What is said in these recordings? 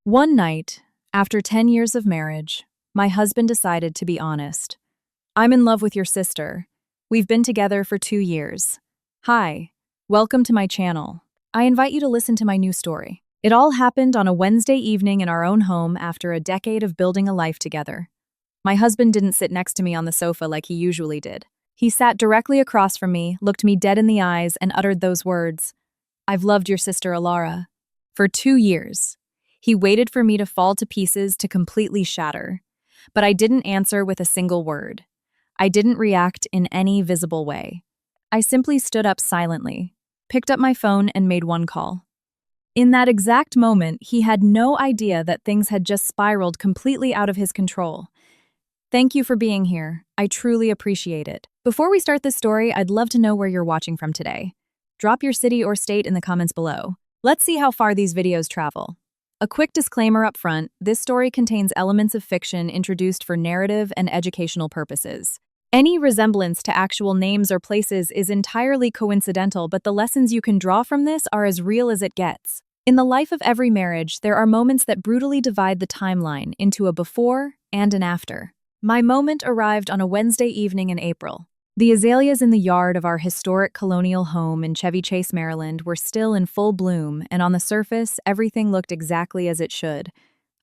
One night, after 10 years of marriage, my husband decided to be honest. "I'm in love with your sister. We've been together for 2 years. Hi, welcome to my channel. I invite you to listen to my new story." It all happened on a Wednesday evening in our own home after a decade of building a life together. My husband didn't sit next to me on the sofa like he usually did. He sat directly across from me, looked me dead in the eyes, and uttered those words, "I've loved your sister Alara." For 2 years. He waited for me to fall to pieces to completely shatter. But I didn't answer with a single word. I didn't react in any visible way. I simply stood up silently, picked up my phone, and made one call. In that exact moment, he had no idea that things had just spiraled completely out of his control. Thank you for being here. I truly appreciate it. Before we start this story, I'd love to know where you're watching from today. Drop your city or state in the comments below. Let's see how far these videos travel. A quick disclaimer up front, this story contains elements of fiction introduced for narrative and educational purposes. Any resemblance to actual names or places is entirely coincidental, but the lessons you can draw from this are as real as it gets. In the life of every marriage, there are moments that brutally divide the timeline into a before and an after. My moment arrived on a Wednesday evening in April. The azaleas in the yard of our historic colonial home in Chevy Chase, Maryland, were still in full bloom, and on the surface, everything looked exactly as it should.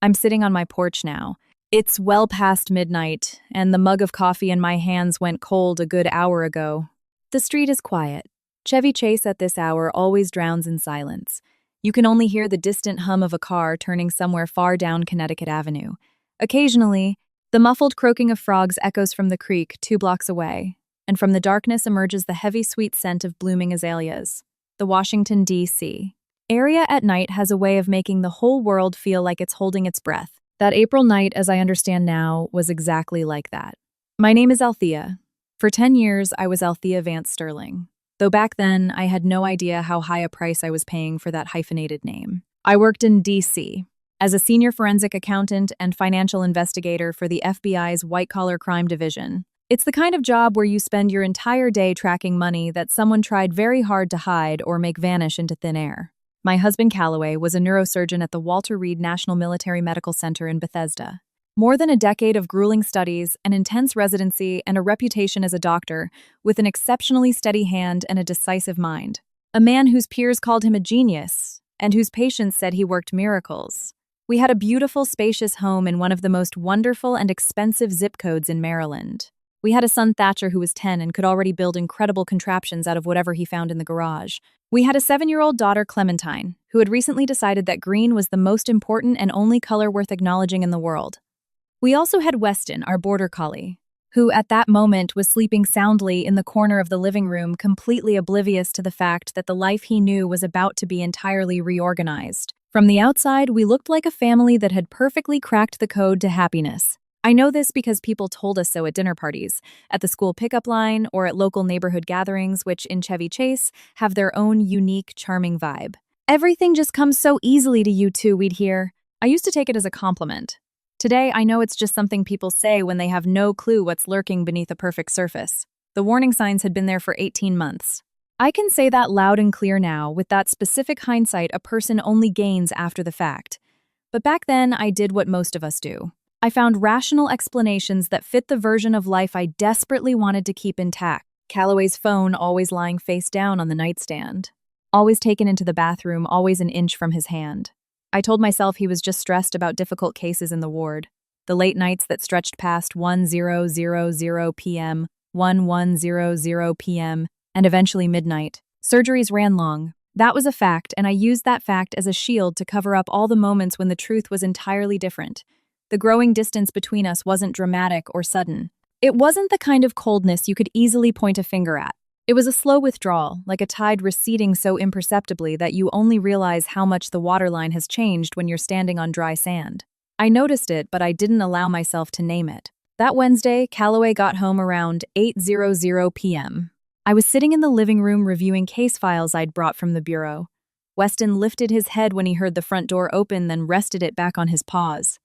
I'm sitting on my porch now. It's well past midnight, and the mug of coffee in my hands went cold a good hour ago. The street is quiet. Chevy Chase at this hour always drowns in silence. You can only hear the distant hum of a car turning somewhere far down Connecticut Avenue. Occasionally, the muffled croaking of frogs echoes from the creek 2 blocks away, and from the darkness emerges the heavy sweet scent of blooming azaleas. The Washington, D.C. area at night has a way of making the whole world feel like it's holding its breath. That April night, as I understand now, was exactly like that. My name is Althea. For 10 years, I was Althea Vance Sterling, though back then I had no idea how high a price I was paying for that hyphenated name. I worked in D.C. as a senior forensic accountant and financial investigator for the FBI's white-collar crime division. It's the kind of job where you spend your entire day tracking money that someone tried very hard to hide or make vanish into thin air. My husband Calloway was a neurosurgeon at the Walter Reed National Military Medical Center in Bethesda. More than a decade of grueling studies, an intense residency, and a reputation as a doctor, with an exceptionally steady hand and a decisive mind. A man whose peers called him a genius, and whose patients said he worked miracles. We had a beautiful, spacious home in one of the most wonderful and expensive zip codes in Maryland. We had a son, Thatcher, who was 10 and could already build incredible contraptions out of whatever he found in the garage. We had a 7-year-old daughter, Clementine, who had recently decided that green was the most important and only color worth acknowledging in the world. We also had Weston, our border collie, who at that moment was sleeping soundly in the corner of the living room, completely oblivious to the fact that the life he knew was about to be entirely reorganized. From the outside, we looked like a family that had perfectly cracked the code to happiness. I know this because people told us so at dinner parties, at the school pickup line, or at local neighborhood gatherings, which in Chevy Chase have their own unique, charming vibe. "Everything just comes so easily to you two," we'd hear. I used to take it as a compliment. Today, I know it's just something people say when they have no clue what's lurking beneath a perfect surface. The warning signs had been there for 18 months. I can say that loud and clear now, with that specific hindsight a person only gains after the fact. But back then, I did what most of us do. I found rational explanations that fit the version of life I desperately wanted to keep intact. Calloway's phone always lying face down on the nightstand. Always taken into the bathroom, always an inch from his hand. I told myself he was just stressed about difficult cases in the ward. The late nights that stretched past 1:00 p.m., 1:00 p.m., and eventually midnight. Surgeries ran long. That was a fact, and I used that fact as a shield to cover up all the moments when the truth was entirely different. The growing distance between us wasn't dramatic or sudden. It wasn't the kind of coldness you could easily point a finger at. It was a slow withdrawal, like a tide receding so imperceptibly that you only realize how much the waterline has changed when you're standing on dry sand. I noticed it, but I didn't allow myself to name it. That Wednesday, Calloway got home around 8:00 p.m. I was sitting in the living room reviewing case files I'd brought from the bureau. Weston lifted his head when he heard the front door open, then rested it back on his paws.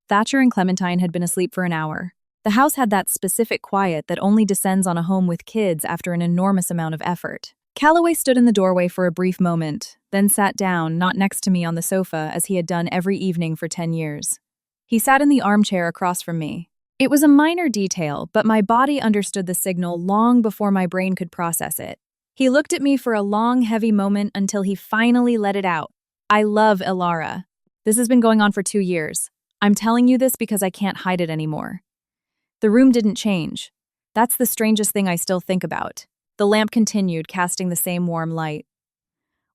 Thatcher and Clementine had been asleep for an hour. The house had that specific quiet that only descends on a home with kids after an enormous amount of effort. Calloway stood in the doorway for a brief moment, then sat down, not next to me on the sofa as he had done every evening for 10 years. He sat in the armchair across from me. It was a minor detail, but my body understood the signal long before my brain could process it. He looked at me for a long, heavy moment until he finally let it out. I love Ilara. This has been going on for 2 years. I'm telling you this because I can't hide it anymore. The room didn't change. That's the strangest thing I still think about. The lamp continued, casting the same warm light.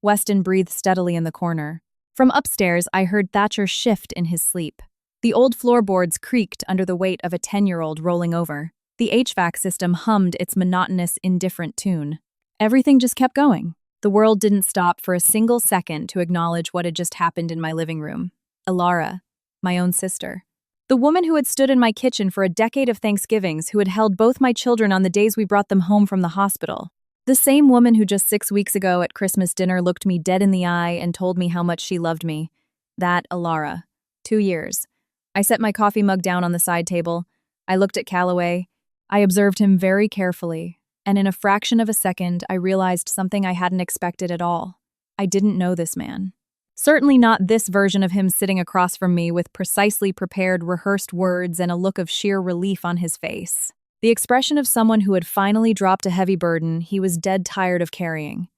Weston breathed steadily in the corner. From upstairs, I heard Thatcher shift in his sleep. The old floorboards creaked under the weight of a 10-year-old rolling over. The HVAC system hummed its monotonous, indifferent tune. Everything just kept going. The world didn't stop for a single second to acknowledge what had just happened in my living room. Ilara, my own sister. The woman who had stood in my kitchen for a decade of Thanksgivings, who had held both my children on the days we brought them home from the hospital. The same woman who just 6 weeks ago at Christmas dinner looked me dead in the eye and told me how much she loved me. That Ilara. 2 years. I set my coffee mug down on the side table. I looked at Calloway. I observed him very carefully. And in a fraction of a second, I realized something I hadn't expected at all. I didn't know this man. Certainly not this version of him sitting across from me with precisely prepared, rehearsed words and a look of sheer relief on his face. The expression of someone who had finally dropped a heavy burden he was dead tired of carrying.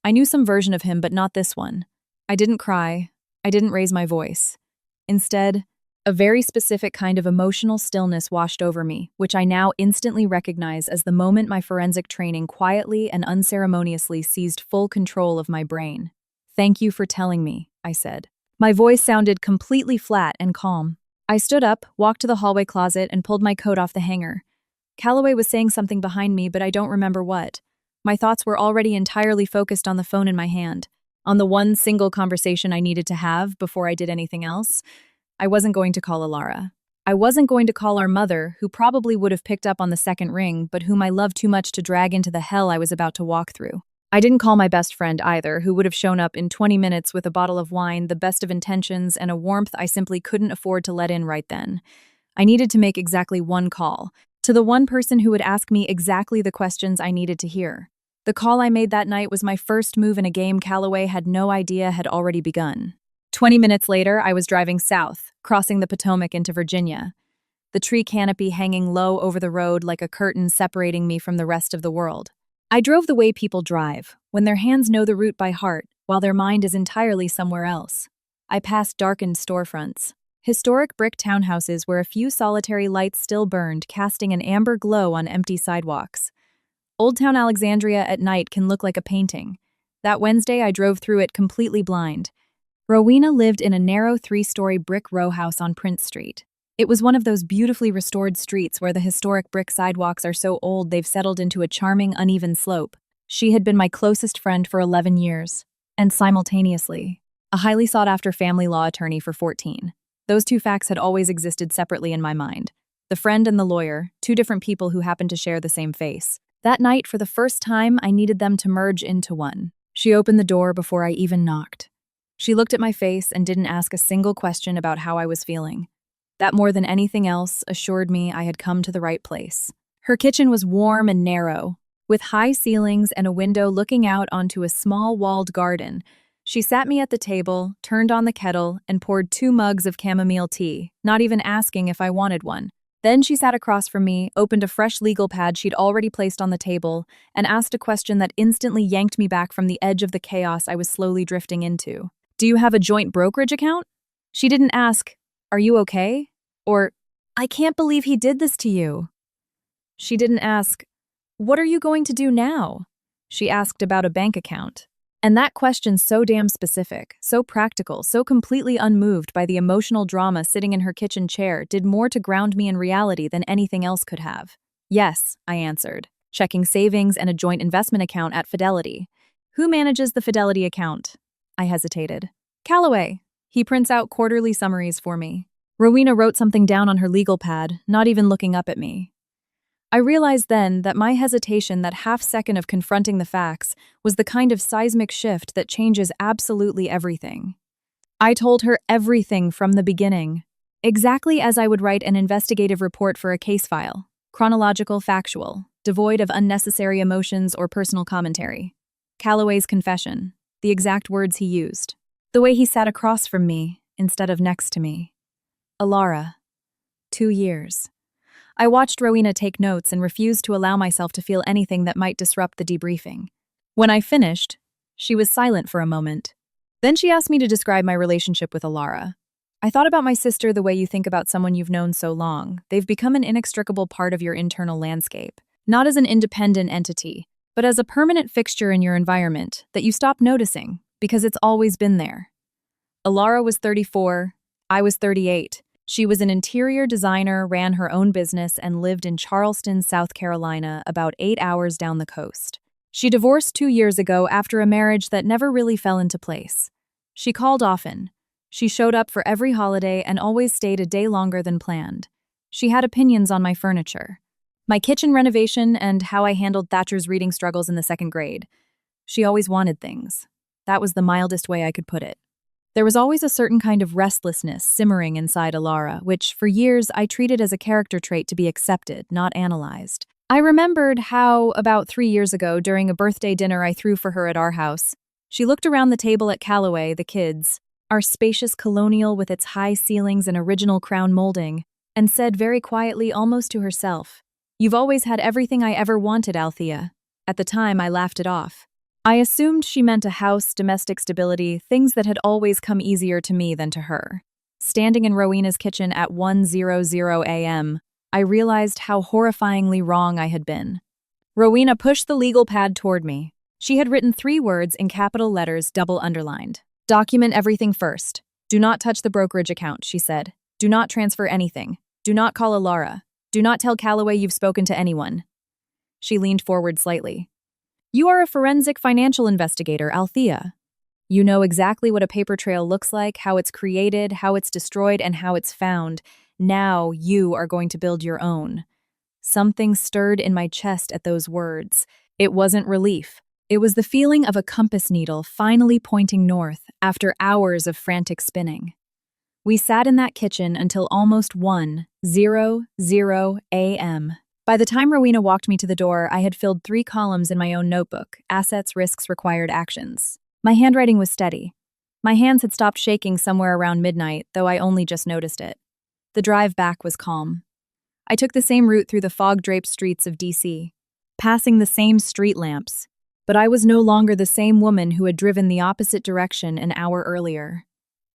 I knew some version of him, but not this one. I didn't cry. I didn't raise my voice. Instead, a very specific kind of emotional stillness washed over me, which I now instantly recognize as the moment my forensic training quietly and unceremoniously seized full control of my brain. "Thank you for telling me," I said. My voice sounded completely flat and calm. I stood up, walked to the hallway closet, and pulled my coat off the hanger. Calloway was saying something behind me, but I don't remember what. My thoughts were already entirely focused on the phone in my hand, on the one single conversation I needed to have before I did anything else. I wasn't going to call Ilara. I wasn't going to call our mother, who probably would have picked up on the second ring, but whom I loved too much to drag into the hell I was about to walk through. I didn't call my best friend either, who would have shown up in 20 minutes with a bottle of wine, the best of intentions, and a warmth I simply couldn't afford to let in right then. I needed to make exactly one call, to the one person who would ask me exactly the questions I needed to hear. The call I made that night was my first move in a game Calloway had no idea had already begun. 20 minutes later, I was driving south, crossing the Potomac into Virginia, the tree canopy hanging low over the road like a curtain separating me from the rest of the world. I drove the way people drive, when their hands know the route by heart, while their mind is entirely somewhere else. I passed darkened storefronts, historic brick townhouses where a few solitary lights still burned, casting an amber glow on empty sidewalks. Old Town Alexandria at night can look like a painting. That Wednesday, I drove through it completely blind. Rowena lived in a narrow 3-story brick row house on Prince Street. It was one of those beautifully restored streets where the historic brick sidewalks are so old they've settled into a charming, uneven slope. She had been my closest friend for 11 years, and simultaneously, a highly sought-after family law attorney for 14. Those two facts had always existed separately in my mind. The friend and the lawyer, two different people who happened to share the same face. That night, for the first time, I needed them to merge into one. She opened the door before I even knocked. She looked at my face and didn't ask a single question about how I was feeling. That more than anything else assured me I had come to the right place. Her kitchen was warm and narrow, with high ceilings and a window looking out onto a small walled garden. She sat me at the table, turned on the kettle, and poured 2 mugs of chamomile tea, not even asking if I wanted one. Then she sat across from me, opened a fresh legal pad she'd already placed on the table, and asked a question that instantly yanked me back from the edge of the chaos I was slowly drifting into. "Do you have a joint brokerage account?" She didn't ask, "Are you okay?" Or, "I can't believe he did this to you." She didn't ask, "What are you going to do now?" She asked about a bank account. And that question, so damn specific, so practical, so completely unmoved by the emotional drama sitting in her kitchen chair, did more to ground me in reality than anything else could have. "Yes," I answered, checking savings and a joint investment account at Fidelity. "Who manages the Fidelity account?" I hesitated. "Calloway. He prints out quarterly summaries for me." Rowena wrote something down on her legal pad, not even looking up at me. I realized then that my hesitation, that half second of confronting the facts, was the kind of seismic shift that changes absolutely everything. I told her everything from the beginning, exactly as I would write an investigative report for a case file, chronological, factual, devoid of unnecessary emotions or personal commentary. Calloway's confession, the exact words he used. The way he sat across from me instead of next to me. Alara. 2 years. I watched Rowena take notes and refused to allow myself to feel anything that might disrupt the debriefing. When I finished, she was silent for a moment. Then she asked me to describe my relationship with Alara. I thought about my sister the way you think about someone you've known so long. They've become an inextricable part of your internal landscape, not as an independent entity, but as a permanent fixture in your environment that you stop noticing because it's always been there. Alara was 34, I was 38. She was an interior designer, ran her own business, and lived in Charleston, South Carolina, about 8 hours down the coast. She divorced 2 years ago after a marriage that never really fell into place. She called often. She showed up for every holiday and always stayed a day longer than planned. She had opinions on my furniture, my kitchen renovation, and how I handled Thatcher's reading struggles in the 2nd grade. She always wanted things. That was the mildest way I could put it. There was always a certain kind of restlessness simmering inside Alara, which, for years, I treated as a character trait to be accepted, not analyzed. I remembered how, about 3 years ago, during a birthday dinner I threw for her at our house, she looked around the table at Callaway, the kids, our spacious colonial with its high ceilings and original crown molding, and said very quietly, almost to herself, "You've always had everything I ever wanted, Althea." At the time, I laughed it off. I assumed she meant a house, domestic stability, things that had always come easier to me than to her. Standing in Rowena's kitchen at 1:00 a.m., I realized how horrifyingly wrong I had been. Rowena pushed the legal pad toward me. She had written 3 words in capital letters, double underlined. "Document everything first. Do not touch the brokerage account," she said. "Do not transfer anything. Do not call Alara. Do not tell Callaway you've spoken to anyone." She leaned forward slightly. "You are a forensic financial investigator, Althea. You know exactly what a paper trail looks like, how it's created, how it's destroyed, and how it's found. Now you are going to build your own." Something stirred in my chest at those words. It wasn't relief. It was the feeling of a compass needle finally pointing north after hours of frantic spinning. We sat in that kitchen until almost 1:00 a.m. By the time Rowena walked me to the door, I had filled 3 columns in my own notebook: assets, risks, required actions. My handwriting was steady. My hands had stopped shaking somewhere around midnight, though I only just noticed it. The drive back was calm. I took the same route through the fog-draped streets of D.C., passing the same street lamps, but I was no longer the same woman who had driven the opposite direction an hour earlier.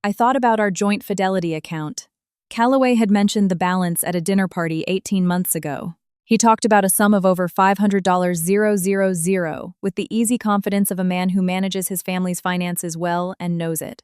I thought about our joint Fidelity account. Callaway had mentioned the balance at a dinner party 18 months ago. He talked about a sum of over $500,000 with the easy confidence of a man who manages his family's finances well and knows it.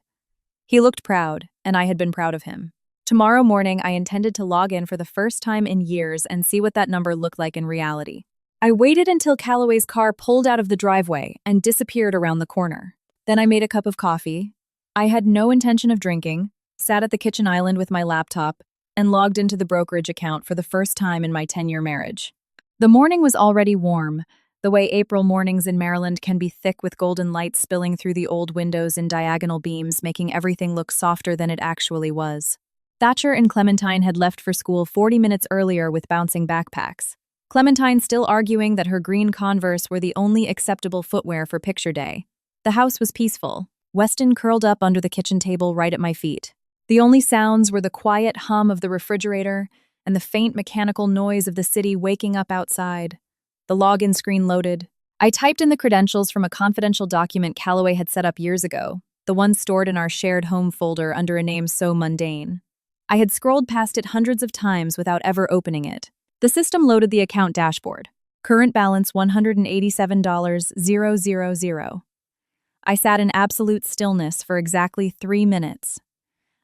He looked proud, and I had been proud of him. Tomorrow morning, I intended to log in for the first time in years and see what that number looked like in reality. I waited until Callaway's car pulled out of the driveway and disappeared around the corner. Then I made a cup of coffee. I had no intention of drinking, sat at the kitchen island with my laptop, and logged into the brokerage account for the first time in my 10-year marriage. The morning was already warm, the way April mornings in Maryland can be thick with golden light spilling through the old windows in diagonal beams, making everything look softer than it actually was. Thatcher and Clementine had left for school 40 minutes earlier with bouncing backpacks. Clementine still arguing that her green Converse were the only acceptable footwear for picture day. The house was peaceful. Weston curled up under the kitchen table right at my feet. The only sounds were the quiet hum of the refrigerator and the faint mechanical noise of the city waking up outside. The login screen loaded. I typed in the credentials from a confidential document Callaway had set up years ago, the one stored in our shared home folder under a name so mundane. I had scrolled past it hundreds of times without ever opening it. The system loaded the account dashboard. Current balance $187,000. I sat in absolute stillness for exactly 3 minutes.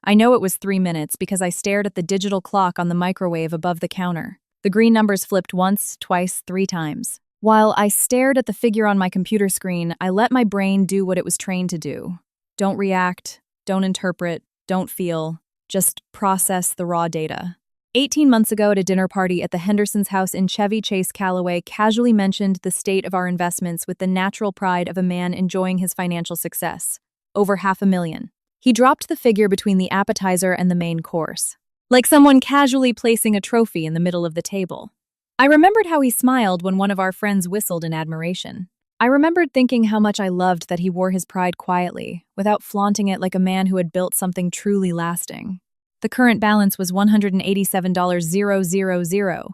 I know it was 3 minutes because I stared at the digital clock on the microwave above the counter. The green numbers flipped once, twice, 3 times. While I stared at the figure on my computer screen, I let my brain do what it was trained to do. Don't react, don't interpret, don't feel, just process the raw data. 18 months ago at a dinner party at the Henderson's house in Chevy Chase, Callaway casually mentioned the state of our investments with the natural pride of a man enjoying his financial success. Over $500,000. He dropped the figure between the appetizer and the main course, like someone casually placing a trophy in the middle of the table. I remembered how he smiled when one of our friends whistled in admiration. I remembered thinking how much I loved that he wore his pride quietly, without flaunting it like a man who had built something truly lasting. The current balance was $187,000.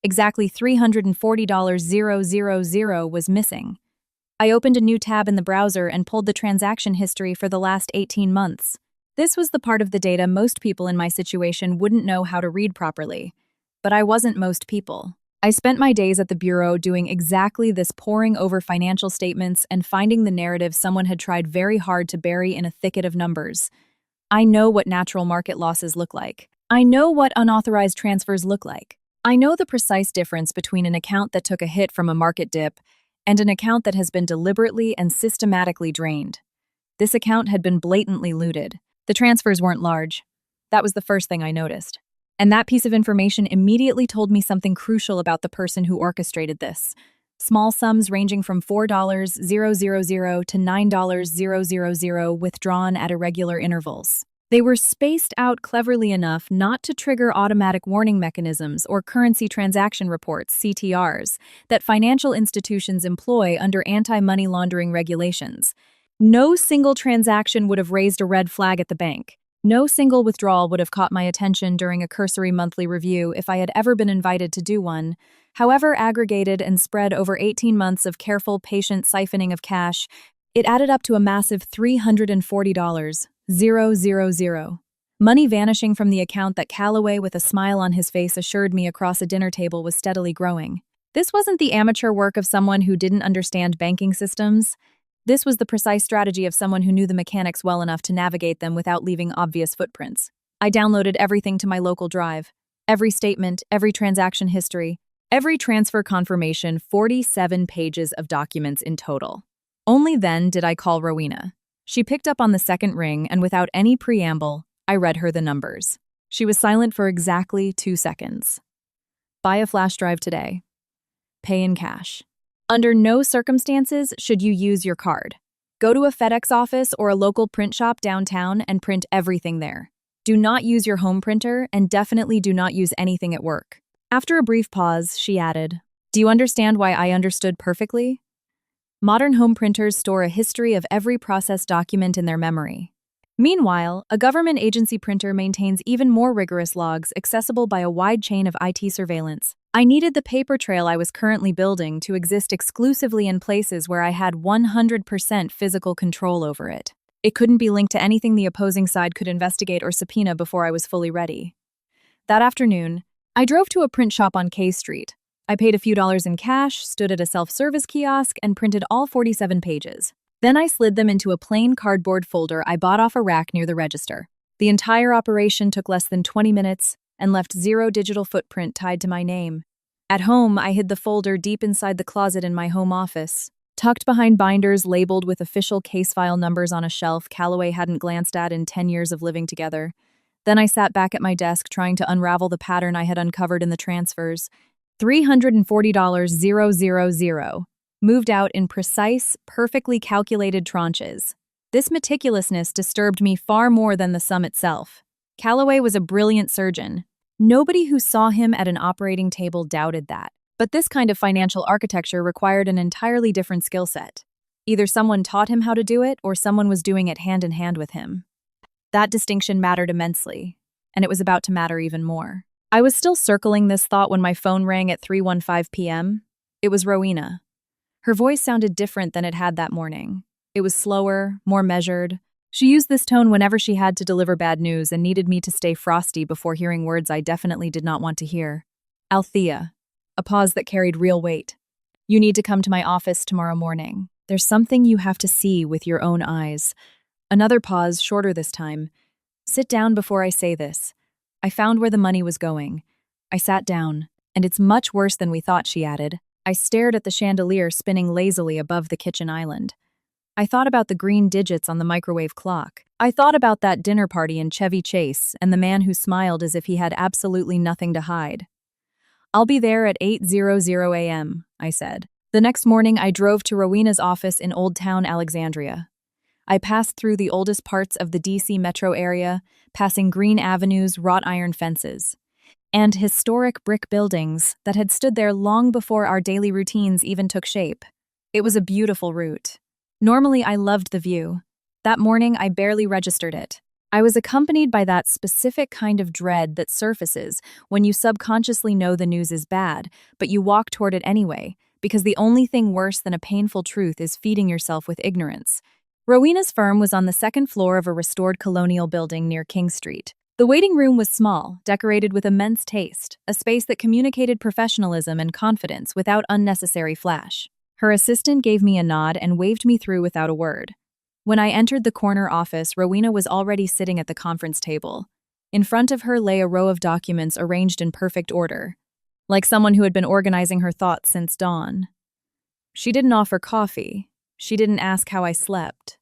Exactly $340,000 was missing. I opened a new tab in the browser and pulled the transaction history for the last 18 months. This was the part of the data most people in my situation wouldn't know how to read properly. But I wasn't most people. I spent my days at the bureau doing exactly this, poring over financial statements and finding the narrative someone had tried very hard to bury in a thicket of numbers. I know what natural market losses look like. I know what unauthorized transfers look like. I know the precise difference between an account that took a hit from a market dip and an account that has been deliberately and systematically drained. This account had been blatantly looted. The transfers weren't large. That was the first thing I noticed. And that piece of information immediately told me something crucial about the person who orchestrated this. Small sums ranging from $4,000 to $9,000 withdrawn at irregular intervals. They were spaced out cleverly enough not to trigger automatic warning mechanisms or currency transaction reports, CTRs, that financial institutions employ under anti-money laundering regulations. No single transaction would have raised a red flag at the bank. No single withdrawal would have caught my attention during a cursory monthly review if I had ever been invited to do one. However aggregated and spread over 18 months of careful, patient siphoning of cash, it added up to a massive $340,000. Money vanishing from the account that Calloway, with a smile on his face, assured me across a dinner table was steadily growing. This wasn't the amateur work of someone who didn't understand banking systems. This was the precise strategy of someone who knew the mechanics well enough to navigate them without leaving obvious footprints. I downloaded everything to my local drive. Every statement, every transaction history, every transfer confirmation, 47 pages of documents in total. Only then did I call Rowena. She picked up on the second ring, and without any preamble, I read her the numbers. She was silent for exactly 2 seconds. Buy a flash drive today. Pay in cash. Under no circumstances should you use your card. Go to a FedEx office or a local print shop downtown and print everything there. Do not use your home printer, and definitely do not use anything at work. After a brief pause, she added, "Do you understand why I understood perfectly? Modern home printers store a history of every processed document in their memory. Meanwhile, a government agency printer maintains even more rigorous logs accessible by a wide chain of IT surveillance. I needed the paper trail I was currently building to exist exclusively in places where I had 100% physical control over it. It couldn't be linked to anything the opposing side could investigate or subpoena before I was fully ready. That afternoon, I drove to a print shop on K Street. I paid a few dollars in cash, stood at a self-service kiosk, and printed all 47 pages. Then I slid them into a plain cardboard folder I bought off a rack near the register. The entire operation took less than 20 minutes and left zero digital footprint tied to my name. At home, I hid the folder deep inside the closet in my home office, tucked behind binders labeled with official case file numbers on a shelf Calloway hadn't glanced at in 10 years of living together. Then I sat back at my desk trying to unravel the pattern I had uncovered in the transfers. $340,000, moved out in precise, perfectly calculated tranches. This meticulousness disturbed me far more than the sum itself. Calloway was a brilliant surgeon. Nobody who saw him at an operating table doubted that. But this kind of financial architecture required an entirely different skill set. Either someone taught him how to do it, or someone was doing it hand in hand with him. That distinction mattered immensely, and it was about to matter even more. I was still circling this thought when my phone rang at 3:15 p.m. It was Rowena. Her voice sounded different than it had that morning. It was slower, more measured. She used this tone whenever she had to deliver bad news and needed me to stay frosty before hearing words I definitely did not want to hear. "Althea." A pause that carried real weight. "You need to come to my office tomorrow morning. There's something you have to see with your own eyes." Another pause, shorter this time. "Sit down before I say this." I found where the money was going. I sat down. "And it's much worse than we thought," she added. I stared at the chandelier spinning lazily above the kitchen island. I thought about the green digits on the microwave clock. I thought about that dinner party in Chevy Chase and the man who smiled as if he had absolutely nothing to hide. "I'll be there at 8:00 a.m., I said. The next morning, I drove to Rowena's office in Old Town Alexandria. I passed through the oldest parts of the DC metro area, passing green avenues, wrought iron fences, and historic brick buildings that had stood there long before our daily routines even took shape. It was a beautiful route. Normally, I loved the view. That morning, I barely registered it. I was accompanied by that specific kind of dread that surfaces when you subconsciously know the news is bad, but you walk toward it anyway, because the only thing worse than a painful truth is feeding yourself with ignorance. Rowena's firm was on the second floor of a restored colonial building near King Street. The waiting room was small, decorated with immense taste, a space that communicated professionalism and confidence without unnecessary flash. Her assistant gave me a nod and waved me through without a word. When I entered the corner office, Rowena was already sitting at the conference table. In front of her lay a row of documents arranged in perfect order, like someone who had been organizing her thoughts since dawn. She didn't offer coffee. She didn't ask how I slept.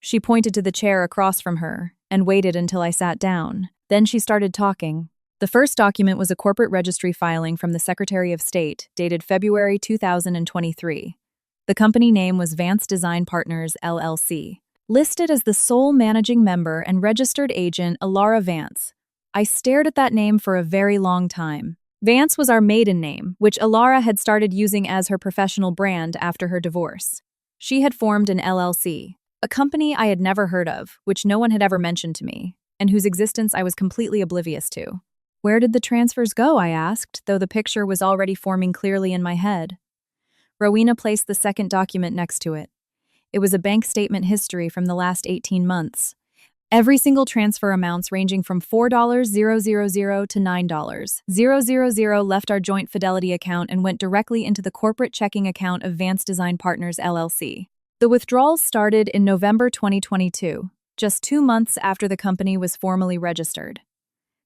She pointed to the chair across from her and waited until I sat down. Then she started talking. The first document was a corporate registry filing from the Secretary of State, dated February 2023. The company name was Vance Design Partners, LLC. Listed as the sole managing member and registered agent Alara Vance. I stared at that name for a very long time. Vance was our maiden name, which Alara had started using as her professional brand after her divorce. She had formed an LLC, a company I had never heard of, which no one had ever mentioned to me, and whose existence I was completely oblivious to. Where did the transfers go, I asked, though the picture was already forming clearly in my head. Rowena placed the second document next to it. It was a bank statement history from the last 18 months. Every single transfer amounts ranging from $4,000 to $9,000 left our joint Fidelity account and went directly into the corporate checking account of Vance Design Partners, LLC. The withdrawals started in November 2022, just 2 months after the company was formally registered.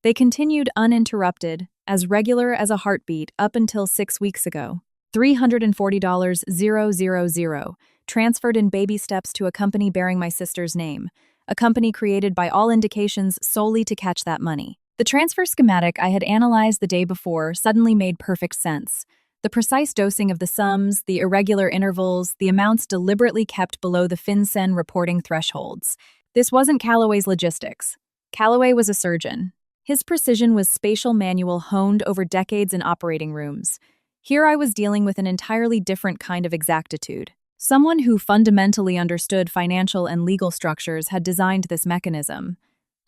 They continued uninterrupted, as regular as a heartbeat up until 6 weeks ago. $340,000, transferred in baby steps to a company bearing my sister's name, a company created by all indications solely to catch that money. The transfer schematic I had analyzed the day before suddenly made perfect sense. The precise dosing of the sums, the irregular intervals, the amounts deliberately kept below the FinCEN reporting thresholds. This wasn't Callaway's logistics. Callaway was a surgeon. His precision was spatial manual honed over decades in operating rooms. Here I was dealing with an entirely different kind of exactitude. Someone who fundamentally understood financial and legal structures had designed this mechanism.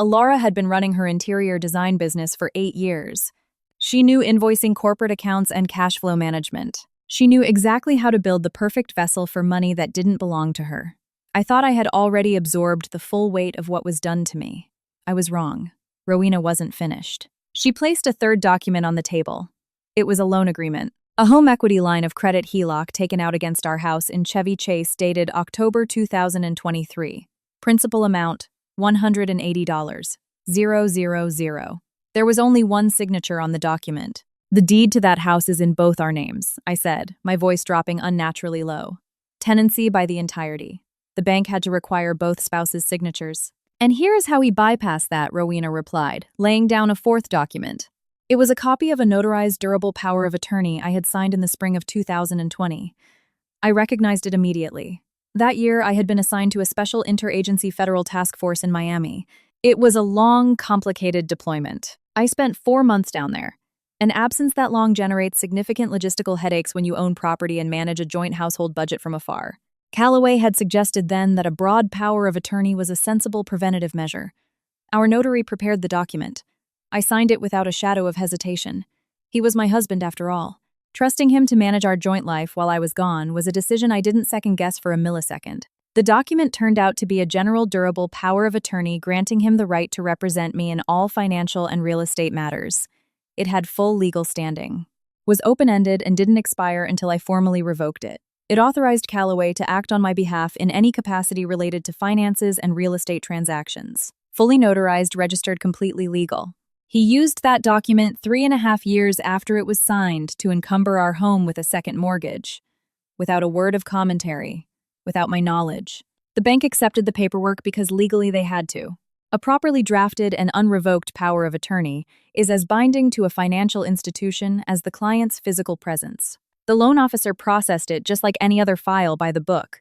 Alara had been running her interior design business for 8 years. She knew invoicing, corporate accounts, and cash flow management. She knew exactly how to build the perfect vessel for money that didn't belong to her. I thought I had already absorbed the full weight of what was done to me. I was wrong. Rowena wasn't finished. She placed a third document on the table. It was a loan agreement. A home equity line of credit HELOC taken out against our house in Chevy Chase dated October 2023. Principal amount, $180. 000. There was only one signature on the document. The deed to that house is in both our names, I said, my voice dropping unnaturally low. Tenancy by the entirety. The bank had to require both spouses' signatures. And here is how he bypassed that, Rowena replied, laying down a fourth document. It was a copy of a notarized durable power of attorney I had signed in the spring of 2020. I recognized it immediately. That year, I had been assigned to a special interagency federal task force in Miami. It was a long, complicated deployment. I spent 4 months down there. An absence that long generates significant logistical headaches when you own property and manage a joint household budget from afar. Callaway had suggested then that a broad power of attorney was a sensible preventative measure. Our notary prepared the document. I signed it without a shadow of hesitation. He was my husband after all. Trusting him to manage our joint life while I was gone was a decision I didn't second-guess for a millisecond. The document turned out to be a general durable power of attorney granting him the right to represent me in all financial and real estate matters. It had full legal standing, was open-ended, and didn't expire until I formally revoked it. It authorized Callaway to act on my behalf in any capacity related to finances and real estate transactions. Fully notarized, registered, completely legal. He used that document 3.5 years after it was signed to encumber our home with a second mortgage. Without a word of commentary, without my knowledge. The bank accepted the paperwork because legally they had to. A properly drafted and unrevoked power of attorney is as binding to a financial institution as the client's physical presence. The loan officer processed it just like any other file by the book,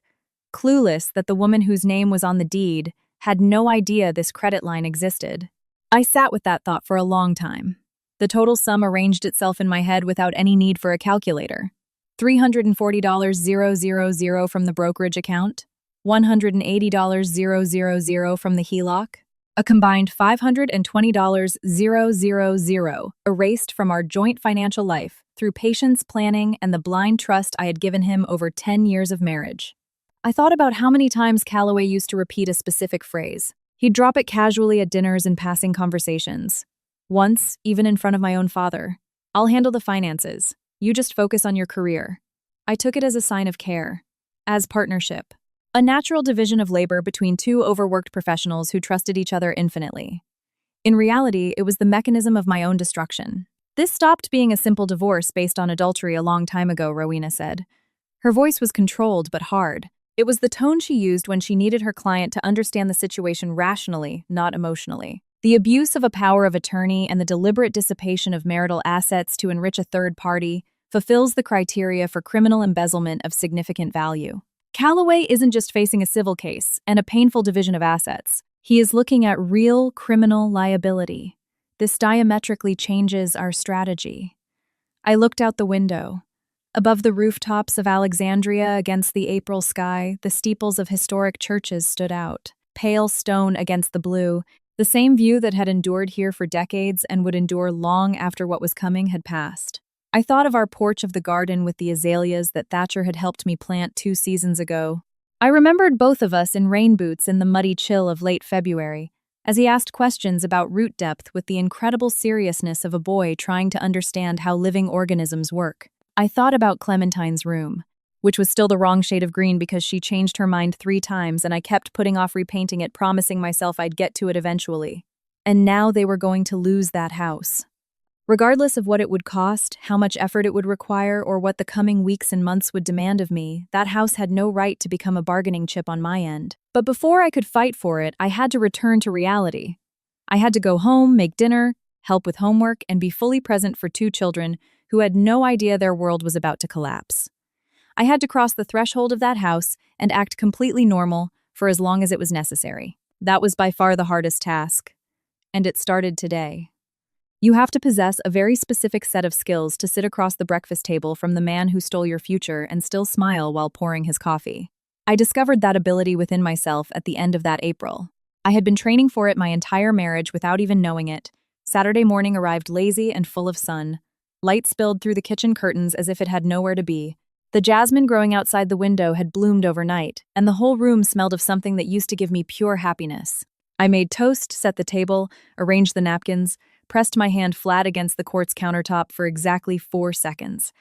clueless that the woman whose name was on the deed had no idea this credit line existed. I sat with that thought for a long time. The total sum arranged itself in my head without any need for a calculator. $340,000 from the brokerage account, $180,000 from the HELOC, a combined $520,000 erased from our joint financial life through patience, planning, and the blind trust I had given him over 10 years of marriage. I thought about how many times Calloway used to repeat a specific phrase. He'd drop it casually at dinners and passing conversations. Once, even in front of my own father. "I'll handle the finances. You just focus on your career." I took it as a sign of care. As partnership. A natural division of labor between two overworked professionals who trusted each other infinitely. In reality, it was the mechanism of my own destruction. "This stopped being a simple divorce based on adultery a long time ago," Rowena said. Her voice was controlled but hard. It was the tone she used when she needed her client to understand the situation rationally, not emotionally. The abuse of a power of attorney and the deliberate dissipation of marital assets to enrich a third party fulfills the criteria for criminal embezzlement of significant value. Calloway isn't just facing a civil case and a painful division of assets. He is looking at real criminal liability. This diametrically changes our strategy. I looked out the window. Above the rooftops of Alexandria against the April sky, the steeples of historic churches stood out, pale stone against the blue, the same view that had endured here for decades and would endure long after what was coming had passed. I thought of our porch of the garden with the azaleas that Thatcher had helped me plant 2 seasons ago. I remembered both of us in rain boots in the muddy chill of late February, as he asked questions about root depth with the incredible seriousness of a boy trying to understand how living organisms work. I thought about Clementine's room, which was still the wrong shade of green because she changed her mind 3 times and I kept putting off repainting it, promising myself I'd get to it eventually. And now they were going to lose that house. Regardless of what it would cost, how much effort it would require, or what the coming weeks and months would demand of me, that house had no right to become a bargaining chip on my end. But before I could fight for it, I had to return to reality. I had to go home, make dinner, help with homework, and be fully present for 2 children who had no idea their world was about to collapse. I had to cross the threshold of that house and act completely normal for as long as it was necessary. That was by far the hardest task. And it started today. You have to possess a very specific set of skills to sit across the breakfast table from the man who stole your future and still smile while pouring his coffee. I discovered that ability within myself at the end of that April. I had been training for it my entire marriage without even knowing it. Saturday morning arrived lazy and full of sun. Light spilled through the kitchen curtains as if it had nowhere to be. The jasmine growing outside the window had bloomed overnight, and the whole room smelled of something that used to give me pure happiness. I made toast, set the table, arranged the napkins, pressed my hand flat against the quartz countertop for exactly 4 seconds,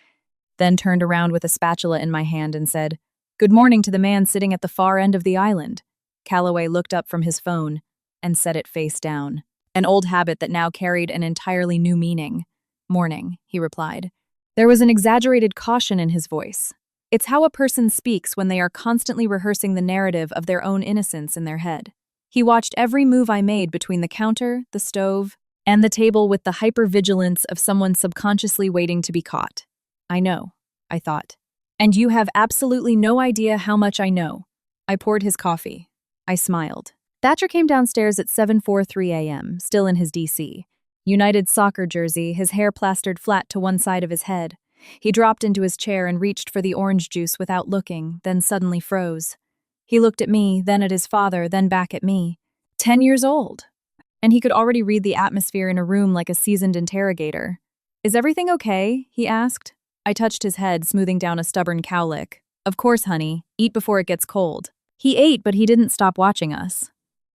then turned around with a spatula in my hand and said, "Good morning" to the man sitting at the far end of the island. Calloway looked up from his phone and set it face down, an old habit that now carried an entirely new meaning. "Morning," he replied. There was an exaggerated caution in his voice. It's how a person speaks when they are constantly rehearsing the narrative of their own innocence in their head. He watched every move I made between the counter, the stove, and the table with the hypervigilance of someone subconsciously waiting to be caught. "I know," I thought. "And you have absolutely no idea how much I know." I poured his coffee. I smiled. Thatcher came downstairs at 7:43 a.m., still in his DC. United soccer jersey, his hair plastered flat to one side of his head. He dropped into his chair and reached for the orange juice without looking, then suddenly froze. He looked at me, then at his father, then back at me. 10 years old. And he could already read the atmosphere in a room like a seasoned interrogator. "Is everything okay?" he asked. I touched his head, smoothing down a stubborn cowlick. "Of course, honey. Eat before it gets cold." He ate, but he didn't stop watching us.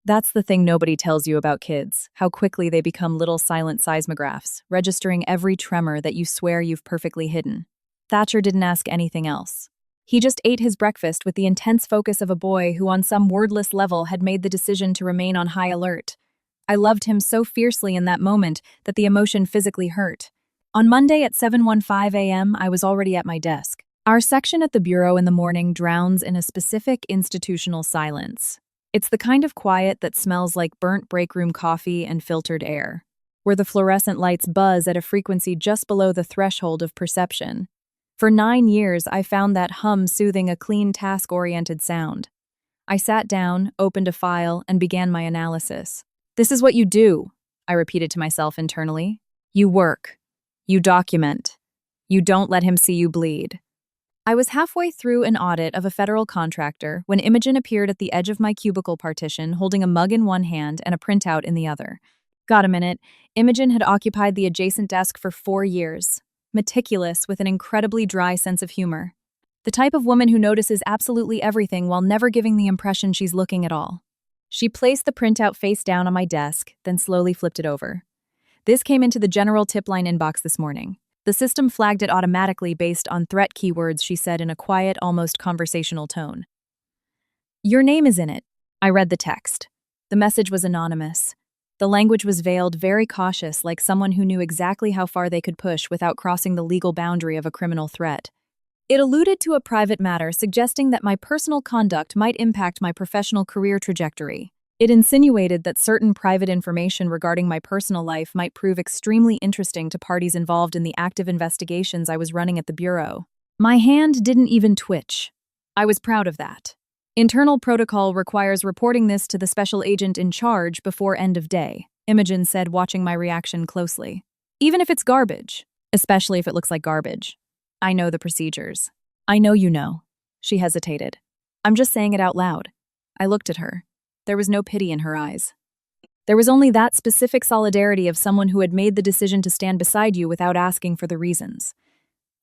That's the thing nobody tells you about kids, how quickly they become little silent seismographs, registering every tremor that you swear you've perfectly hidden. Thatcher didn't ask anything else. He just ate his breakfast with the intense focus of a boy who on some wordless level had made the decision to remain on high alert. I loved him so fiercely in that moment that the emotion physically hurt. On Monday at 7:15 a.m., I was already at my desk. Our section at the bureau in the morning drowns in a specific institutional silence. It's the kind of quiet that smells like burnt breakroom coffee and filtered air, where the fluorescent lights buzz at a frequency just below the threshold of perception. For 9 years, I found that hum soothing a clean, task-oriented sound. I sat down, opened a file, and began my analysis. "This is what you do," I repeated to myself internally. "You work. You document. You don't let him see you bleed." I was halfway through an audit of a federal contractor when Imogen appeared at the edge of my cubicle partition holding a mug in one hand and a printout in the other. Got a minute. Imogen had occupied the adjacent desk for 4 years. Meticulous with an incredibly dry sense of humor. The type of woman who notices absolutely everything while never giving the impression she's looking at all. She placed the printout face down on my desk, then slowly flipped it over. This came into the general tip line inbox this morning. The system flagged it automatically based on threat keywords, she said in a quiet, almost conversational tone. Your name is in it. I read the text. The message was anonymous. The language was veiled, very cautious, like someone who knew exactly how far they could push without crossing the legal boundary of a criminal threat. It alluded to a private matter, suggesting that my personal conduct might impact my professional career trajectory. It insinuated that certain private information regarding my personal life might prove extremely interesting to parties involved in the active investigations I was running at the Bureau. My hand didn't even twitch. I was proud of that. Internal protocol requires reporting this to the special agent in charge before end of day, Imogen said, watching my reaction closely. Even if it's garbage, especially if it looks like garbage. I know the procedures. I know you know. She hesitated. I'm just saying it out loud. I looked at her. There was no pity in her eyes. There was only that specific solidarity of someone who had made the decision to stand beside you without asking for the reasons.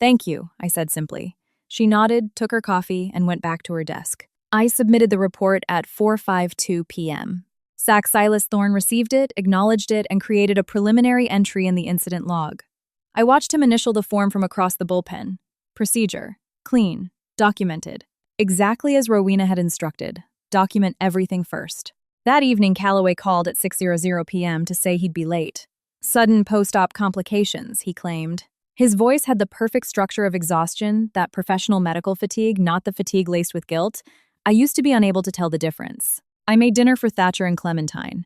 Thank you, I said simply. She nodded, took her coffee, and went back to her desk. I submitted the report at 4:52 p.m. SAC Silas Thorne received it, acknowledged it, and created a preliminary entry in the incident log. I watched him initial the form from across the bullpen. Procedure. Clean. Documented. Exactly as Rowena had instructed. Document everything first. That evening, Calloway called at 6:00 p.m. to say he'd be late. Sudden post-op complications, he claimed. His voice had the perfect structure of exhaustion, that professional medical fatigue, not the fatigue laced with guilt. I used to be unable to tell the difference. I made dinner for Thatcher and Clementine.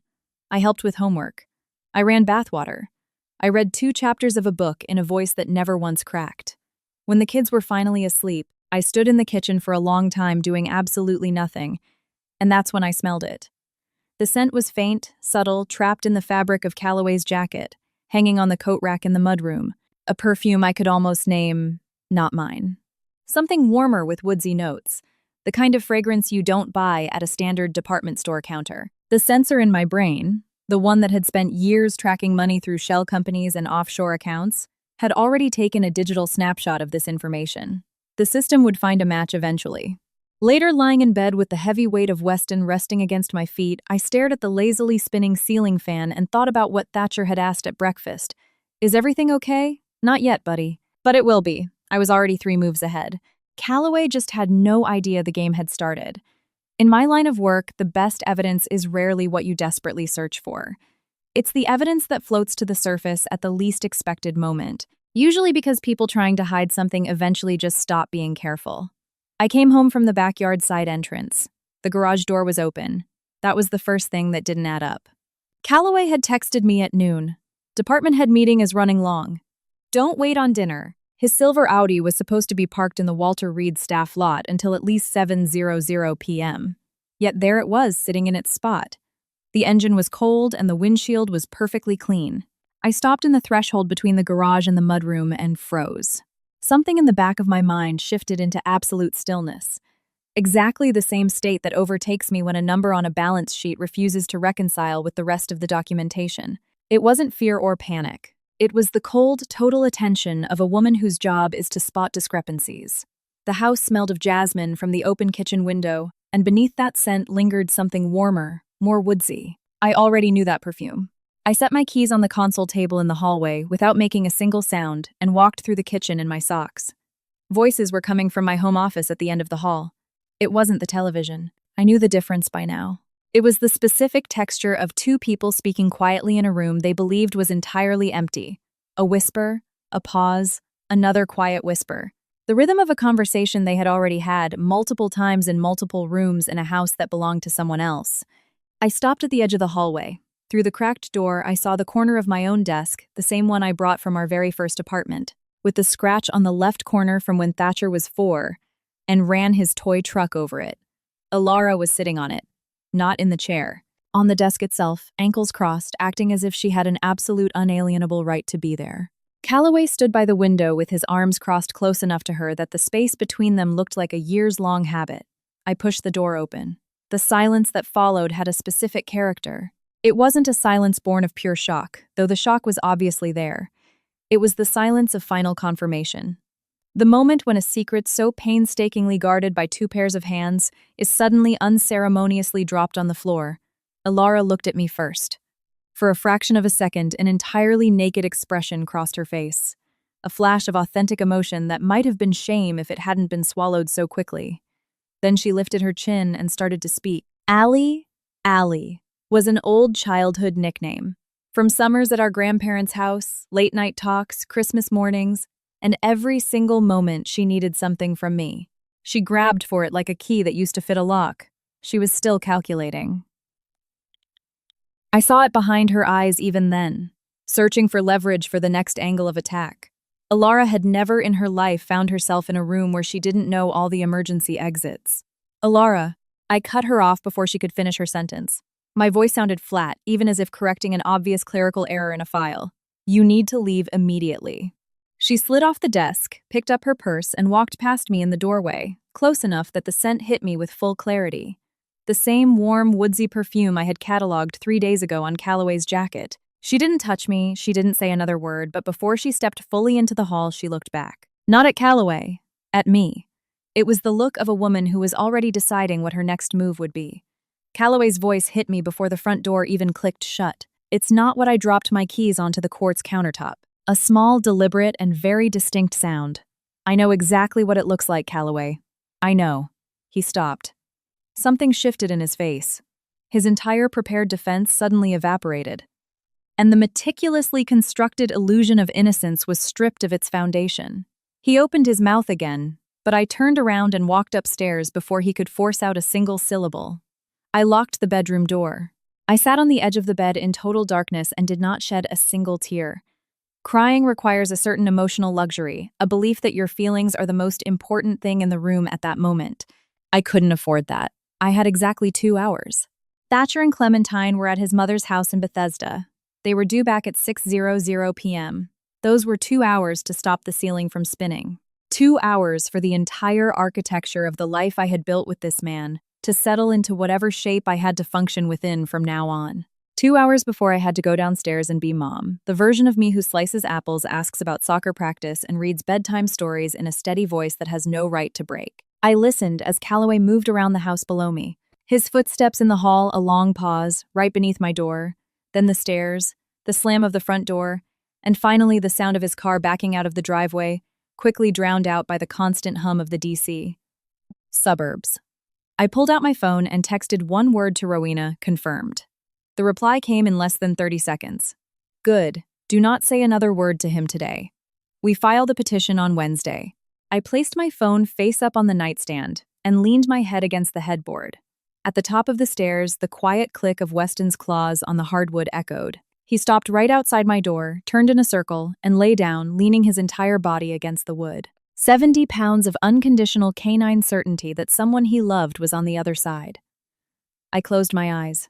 I helped with homework. I ran bathwater. I read 2 chapters of a book in a voice that never once cracked. When the kids were finally asleep, I stood in the kitchen for a long time doing absolutely nothing, and that's when I smelled it. The scent was faint, subtle, trapped in the fabric of Calloway's jacket, hanging on the coat rack in the mudroom, a perfume I could almost name not mine. Something warmer with woodsy notes, the kind of fragrance you don't buy at a standard department store counter. The sensor in my brain, the one that had spent years tracking money through shell companies and offshore accounts, had already taken a digital snapshot of this information. The system would find a match eventually. Later, lying in bed with the heavy weight of Weston resting against my feet, I stared at the lazily spinning ceiling fan and thought about what Thatcher had asked at breakfast. Is everything okay? Not yet, buddy. But it will be. I was already 3 moves ahead. Calloway just had no idea the game had started. In my line of work, the best evidence is rarely what you desperately search for. It's the evidence that floats to the surface at the least expected moment, usually because people trying to hide something eventually just stop being careful. I came home from the backyard side entrance. The garage door was open. That was the first thing that didn't add up. Calloway had texted me at noon. Department head meeting is running long. Don't wait on dinner. His silver Audi was supposed to be parked in the Walter Reed staff lot until at least 7:00 p.m. Yet there it was, sitting in its spot. The engine was cold and the windshield was perfectly clean. I stopped in the threshold between the garage and the mudroom and froze. Something in the back of my mind shifted into absolute stillness. Exactly the same state that overtakes me when a number on a balance sheet refuses to reconcile with the rest of the documentation. It wasn't fear or panic. It was the cold, total attention of a woman whose job is to spot discrepancies. The house smelled of jasmine from the open kitchen window, and beneath that scent lingered something warmer, more woodsy. I already knew that perfume. I set my keys on the console table in the hallway without making a single sound and walked through the kitchen in my socks. Voices were coming from my home office at the end of the hall. It wasn't the television. I knew the difference by now. It was the specific texture of 2 people speaking quietly in a room they believed was entirely empty. A whisper, a pause, another quiet whisper. The rhythm of a conversation they had already had multiple times in multiple rooms in a house that belonged to someone else. I stopped at the edge of the hallway. Through the cracked door, I saw the corner of my own desk, the same one I brought from our very first apartment, with the scratch on the left corner from when Thatcher was 4, and ran his toy truck over it. Alara was sitting on it. Not in the chair. On the desk itself, ankles crossed, acting as if she had an absolute unalienable right to be there. Calloway stood by the window with his arms crossed close enough to her that the space between them looked like a years-long habit. I pushed the door open. The silence that followed had a specific character. It wasn't a silence born of pure shock, though the shock was obviously there. It was the silence of final confirmation. The moment when a secret so painstakingly guarded by two pairs of hands is suddenly unceremoniously dropped on the floor. Ilara looked at me first. For a fraction of a second, an entirely naked expression crossed her face. A flash of authentic emotion that might have been shame if it hadn't been swallowed so quickly. Then she lifted her chin and started to speak. Allie was an old childhood nickname. From summers at our grandparents' house, late-night talks, Christmas mornings, and every single moment she needed something from me. She grabbed for it like a key that used to fit a lock. She was still calculating. I saw it behind her eyes even then, searching for leverage for the next angle of attack. Ilara had never in her life found herself in a room where she didn't know all the emergency exits. Ilara, I cut her off before she could finish her sentence. My voice sounded flat, even as if correcting an obvious clerical error in a file. You need to leave immediately. She slid off the desk, picked up her purse, and walked past me in the doorway, close enough that the scent hit me with full clarity. The same warm, woodsy perfume I had catalogued 3 days ago on Calloway's jacket. She didn't touch me, she didn't say another word, but before she stepped fully into the hall, she looked back. Not at Calloway, at me. It was the look of a woman who was already deciding what her next move would be. Calloway's voice hit me before the front door even clicked shut. It's not what I dropped my keys onto the quartz countertop. A small, deliberate, and very distinct sound. I know exactly what it looks like, Calloway. I know. He stopped. Something shifted in his face. His entire prepared defense suddenly evaporated. And the meticulously constructed illusion of innocence was stripped of its foundation. He opened his mouth again, but I turned around and walked upstairs before he could force out a single syllable. I locked the bedroom door. I sat on the edge of the bed in total darkness and did not shed a single tear. Crying requires a certain emotional luxury, a belief that your feelings are the most important thing in the room at that moment. I couldn't afford that. I had exactly 2 hours. Thatcher and Clementine were at his mother's house in Bethesda. They were due back at 6:00 p.m. Those were 2 hours to stop the ceiling from spinning. 2 hours for the entire architecture of the life I had built with this man to settle into whatever shape I had to function within from now on. 2 hours before I had to go downstairs and be mom, the version of me who slices apples, asks about soccer practice, and reads bedtime stories in a steady voice that has no right to break. I listened as Calloway moved around the house below me. His footsteps in the hall, a long pause, right beneath my door, then the stairs, the slam of the front door, and finally the sound of his car backing out of the driveway, quickly drowned out by the constant hum of the DC. Suburbs. I pulled out my phone and texted one word to Rowena, confirmed. The reply came in less than 30 seconds. Good. Do not say another word to him today. We filed a petition on Wednesday. I placed my phone face up on the nightstand and leaned my head against the headboard. At the top of the stairs, the quiet click of Weston's claws on the hardwood echoed. He stopped right outside my door, turned in a circle, and lay down, leaning his entire body against the wood. 70 pounds of unconditional canine certainty that someone he loved was on the other side. I closed my eyes.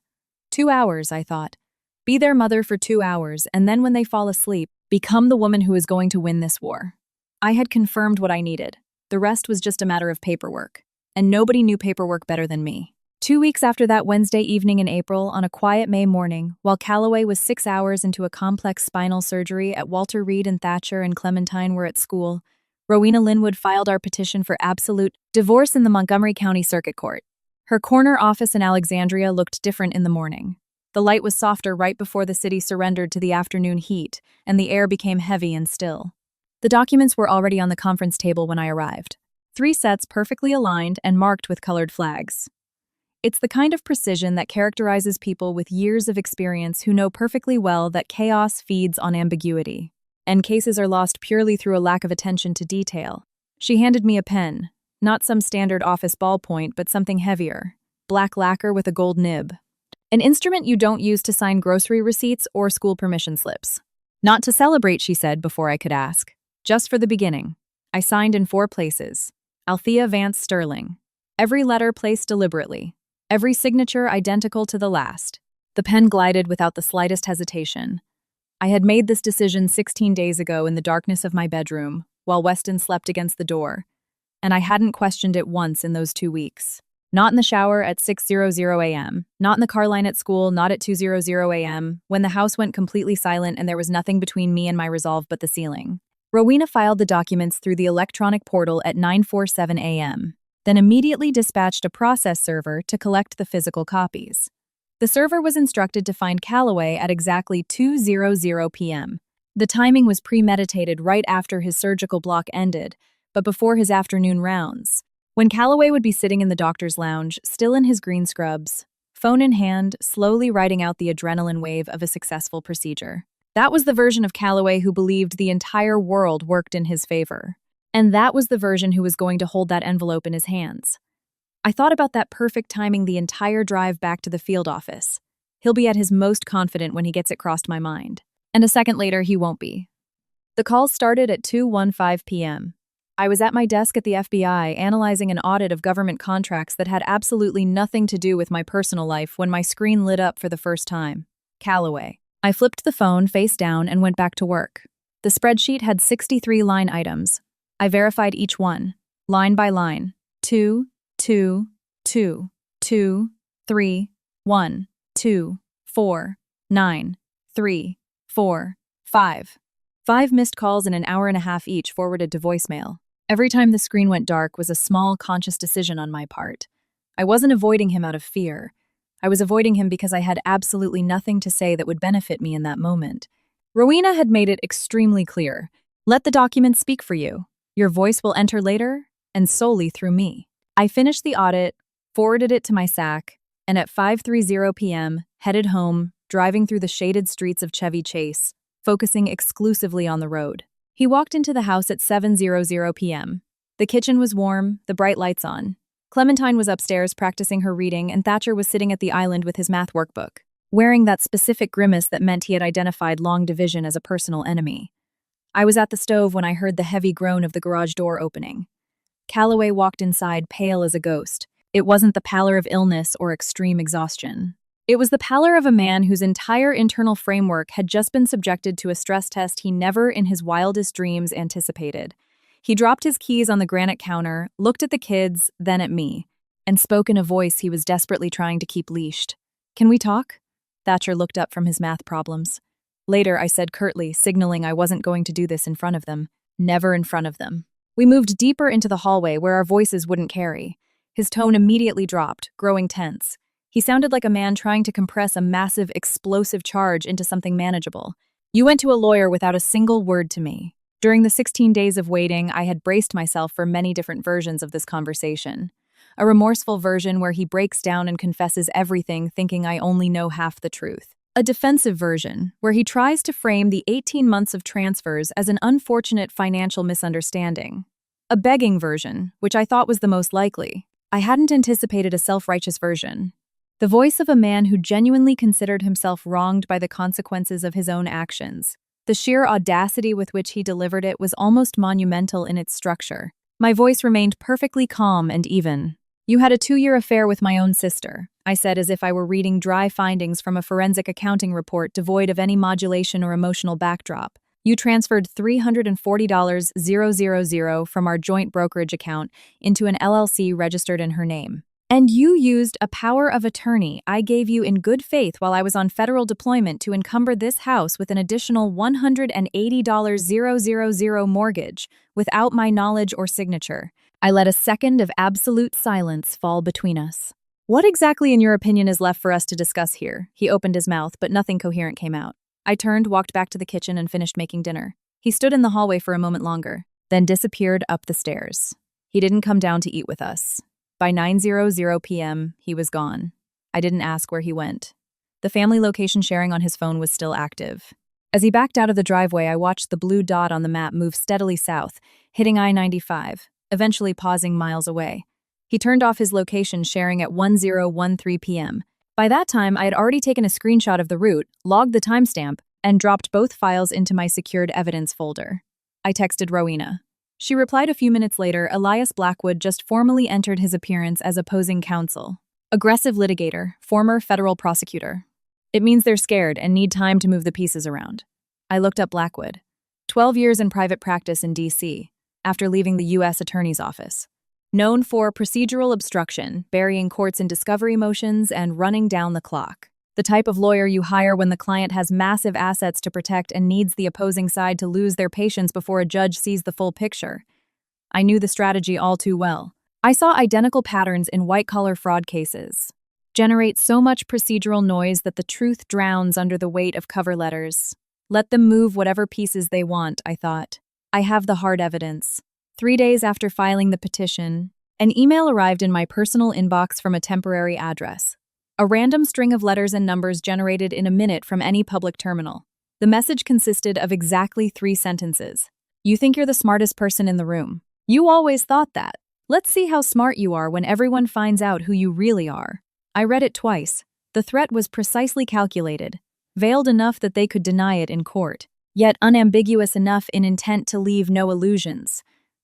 2 hours, I thought. Be their mother for 2 hours, and then when they fall asleep, become the woman who is going to win this war. I had confirmed what I needed. The rest was just a matter of paperwork. And nobody knew paperwork better than me. 2 weeks after that Wednesday evening in April, on a quiet May morning, while Calloway was 6 hours into a complex spinal surgery at Walter Reed and Thatcher and Clementine were at school, Rowena Linwood filed our petition for absolute divorce in the Montgomery County Circuit Court. Her corner office in Alexandria looked different in the morning. The light was softer right before the city surrendered to the afternoon heat, and the air became heavy and still. The documents were already on the conference table when I arrived. 3 sets perfectly aligned and marked with colored flags. It's the kind of precision that characterizes people with years of experience who know perfectly well that chaos feeds on ambiguity, and cases are lost purely through a lack of attention to detail. She handed me a pen, not some standard office ballpoint, but something heavier, black lacquer with a gold nib. An instrument you don't use to sign grocery receipts or school permission slips. Not to celebrate, she said before I could ask. Just for the beginning. I signed in 4 places. Althea Vance Sterling. Every letter placed deliberately. Every signature identical to the last. The pen glided without the slightest hesitation. I had made this decision 16 days ago in the darkness of my bedroom, while Weston slept against the door, and I hadn't questioned it once in those 2 weeks. Not in the shower at 6:00 a.m., not in the car line at school, not at 2:00 a.m., when the house went completely silent and there was nothing between me and my resolve but the ceiling. Rowena filed the documents through the electronic portal at 9:47 a.m., then immediately dispatched a process server to collect the physical copies. The server was instructed to find Calloway at exactly 2:00 p.m. The timing was premeditated right after his surgical block ended, but before his afternoon rounds, when Calloway would be sitting in the doctor's lounge, still in his green scrubs, phone in hand, slowly riding out the adrenaline wave of a successful procedure. That was the version of Calloway who believed the entire world worked in his favor. And that was the version who was going to hold that envelope in his hands. I thought about that perfect timing the entire drive back to the field office. He'll be at his most confident when he gets it crossed my mind. And a second later, he won't be. The call started at 2:15 p.m. I was at my desk at the FBI analyzing an audit of government contracts that had absolutely nothing to do with my personal life when my screen lit up for the first time. Calloway. I flipped the phone face down and went back to work. The spreadsheet had 63 line items. I verified each one, line by line. 2, 2, 2, 2, 3, 1, 2, 4, 9, 3, 4, 5. 5 missed calls in an hour and a half each forwarded to voicemail. Every time the screen went dark was a small, conscious decision on my part. I wasn't avoiding him out of fear. I was avoiding him because I had absolutely nothing to say that would benefit me in that moment. Rowena had made it extremely clear. Let the documents speak for you. Your voice will enter later, and solely through me. I finished the audit, forwarded it to my SAC, and at 5:30 p.m., headed home, driving through the shaded streets of Chevy Chase, focusing exclusively on the road. He walked into the house at 7:00 p.m. The kitchen was warm, the bright lights on. Clementine was upstairs practicing her reading, and Thatcher was sitting at the island with his math workbook, wearing that specific grimace that meant he had identified long division as a personal enemy. I was at the stove when I heard the heavy groan of the garage door opening. Calloway walked inside, pale as a ghost. It wasn't the pallor of illness or extreme exhaustion. It was the pallor of a man whose entire internal framework had just been subjected to a stress test he never in his wildest dreams anticipated. He dropped his keys on the granite counter, looked at the kids, then at me, and spoke in a voice he was desperately trying to keep leashed. "Can we talk?" Thatcher looked up from his math problems. Later, I said curtly, signaling I wasn't going to do this in front of them. Never in front of them. We moved deeper into the hallway where our voices wouldn't carry. His tone immediately dropped, growing tense. He sounded like a man trying to compress a massive, explosive charge into something manageable. "You went to a lawyer without a single word to me." During the 16 days of waiting, I had braced myself for many different versions of this conversation. A remorseful version where he breaks down and confesses everything, thinking I only know half the truth. A defensive version, where he tries to frame the 18 months of transfers as an unfortunate financial misunderstanding. A begging version, which I thought was the most likely. I hadn't anticipated a self-righteous version. The voice of a man who genuinely considered himself wronged by the consequences of his own actions. The sheer audacity with which he delivered it was almost monumental in its structure. My voice remained perfectly calm and even. "You had a 2-year affair with my own sister," I said as if I were reading dry findings from a forensic accounting report devoid of any modulation or emotional backdrop. "You transferred $340,000 from our joint brokerage account into an LLC registered in her name. And you used a power of attorney I gave you in good faith while I was on federal deployment to encumber this house with an additional $180,000 mortgage without my knowledge or signature." I let a second of absolute silence fall between us. "What exactly, in your opinion, is left for us to discuss here?" He opened his mouth, but nothing coherent came out. I turned, walked back to the kitchen, and finished making dinner. He stood in the hallway for a moment longer, then disappeared up the stairs. He didn't come down to eat with us. By 9:00 p.m., he was gone. I didn't ask where he went. The family location sharing on his phone was still active. As he backed out of the driveway, I watched the blue dot on the map move steadily south, hitting I-95, eventually pausing miles away. He turned off his location sharing at 10:13 p.m. By that time, I had already taken a screenshot of the route, logged the timestamp, and dropped both files into my secured evidence folder. I texted Rowena. She replied a few minutes later. Elias Blackwood just formally entered his appearance as opposing counsel. Aggressive litigator, former federal prosecutor. It means they're scared and need time to move the pieces around. I looked up Blackwood. 12 years in private practice in D.C., after leaving the U.S. Attorney's Office. Known for procedural obstruction, burying courts in discovery motions, and running down the clock. The type of lawyer you hire when the client has massive assets to protect and needs the opposing side to lose their patience before a judge sees the full picture. I knew the strategy all too well. I saw identical patterns in white-collar fraud cases. Generate so much procedural noise that the truth drowns under the weight of cover letters. Let them move whatever pieces they want, I thought. I have the hard evidence. 3 days after filing the petition, an email arrived in my personal inbox from a temporary address. A random string of letters and numbers generated in a minute from any public terminal. The message consisted of exactly 3 sentences. You think you're the smartest person in the room. You always thought that. Let's see how smart you are when everyone finds out who you really are. I read it twice. The threat was precisely calculated, veiled enough that they could deny it in court, yet unambiguous enough in intent to leave no illusions.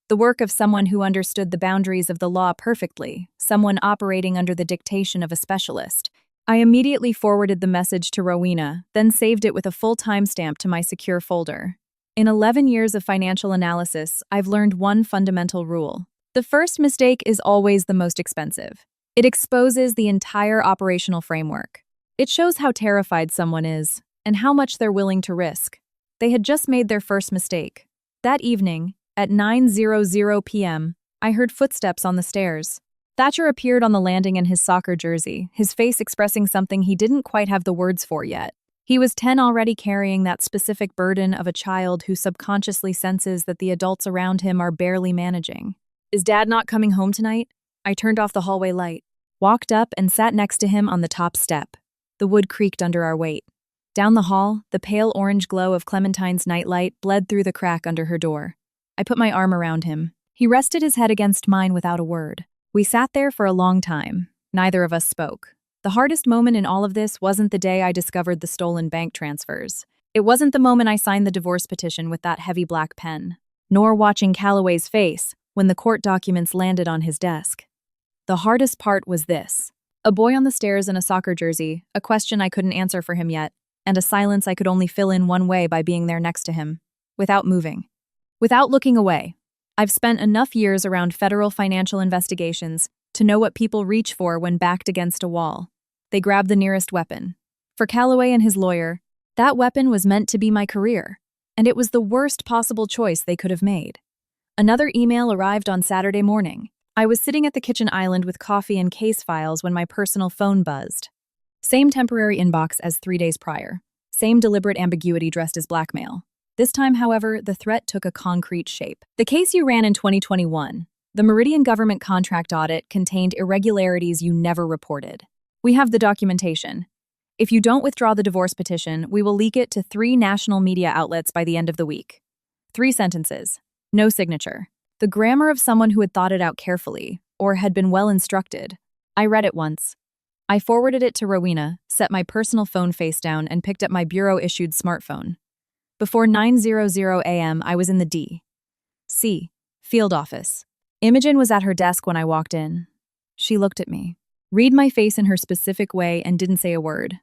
The work of someone who understood the boundaries of the law perfectly, someone operating under the dictation of a specialist. I immediately forwarded the message to Rowena, then saved it with a full timestamp to my secure folder. In 11 years of financial analysis, I've learned one fundamental rule. The first mistake is always the most expensive. It exposes the entire operational framework. It shows how terrified someone is, and how much they're willing to risk. They had just made their first mistake. That evening, at 9:00 p.m., I heard footsteps on the stairs. Thatcher appeared on the landing in his soccer jersey, his face expressing something he didn't quite have the words for yet. He was 10 already, carrying that specific burden of a child who subconsciously senses that the adults around him are barely managing. Is Dad not coming home tonight? I turned off the hallway light, walked up and sat next to him on the top step. The wood creaked under our weight. Down the hall, the pale orange glow of Clementine's nightlight bled through the crack under her door. I put my arm around him. He rested his head against mine without a word. We sat there for a long time. Neither of us spoke. The hardest moment in all of this wasn't the day I discovered the stolen bank transfers. It wasn't the moment I signed the divorce petition with that heavy black pen, nor watching Calloway's face when the court documents landed on his desk. The hardest part was this. A boy on the stairs in a soccer jersey, a question I couldn't answer for him yet, and a silence I could only fill in one way by being there next to him, without moving. Without looking away. I've spent enough years around federal financial investigations to know what people reach for when backed against a wall. They grab the nearest weapon. For Calloway and his lawyer, that weapon was meant to be my career, and it was the worst possible choice they could have made. Another email arrived on Saturday morning. I was sitting at the kitchen island with coffee and case files when my personal phone buzzed. Same temporary inbox as 3 days prior. Same deliberate ambiguity dressed as blackmail. This time, however, the threat took a concrete shape. The case you ran in 2021, the Meridian government contract audit, contained irregularities you never reported. We have the documentation. If you don't withdraw the divorce petition, we will leak it to 3 national media outlets by the end of the week. 3 sentences. No signature. The grammar of someone who had thought it out carefully, or had been well instructed. I read it once. I forwarded it to Rowena, set my personal phone face down, and picked up my bureau-issued smartphone. Before 9:00 a.m., I was in the D.C. field office. Imogen was at her desk when I walked in. She looked at me, read my face in her specific way, and didn't say a word.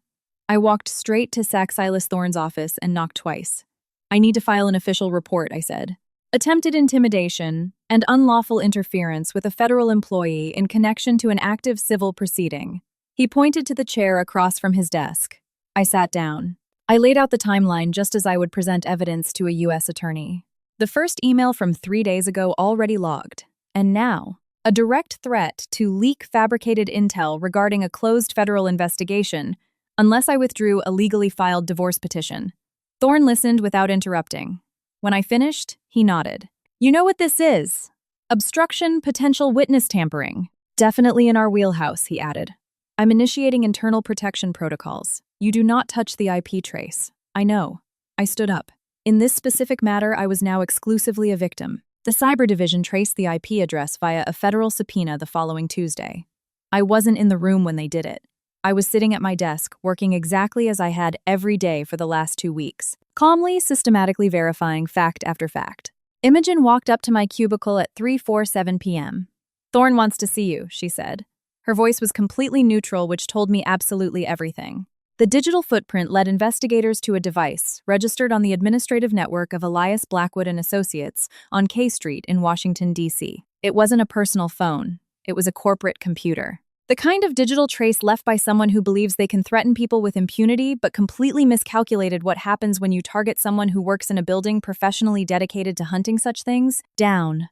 I walked straight to Silas Thorne's office and knocked twice. I need to file an official report, I said. Attempted intimidation and unlawful interference with a federal employee in connection to an active civil proceeding. He pointed to the chair across from his desk. I sat down. I laid out the timeline just as I would present evidence to a U.S. attorney. The first email from 3 days ago already logged. And now, a direct threat to leak fabricated intel regarding a closed federal investigation unless I withdrew a legally filed divorce petition. Thorne listened without interrupting. When I finished, he nodded. You know what this is? Obstruction, potential witness tampering. Definitely in our wheelhouse, he added. I'm initiating internal protection protocols. You do not touch the IP trace. I know. I stood up. In this specific matter, I was now exclusively a victim. The Cyber Division traced the IP address via a federal subpoena the following Tuesday. I wasn't in the room when they did it. I was sitting at my desk, working exactly as I had every day for the last 2 weeks, calmly, systematically verifying fact after fact. Imogen walked up to my cubicle at 3:47 p.m. Thorne wants to see you, she said. Her voice was completely neutral, which told me absolutely everything. The digital footprint led investigators to a device registered on the administrative network of Elias Blackwood and Associates on K Street in Washington, D.C. It wasn't a personal phone. It was a corporate computer. The kind of digital trace left by someone who believes they can threaten people with impunity but completely miscalculated what happens when you target someone who works in a building professionally dedicated to hunting such things. Down.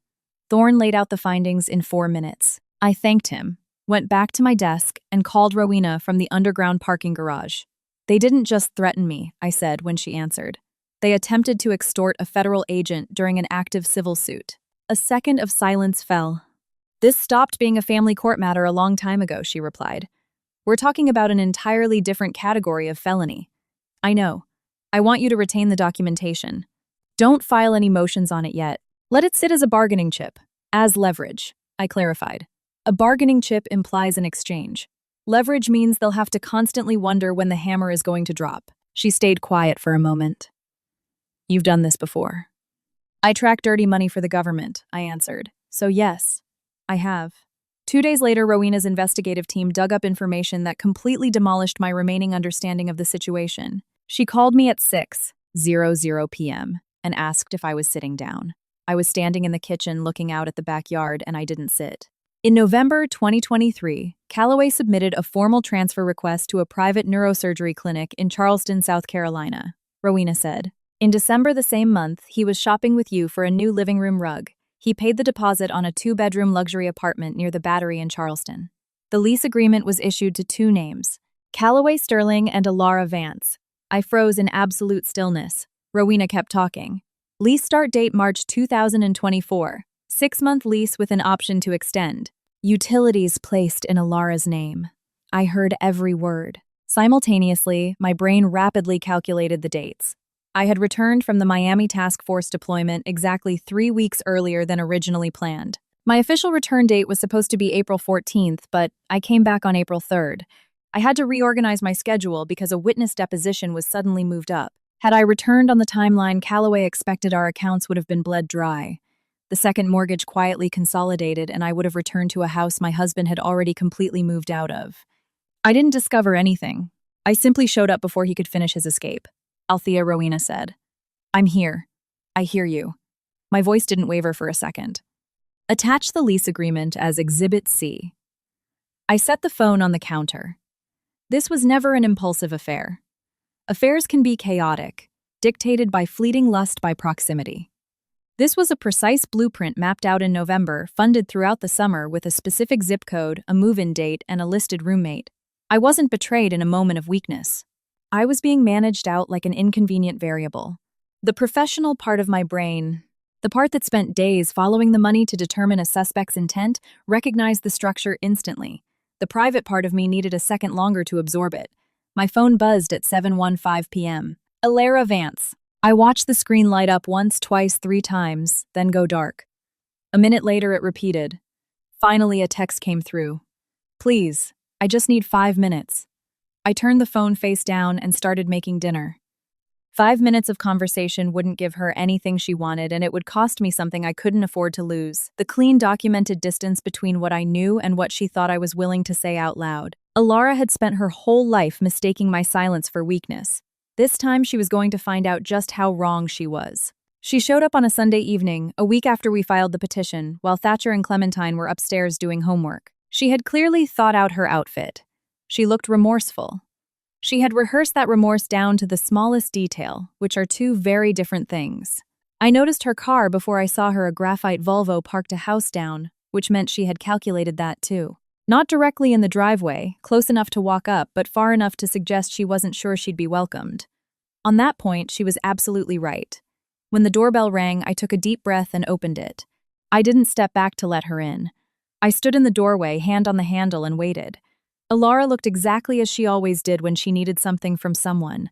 Thorne laid out the findings in 4 minutes. I thanked him, went back to my desk, and called Rowena from the underground parking garage. They didn't just threaten me, I said when she answered. They attempted to extort a federal agent during an active civil suit. A second of silence fell. This stopped being a family court matter a long time ago, she replied. We're talking about an entirely different category of felony. I know. I want you to retain the documentation. Don't file any motions on it yet. Let it sit as a bargaining chip. As leverage, I clarified. A bargaining chip implies an exchange. Leverage means they'll have to constantly wonder when the hammer is going to drop. She stayed quiet for a moment. You've done this before. I track dirty money for the government, I answered. So yes, I have. 2 days later, Rowena's investigative team dug up information that completely demolished my remaining understanding of the situation. She called me at 6:00 p.m. and asked if I was sitting down. I was standing in the kitchen looking out at the backyard, and I didn't sit. In November 2023, Callaway submitted a formal transfer request to a private neurosurgery clinic in Charleston, South Carolina, Rowena said. In December the same month, he was shopping with you for a new living room rug. He paid the deposit on a 2-bedroom luxury apartment near the Battery in Charleston. The lease agreement was issued to 2 names, Callaway Sterling and Alara Vance. I froze in absolute stillness. Rowena kept talking. Lease start date March 2024. 6-month lease with an option to extend. Utilities placed in Alara's name. I heard every word. Simultaneously, my brain rapidly calculated the dates. I had returned from the Miami Task Force deployment exactly 3 weeks earlier than originally planned. My official return date was supposed to be April 14th, but I came back on April 3rd. I had to reorganize my schedule because a witness deposition was suddenly moved up. Had I returned on the timeline Callaway expected, our accounts would have been bled dry. The second mortgage quietly consolidated, and I would have returned to a house my husband had already completely moved out of. I didn't discover anything. I simply showed up before he could finish his escape. Althea, Rowena said. I'm here. I hear you. My voice didn't waver for a second. Attach the lease agreement as Exhibit C. I set the phone on the counter. This was never an impulsive affair. Affairs can be chaotic, dictated by fleeting lust by proximity. This was a precise blueprint mapped out in November, funded throughout the summer with a specific zip code, a move-in date, and a listed roommate. I wasn't betrayed in a moment of weakness. I was being managed out like an inconvenient variable. The professional part of my brain, the part that spent days following the money to determine a suspect's intent, recognized the structure instantly. The private part of me needed a second longer to absorb it. My phone buzzed at 7:15 p.m. Alara Vance. I watched the screen light up once, twice, 3 times, then go dark. A minute later, it repeated. Finally, a text came through. Please, I just need 5 minutes. I turned the phone face down and started making dinner. 5 minutes of conversation wouldn't give her anything she wanted, and it would cost me something I couldn't afford to lose. The clean, documented distance between what I knew and what she thought I was willing to say out loud. Alara had spent her whole life mistaking my silence for weakness. This time she was going to find out just how wrong she was. She showed up on a Sunday evening, a week after we filed the petition, while Thatcher and Clementine were upstairs doing homework. She had clearly thought out her outfit. She looked remorseful. She had rehearsed that remorse down to the smallest detail, which are 2 very different things. I noticed her car before I saw her a graphite Volvo parked a house down, which meant she had calculated that too. Not directly in the driveway, close enough to walk up, but far enough to suggest she wasn't sure she'd be welcomed. On that point, she was absolutely right. When the doorbell rang, I took a deep breath and opened it. I didn't step back to let her in. I stood in the doorway, hand on the handle, and waited. Alara looked exactly as she always did when she needed something from someone.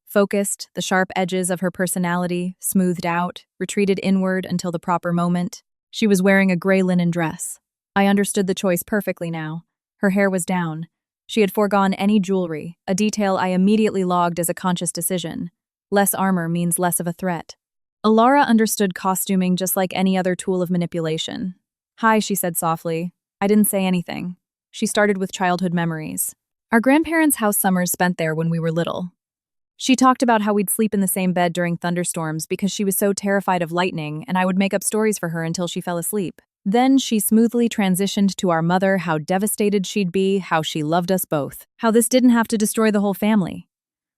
Focused, the sharp edges of her personality, smoothed out, retreated inward until the proper moment. She was wearing a gray linen dress. I understood the choice perfectly now. Her hair was down. She had foregone any jewelry, a detail I immediately logged as a conscious decision. Less armor means less of a threat. Alara understood costuming just like any other tool of manipulation. Hi, she said softly. I didn't say anything. She started with childhood memories. Our grandparents' house summers spent there when we were little. She talked about how we'd sleep in the same bed during thunderstorms because she was so terrified of lightning, and I would make up stories for her until she fell asleep. Then she smoothly transitioned to our mother, how devastated she'd be, how she loved us both, how this didn't have to destroy the whole family.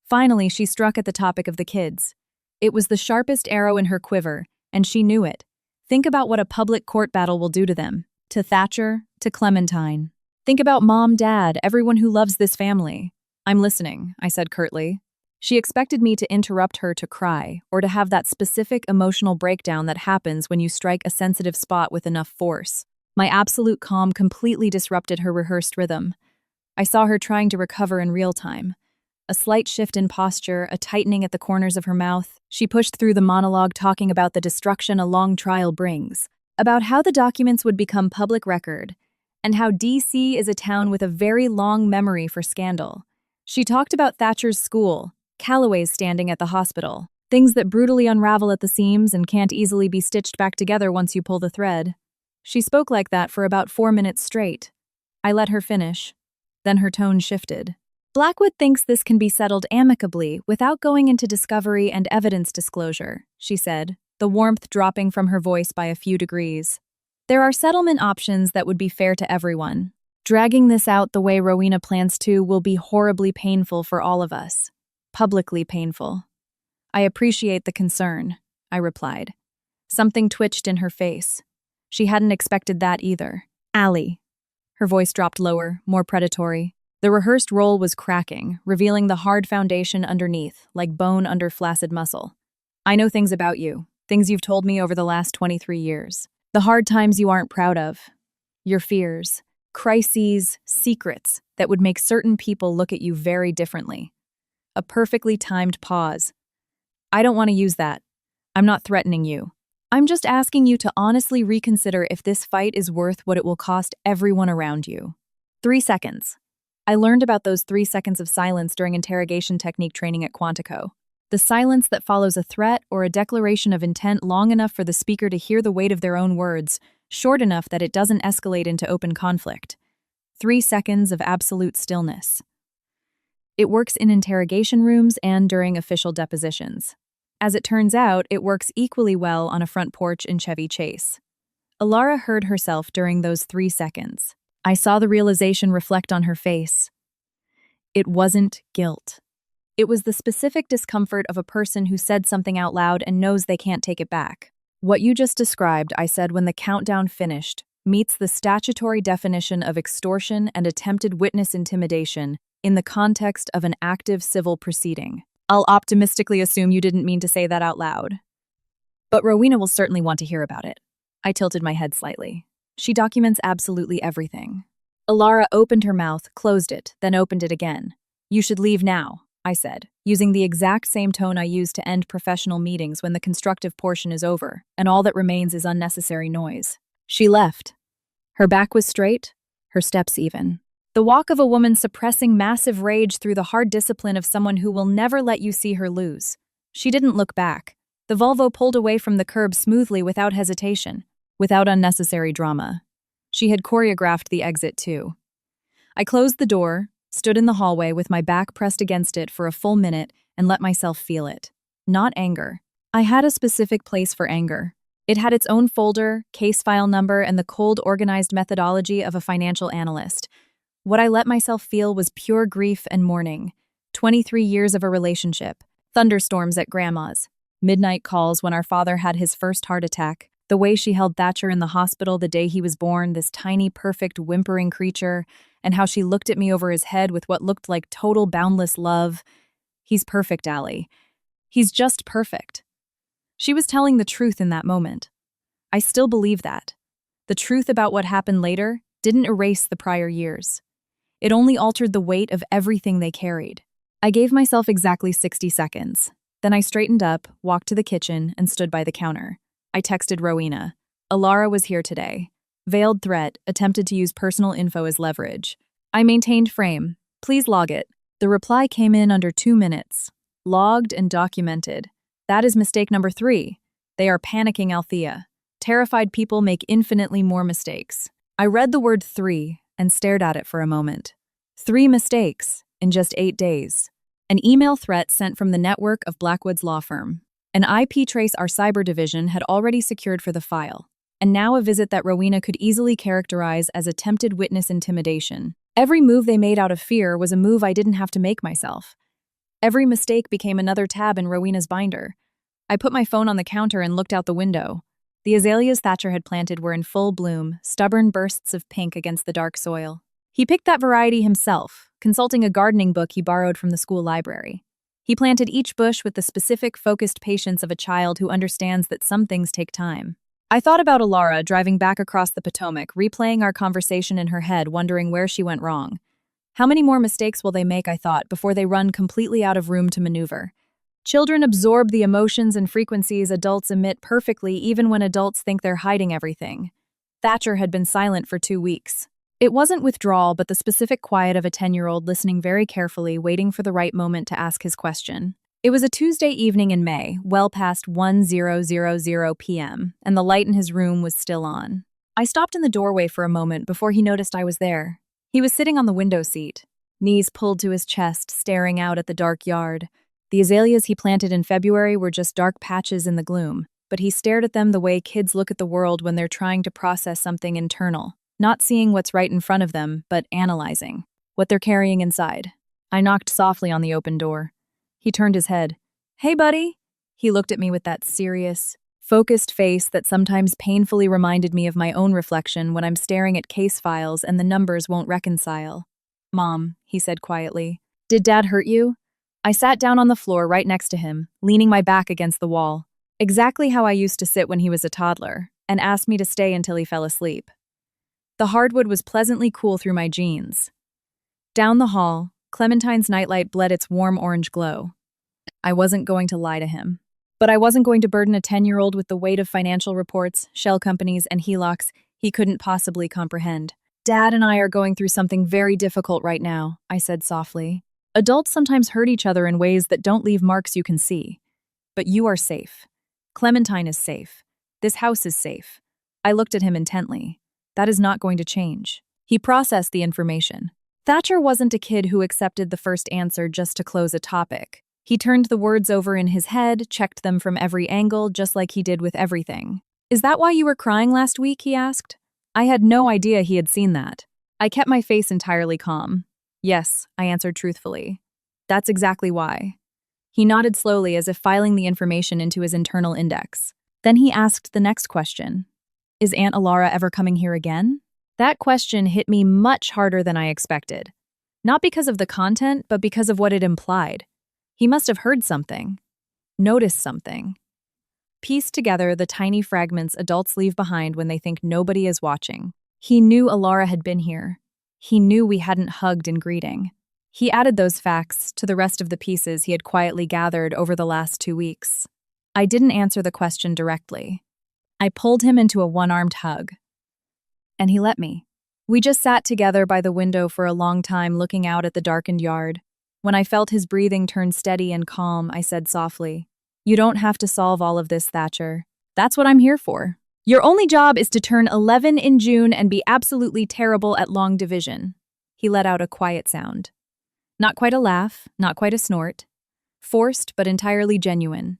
Finally, she struck at the topic of the kids. It was the sharpest arrow in her quiver, and she knew it. Think about what a public court battle will do to them. To Thatcher, to Clementine. Think about Mom, Dad, everyone who loves this family. I'm listening, I said curtly. She expected me to interrupt her to cry, or to have that specific emotional breakdown that happens when you strike a sensitive spot with enough force. My absolute calm completely disrupted her rehearsed rhythm. I saw her trying to recover in real time. A slight shift in posture, a tightening at the corners of her mouth. She pushed through the monologue talking about the destruction a long trial brings, about how the documents would become public record, and how D.C. is a town with a very long memory for scandal. She talked about Thatcher's school, Calloway's standing at the hospital, things that brutally unravel at the seams and can't easily be stitched back together once you pull the thread. She spoke like that for about 4 minutes straight. I let her finish. Then her tone shifted. Blackwood thinks this can be settled amicably without going into discovery and evidence disclosure, she said, the warmth dropping from her voice by a few degrees. There are settlement options that would be fair to everyone. Dragging this out the way Rowena plans to will be horribly painful for all of us. Publicly painful. I appreciate the concern, I replied. Something twitched in her face. She hadn't expected that either. Allie. Her voice dropped lower, more predatory. The rehearsed role was cracking, revealing the hard foundation underneath, like bone under flaccid muscle. I know things about you, things you've told me over the last 23 years. The hard times you aren't proud of. Your fears, crises, secrets that would make certain people look at you very differently. A perfectly timed pause. I don't want to use that. I'm not threatening you. I'm just asking you to honestly reconsider if this fight is worth what it will cost everyone around you. 3 seconds. I learned about those 3 seconds of silence during interrogation technique training at Quantico. The silence that follows a threat or a declaration of intent long enough for the speaker to hear the weight of their own words, short enough that it doesn't escalate into open conflict. 3 seconds of absolute stillness. It works in interrogation rooms and during official depositions. As it turns out, it works equally well on a front porch in Chevy Chase. Alara heard herself during those 3 seconds. I saw the realization reflect on her face. It wasn't guilt. It was the specific discomfort of a person who said something out loud and knows they can't take it back. What you just described, I said when the countdown finished, meets the statutory definition of extortion and attempted witness intimidation in the context of an active civil proceeding. I'll optimistically assume you didn't mean to say that out loud. But Rowena will certainly want to hear about it. I tilted my head slightly. She documents absolutely everything. Alara opened her mouth, closed it, then opened it again. You should leave now, I said, using the exact same tone I use to end professional meetings when the constructive portion is over, and all that remains is unnecessary noise. She left. Her back was straight, her steps even. The walk of a woman suppressing massive rage through the hard discipline of someone who will never let you see her lose. She didn't look back. The Volvo pulled away from the curb smoothly without hesitation, without unnecessary drama. She had choreographed the exit too. I closed the door, stood in the hallway with my back pressed against it for a full minute, and let myself feel it. Not anger. I had a specific place for anger. It had its own folder, case file number, and the cold, organized methodology of a financial analyst. What I let myself feel was pure grief and mourning. 23 years of a relationship, thunderstorms at Grandma's, midnight calls when our father had his first heart attack, the way she held Thatcher in the hospital the day he was born, this tiny, perfect, whimpering creature, and how she looked at me over his head with what looked like total boundless love. He's perfect, Allie. He's just perfect. She was telling the truth in that moment. I still believe that. The truth about what happened later didn't erase the prior years. It only altered the weight of everything they carried. I gave myself exactly 60 seconds. Then I straightened up, walked to the kitchen, and stood by the counter. I texted Rowena. Alara was here today. Veiled threat, attempted to use personal info as leverage. I maintained frame. Please log it. The reply came in under 2 minutes. Logged and documented. That is mistake number 3. They are panicking, Althea. Terrified people make infinitely more mistakes. I read the word 3 and stared at it for a moment. 3 mistakes in just 8 days. An email threat sent from the network of Blackwood's law firm. An IP trace our cyber division had already secured for the file. And now a visit that Rowena could easily characterize as attempted witness intimidation. Every move they made out of fear was a move I didn't have to make myself. Every mistake became another tab in Rowena's binder. I put my phone on the counter and looked out the window. The azaleas Thatcher had planted were in full bloom, stubborn bursts of pink against the dark soil. He picked that variety himself, consulting a gardening book he borrowed from the school library. He planted each bush with the specific, focused patience of a child who understands that some things take time. I thought about Alara driving back across the Potomac, replaying our conversation in her head, wondering where she went wrong. How many more mistakes will they make, I thought, before they run completely out of room to maneuver? Children absorb the emotions and frequencies adults emit perfectly, even when adults think they're hiding everything. Thatcher had been silent for 2 weeks. It wasn't withdrawal, but the specific quiet of a 10-year-old listening very carefully, waiting for the right moment to ask his question. It was a Tuesday evening in May, well past 10:00 p.m., and the light in his room was still on. I stopped in the doorway for a moment before he noticed I was there. He was sitting on the window seat, knees pulled to his chest, staring out at the dark yard. The azaleas he planted in February were just dark patches in the gloom, but he stared at them the way kids look at the world when they're trying to process something internal, not seeing what's right in front of them, but analyzing what they're carrying inside. I knocked softly on the open door. He turned his head. "Hey, buddy." He looked at me with that serious, focused face that sometimes painfully reminded me of my own reflection when I'm staring at case files and the numbers won't reconcile. "Mom," he said quietly, "did Dad hurt you?" I sat down on the floor right next to him, leaning my back against the wall, exactly how I used to sit when he was a toddler, and asked me to stay until he fell asleep. The hardwood was pleasantly cool through my jeans. Down the hall, Clementine's nightlight bled its warm orange glow. I wasn't going to lie to him. But I wasn't going to burden a 10-year-old with the weight of financial reports, shell companies, and HELOCs he couldn't possibly comprehend. "Dad and I are going through something very difficult right now," I said softly. "Adults sometimes hurt each other in ways that don't leave marks you can see. But you are safe. Clementine is safe. This house is safe." I looked at him intently. That is not going to change. He processed the information. Thatcher wasn't a kid who accepted the first answer just to close a topic. He turned the words over in his head, checked them from every angle, just like he did with everything. "Is that why you were crying last week?" he asked. I had no idea he had seen that. I kept my face entirely calm. "Yes," I answered truthfully. "That's exactly why." He nodded slowly as if filing the information into his internal index. Then he asked the next question. "Is Aunt Alara ever coming here again?" That question hit me much harder than I expected. Not because of the content, but because of what it implied. He must have heard something, noticed something. Pieced together the tiny fragments adults leave behind when they think nobody is watching. He knew Alara had been here. He knew we hadn't hugged in greeting. He added those facts to the rest of the pieces he had quietly gathered over the last 2 weeks. I didn't answer the question directly. I pulled him into a one-armed hug. And he let me. We just sat together by the window for a long time, looking out at the darkened yard. When I felt his breathing turn steady and calm, I said softly, "You don't have to solve all of this, Thatcher. That's what I'm here for. Your only job is to turn 11 in June and be absolutely terrible at long division." He let out a quiet sound. Not quite a laugh, not quite a snort. Forced, but entirely genuine.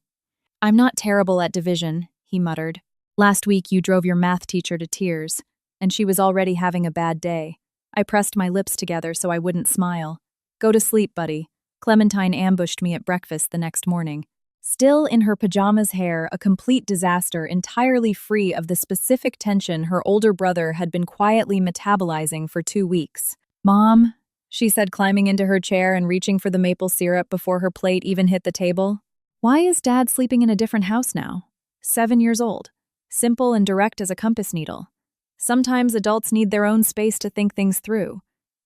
"I'm not terrible at division," he muttered. "Last week you drove your math teacher to tears, and she was already having a bad day." I pressed my lips together so I wouldn't smile. "Go to sleep, buddy." Clementine ambushed me at breakfast the next morning. Still in her pajamas hair, a complete disaster, entirely free of the specific tension her older brother had been quietly metabolizing for 2 weeks. "Mom," she said, climbing into her chair and reaching for the maple syrup before her plate even hit the table. "Why is Dad sleeping in a different house now? 7 years old. Simple and direct as a compass needle. Sometimes adults need their own space to think things through."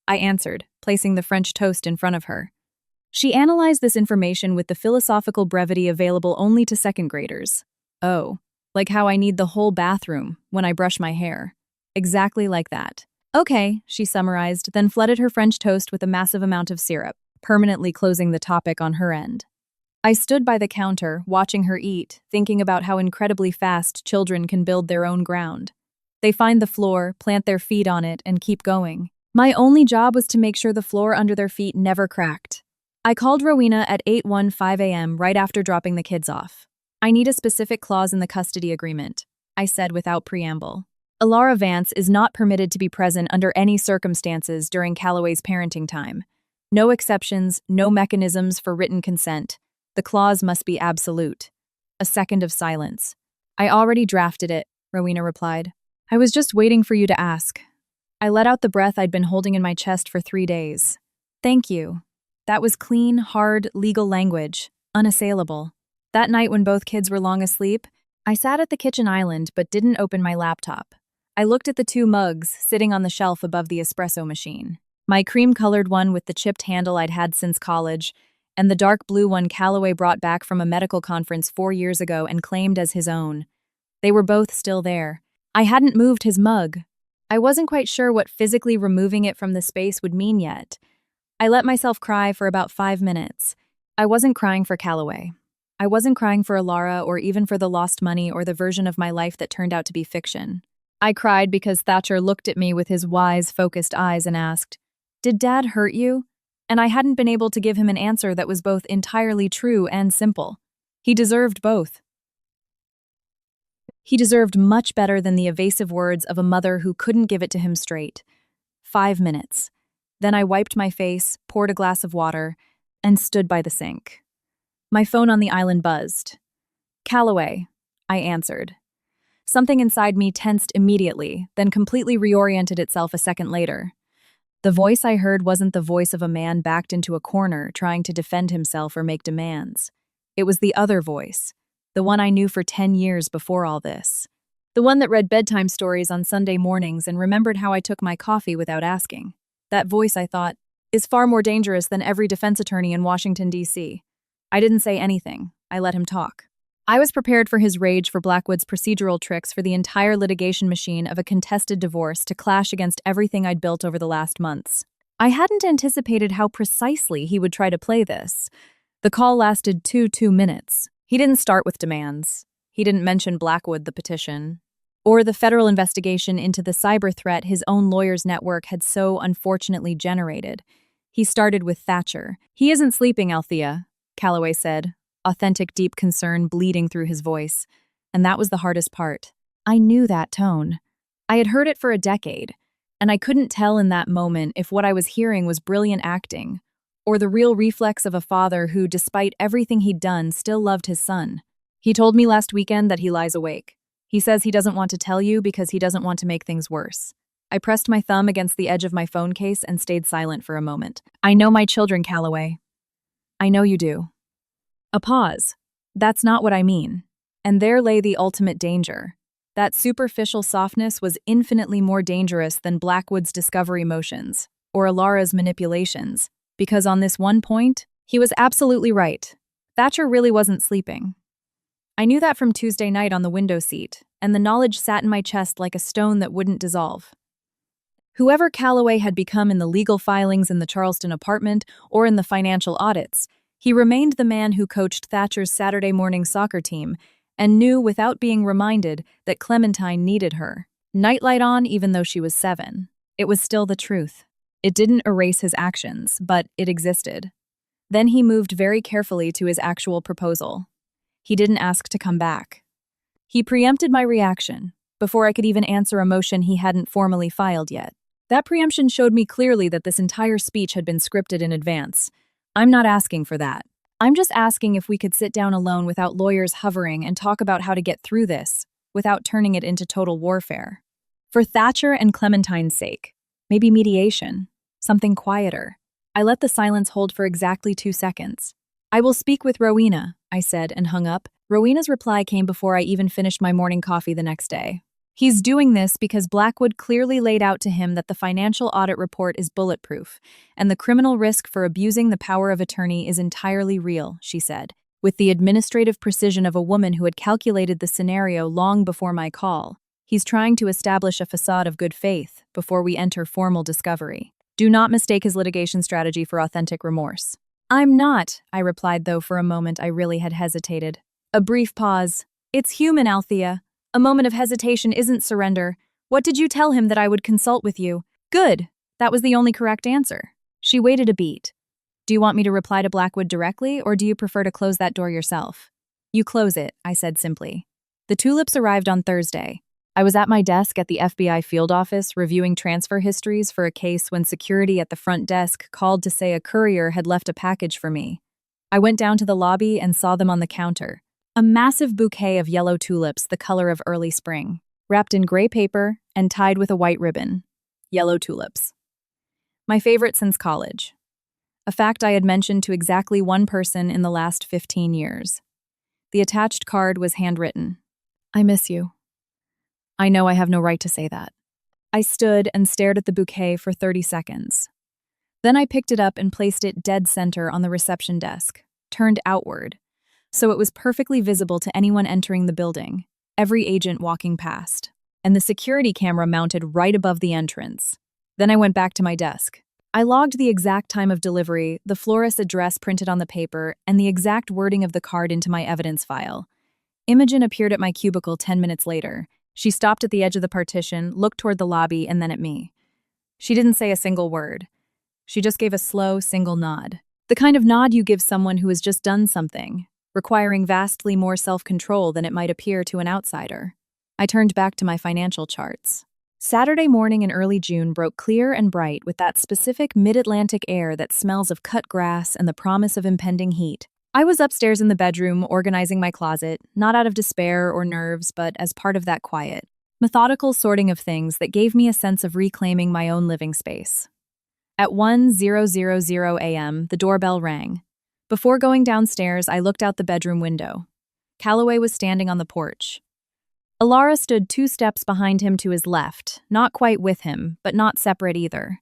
I answered, placing the French toast in front of her. She analyzed this information with the philosophical brevity available only to second graders. "Oh, like how I need the whole bathroom when I brush my hair. Exactly like that." "Okay," she summarized, then flooded her French toast with a massive amount of syrup, permanently closing the topic on her end. I stood by the counter, watching her eat, thinking about how incredibly fast children can build their own ground. They find the floor, plant their feet on it, and keep going. My only job was to make sure the floor under their feet never cracked. I called Rowena at 8:15 a.m. right after dropping the kids off. I need a specific clause in the custody agreement, I said without preamble. Alara Vance is not permitted to be present under any circumstances during Calloway's parenting time. No exceptions, no mechanisms for written consent. The clause must be absolute. A second of silence. I already drafted it, Rowena replied. I was just waiting for you to ask. I let out the breath I'd been holding in my chest for 3 days. Thank you. That was clean, hard, legal language, unassailable. That night when both kids were long asleep, I sat at the kitchen island but didn't open my laptop. I looked at the 2 mugs sitting on the shelf above the espresso machine. My cream-colored one with the chipped handle I'd had since college, and the dark blue one Calloway brought back from a medical conference 4 years ago and claimed as his own. They were both still there. I hadn't moved his mug. I wasn't quite sure what physically removing it from the space would mean yet. I let myself cry for about 5 minutes. I wasn't crying for Calloway. I wasn't crying for Alara or even for the lost money or the version of my life that turned out to be fiction. I cried because Thatcher looked at me with his wise, focused eyes and asked, "Did Dad hurt you?" And I hadn't been able to give him an answer that was both entirely true and simple. He deserved both. He deserved much better than the evasive words of a mother who couldn't give it to him straight. 5 minutes. Then I wiped my face, poured a glass of water, and stood by the sink. My phone on the island buzzed. "Calloway," I answered. Something inside me tensed immediately, then completely reoriented itself a second later. The voice I heard wasn't the voice of a man backed into a corner trying to defend himself or make demands. It was the other voice, the one I knew for 10 years before all this. The one that read bedtime stories on Sunday mornings and remembered how I took my coffee without asking. That voice, I thought, is far more dangerous than every defense attorney in Washington, D.C. I didn't say anything. I let him talk. I was prepared for his rage for Blackwood's procedural tricks for the entire litigation machine of a contested divorce to clash against everything I'd built over the last months. I hadn't anticipated how precisely he would try to play this. The call lasted 2 minutes. He didn't start with demands. He didn't mention Blackwood, the petition, or the federal investigation into the cyber threat his own lawyer's network had so unfortunately generated. He started with Thatcher. "He isn't sleeping, Althea," Calloway said, authentic deep concern bleeding through his voice. And that was the hardest part. I knew that tone. I had heard it for a decade, and I couldn't tell in that moment if what I was hearing was brilliant acting, or the real reflex of a father who, despite everything he'd done, still loved his son. "He told me last weekend that he lies awake. He says he doesn't want to tell you because he doesn't want to make things worse." I pressed my thumb against the edge of my phone case and stayed silent for a moment. "I know my children, Calloway. I know you do." A pause. "That's not what I mean." And there lay the ultimate danger. That superficial softness was infinitely more dangerous than Blackwood's discovery motions, or Alara's manipulations, because on this one point, he was absolutely right. Thatcher really wasn't sleeping. I knew that from Tuesday night on the window seat, and the knowledge sat in my chest like a stone that wouldn't dissolve. Whoever Calloway had become in the legal filings in the Charleston apartment or in the financial audits, he remained the man who coached Thatcher's Saturday morning soccer team and knew without being reminded that Clementine needed her. Nightlight on even though she was 7. It was still the truth. It didn't erase his actions, but it existed. Then he moved very carefully to his actual proposal. He didn't ask to come back. He preempted my reaction before I could even answer a motion he hadn't formally filed yet. That preemption showed me clearly that this entire speech had been scripted in advance. I'm not asking for that. I'm just asking if we could sit down alone without lawyers hovering and talk about how to get through this, without turning it into total warfare. For Thatcher and Clementine's sake, maybe mediation, something quieter. I let the silence hold for exactly 2 seconds. "I will speak with Rowena," I said and hung up. Rowena's reply came before I even finished my morning coffee the next day. "He's doing this because Blackwood clearly laid out to him that the financial audit report is bulletproof, and the criminal risk for abusing the power of attorney is entirely real," she said, with the administrative precision of a woman who had calculated the scenario long before my call. "He's trying to establish a facade of good faith before we enter formal discovery. Do not mistake his litigation strategy for authentic remorse." "I'm not," I replied, though for a moment I really had hesitated. A brief pause. "It's human, Althea. A moment of hesitation isn't surrender. What did you tell him that I would consult with you?" "Good," That was the only correct answer. She waited a beat. Do you want me to reply to Blackwood directly, or do you prefer to close that door yourself? You close it, I said simply. The tulips arrived on Thursday. I was at my desk at the FBI field office reviewing transfer histories for a case when security at the front desk called to say a courier had left a package for me. I went down to the lobby and saw them on the counter. A massive bouquet of yellow tulips the color of early spring, wrapped in gray paper and tied with a white ribbon. Yellow tulips. My favorite since college. A fact I had mentioned to exactly one person in the last 15 years. The attached card was handwritten. I miss you. I know I have no right to say that. I stood and stared at the bouquet for 30 seconds. Then I picked it up and placed it dead center on the reception desk, turned outward, so it was perfectly visible to anyone entering the building, every agent walking past, and the security camera mounted right above the entrance. Then I went back to my desk. I logged the exact time of delivery, the florist's address printed on the paper, and the exact wording of the card into my evidence file. Imogen appeared at my cubicle 10 minutes later. She stopped at the edge of the partition, looked toward the lobby, and then at me. She didn't say a single word. She just gave a slow, single nod. The kind of nod you give someone who has just done something, requiring vastly more self-control than it might appear to an outsider. I turned back to my financial charts. Saturday morning in early June broke clear and bright with that specific mid-Atlantic air that smells of cut grass and the promise of impending heat. I was upstairs in the bedroom organizing my closet, not out of despair or nerves, but as part of that quiet, methodical sorting of things that gave me a sense of reclaiming my own living space. At 1:00 a.m., the doorbell rang. Before going downstairs, I looked out the bedroom window. Calloway was standing on the porch. Alara stood 2 steps behind him to his left, not quite with him, but not separate either.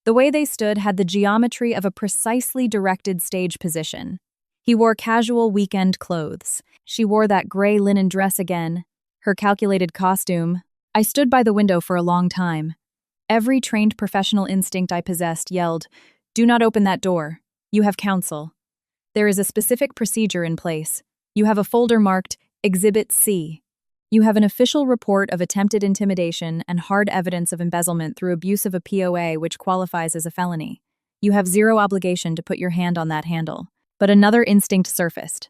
The way they stood had the geometry of a precisely directed stage position. He wore casual weekend clothes. She wore that gray linen dress again, her calculated costume. I stood by the window for a long time. Every trained professional instinct I possessed yelled, "Do not open that door. You have counsel. There is a specific procedure in place. You have a folder marked Exhibit C. You have an official report of attempted intimidation and hard evidence of embezzlement through abuse of a POA which qualifies as a felony. You have zero obligation to put your hand on that handle." But another instinct surfaced.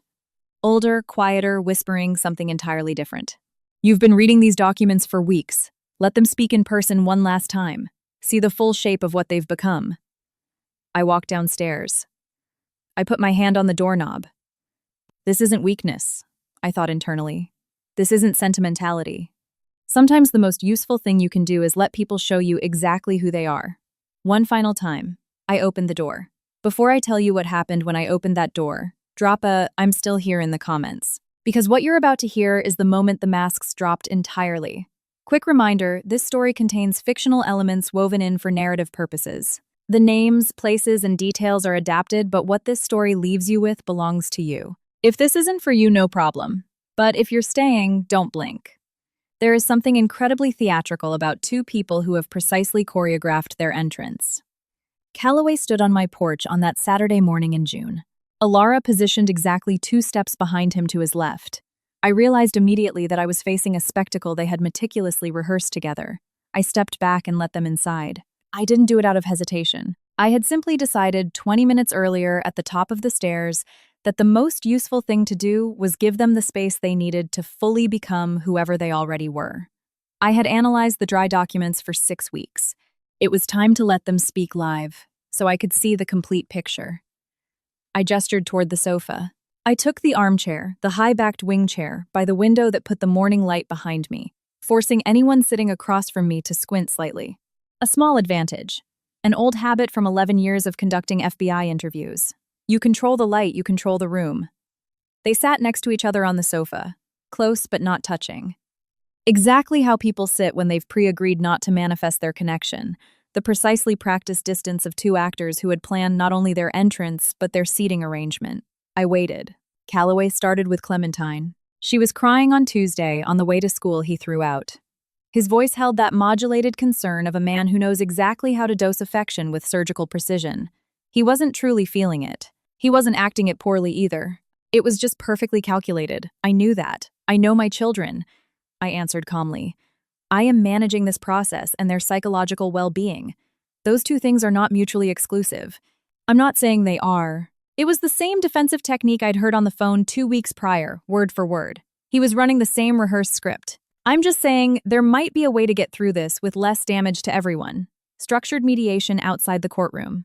Older, quieter, whispering something entirely different. "You've been reading these documents for weeks. Let them speak in person one last time. See the full shape of what they've become." I walked downstairs. I put my hand on the doorknob. This isn't weakness, I thought internally. This isn't sentimentality. Sometimes the most useful thing you can do is let people show you exactly who they are. One final time, I opened the door. Before I tell you what happened when I opened that door, drop a "I'm still here" in the comments. Because what you're about to hear is the moment the masks dropped entirely. Quick reminder, this story contains fictional elements woven in for narrative purposes. The names, places, and details are adapted, but what this story leaves you with belongs to you. If this isn't for you, no problem. But if you're staying, don't blink. There is something incredibly theatrical about 2 people who have precisely choreographed their entrance. Calloway stood on my porch on that Saturday morning in June. Alara positioned exactly 2 steps behind him to his left. I realized immediately that I was facing a spectacle they had meticulously rehearsed together. I stepped back and let them inside. I didn't do it out of hesitation. I had simply decided 20 minutes earlier at the top of the stairs that the most useful thing to do was give them the space they needed to fully become whoever they already were. I had analyzed the dry documents for 6 weeks. It was time to let them speak live, so I could see the complete picture. I gestured toward the sofa. I took the armchair, the high-backed wing chair, by the window that put the morning light behind me, forcing anyone sitting across from me to squint slightly. A small advantage. An old habit from 11 years of conducting FBI interviews. You control the light, you control the room. They sat next to each other on the sofa, close but not touching. Exactly how people sit when they've pre-agreed not to manifest their connection, the precisely practiced distance of 2 actors who had planned not only their entrance, but their seating arrangement. I waited. Calloway started with Clementine. She was crying on Tuesday on the way to school, he threw out. His voice held that modulated concern of a man who knows exactly how to dose affection with surgical precision. He wasn't truly feeling it. He wasn't acting it poorly either. It was just perfectly calculated. I knew that. I know my children. I answered calmly. I am managing this process and their psychological well-being. Those two things are not mutually exclusive. I'm not saying they are. It was the same defensive technique I'd heard on the phone 2 weeks prior, word for word. He was running the same rehearsed script. I'm just saying there might be a way to get through this with less damage to everyone. Structured mediation outside the courtroom.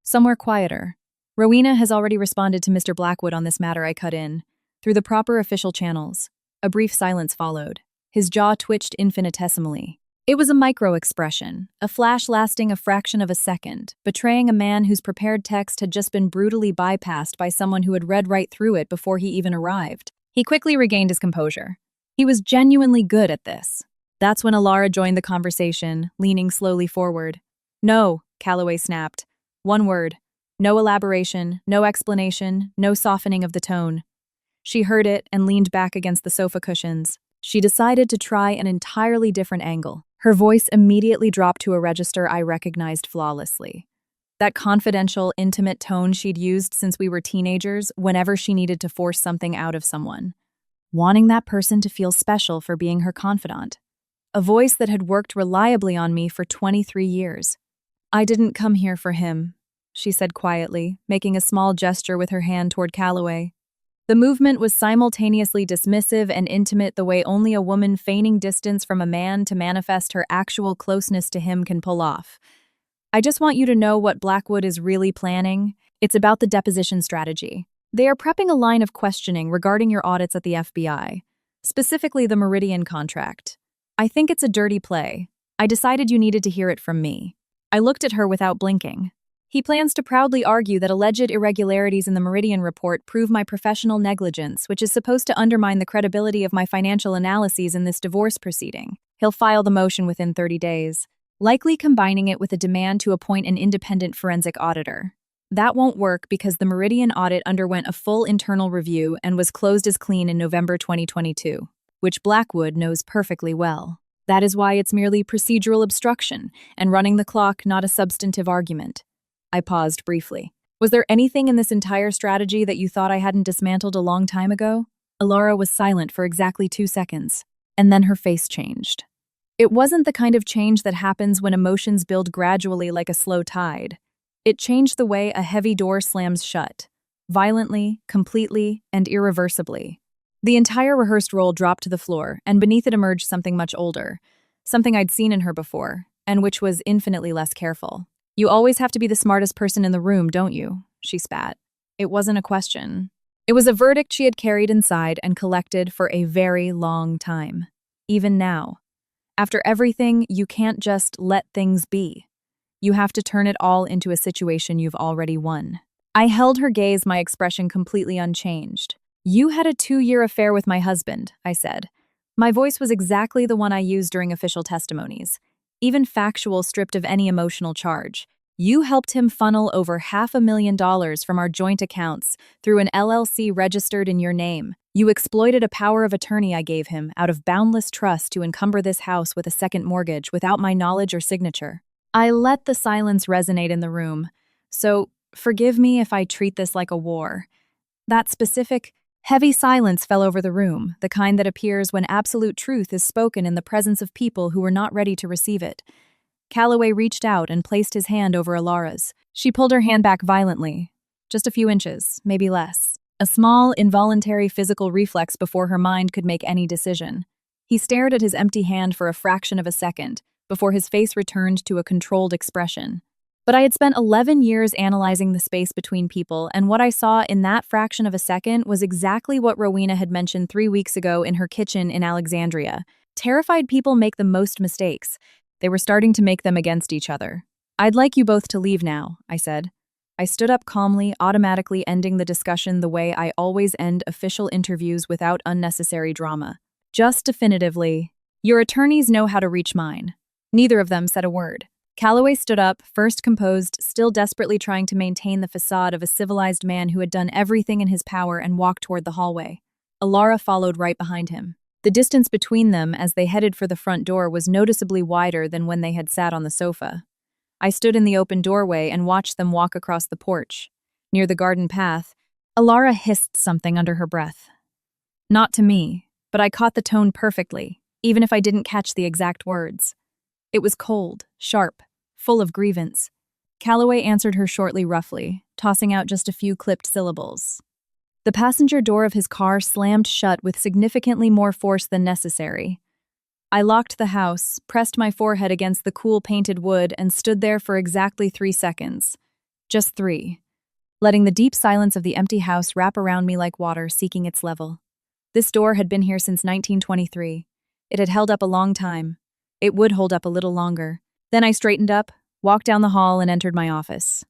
Somewhere quieter. Rowena has already responded to Mr. Blackwood on this matter, I cut in. Through the proper official channels. A brief silence followed. His jaw twitched infinitesimally. It was a micro-expression, a flash lasting a fraction of a second, betraying a man whose prepared text had just been brutally bypassed by someone who had read right through it before he even arrived. He quickly regained his composure. He was genuinely good at this. That's when Alara joined the conversation, leaning slowly forward. No, Calloway snapped. One word. No elaboration, no explanation, no softening of the tone. She heard it and leaned back against the sofa cushions. She decided to try an entirely different angle. Her voice immediately dropped to a register I recognized flawlessly. That confidential, intimate tone she'd used since we were teenagers whenever she needed to force something out of someone. Wanting that person to feel special for being her confidant. A voice that had worked reliably on me for 23 years. I didn't come here for him, she said quietly, making a small gesture with her hand toward Calloway. The movement was simultaneously dismissive and intimate the way only a woman feigning distance from a man to manifest her actual closeness to him can pull off. I just want you to know what Blackwood is really planning. It's about the deposition strategy. They are prepping a line of questioning regarding your audits at the FBI, specifically the Meridian contract. I think it's a dirty play. I decided you needed to hear it from me. I looked at her without blinking. He plans to proudly argue that alleged irregularities in the Meridian report prove my professional negligence, which is supposed to undermine the credibility of my financial analyses in this divorce proceeding. He'll file the motion within 30 days, likely combining it with a demand to appoint an independent forensic auditor. That won't work because the Meridian audit underwent a full internal review and was closed as clean in November 2022, which Blackwood knows perfectly well. That is why it's merely procedural obstruction and running the clock, not a substantive argument. I paused briefly. Was there anything in this entire strategy that you thought I hadn't dismantled a long time ago? Alara was silent for exactly 2 seconds, and then her face changed. It wasn't the kind of change that happens when emotions build gradually like a slow tide. It changed the way a heavy door slams shut, violently, completely, and irreversibly. The entire rehearsed role dropped to the floor, and beneath it emerged something much older, something I'd seen in her before, and which was infinitely less careful. You always have to be the smartest person in the room, don't you? She spat. It wasn't a question. It was a verdict she had carried inside and collected for a very long time. Even now. After everything, you can't just let things be. You have to turn it all into a situation you've already won. I held her gaze, my expression completely unchanged. You had a 2-year affair with my husband, I said. My voice was exactly the one I used during official testimonies. Even factual, stripped of any emotional charge. You helped him funnel over $500,000 from our joint accounts through an LLC registered in your name. You exploited a power of attorney I gave him out of boundless trust to encumber this house with a second mortgage without my knowledge or signature. I let the silence resonate in the room. So, forgive me if I treat this like a war. That specific, heavy silence fell over the room, the kind that appears when absolute truth is spoken in the presence of people who were not ready to receive it. Calloway reached out and placed his hand over Alara's. She pulled her hand back violently. Just a few inches, maybe less. A small, involuntary physical reflex before her mind could make any decision. He stared at his empty hand for a fraction of a second, before his face returned to a controlled expression. But I had spent 11 years analyzing the space between people, and what I saw in that fraction of a second was exactly what Rowena had mentioned 3 weeks ago in her kitchen in Alexandria. Terrified people make the most mistakes. They were starting to make them against each other. I'd like you both to leave now, I said. I stood up calmly, automatically ending the discussion the way I always end official interviews without unnecessary drama. Just definitively, your attorneys know how to reach mine. Neither of them said a word. Calloway stood up, first composed, still desperately trying to maintain the facade of a civilized man who had done everything in his power, and walked toward the hallway. Alara followed right behind him. The distance between them as they headed for the front door was noticeably wider than when they had sat on the sofa. I stood in the open doorway and watched them walk across the porch. Near the garden path, Alara hissed something under her breath. Not to me, but I caught the tone perfectly, even if I didn't catch the exact words. It was cold, sharp, full of grievance. Calloway answered her shortly, roughly, tossing out just a few clipped syllables. The passenger door of his car slammed shut with significantly more force than necessary. I locked the house, pressed my forehead against the cool painted wood, and stood there for exactly 3 seconds. Just 3. Letting the deep silence of the empty house wrap around me like water seeking its level. This door had been here since 1923. It had held up a long time. It would hold up a little longer. Then I straightened up, walked down the hall, and entered my office.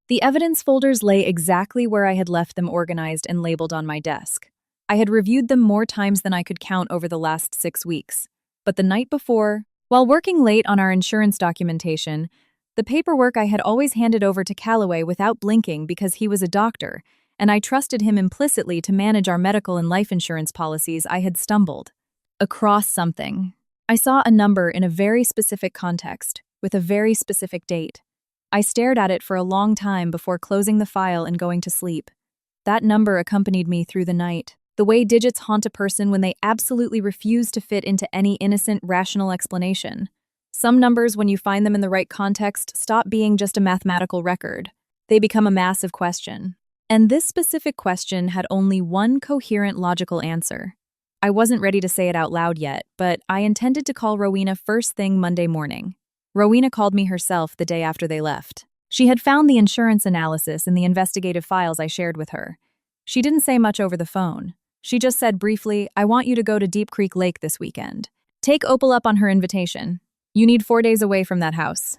The evidence folders lay exactly where I had left them, organized and labeled on my desk. I had reviewed them more times than I could count over the last 6 weeks. But the night before, while working late on our insurance documentation, the paperwork I had always handed over to Calloway without blinking because he was a doctor, and I trusted him implicitly to manage our medical and life insurance policies, I had stumbled across something. I saw a number in a very specific context, with a very specific date. I stared at it for a long time before closing the file and going to sleep. That number accompanied me through the night. The way digits haunt a person when they absolutely refuse to fit into any innocent, rational explanation. Some numbers, when you find them in the right context, stop being just a mathematical record. They become a massive question. And this specific question had only one coherent, logical answer. I wasn't ready to say it out loud yet, but I intended to call Rowena first thing Monday morning. Rowena called me herself the day after they left. She had found the insurance analysis in the investigative files I shared with her. She didn't say much over the phone. She just said briefly, "I want you to go to Deep Creek Lake this weekend. Take Opal up on her invitation. You need 4 days away from that house.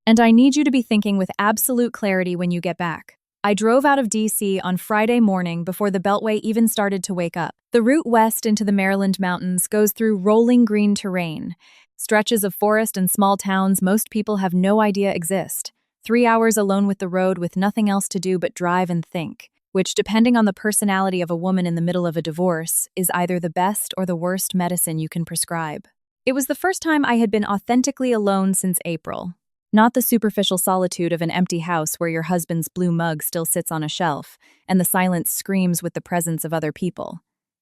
And I need you to be thinking with absolute clarity when you get back." I drove out of D.C. on Friday morning before the Beltway even started to wake up. The route west into the Maryland mountains goes through rolling green terrain, stretches of forest and small towns most people have no idea exist. 3 hours alone with the road with nothing else to do but drive and think, which, depending on the personality of a woman in the middle of a divorce, is either the best or the worst medicine you can prescribe. It was the first time I had been authentically alone since April. Not the superficial solitude of an empty house where your husband's blue mug still sits on a shelf and the silence screams with the presence of other people.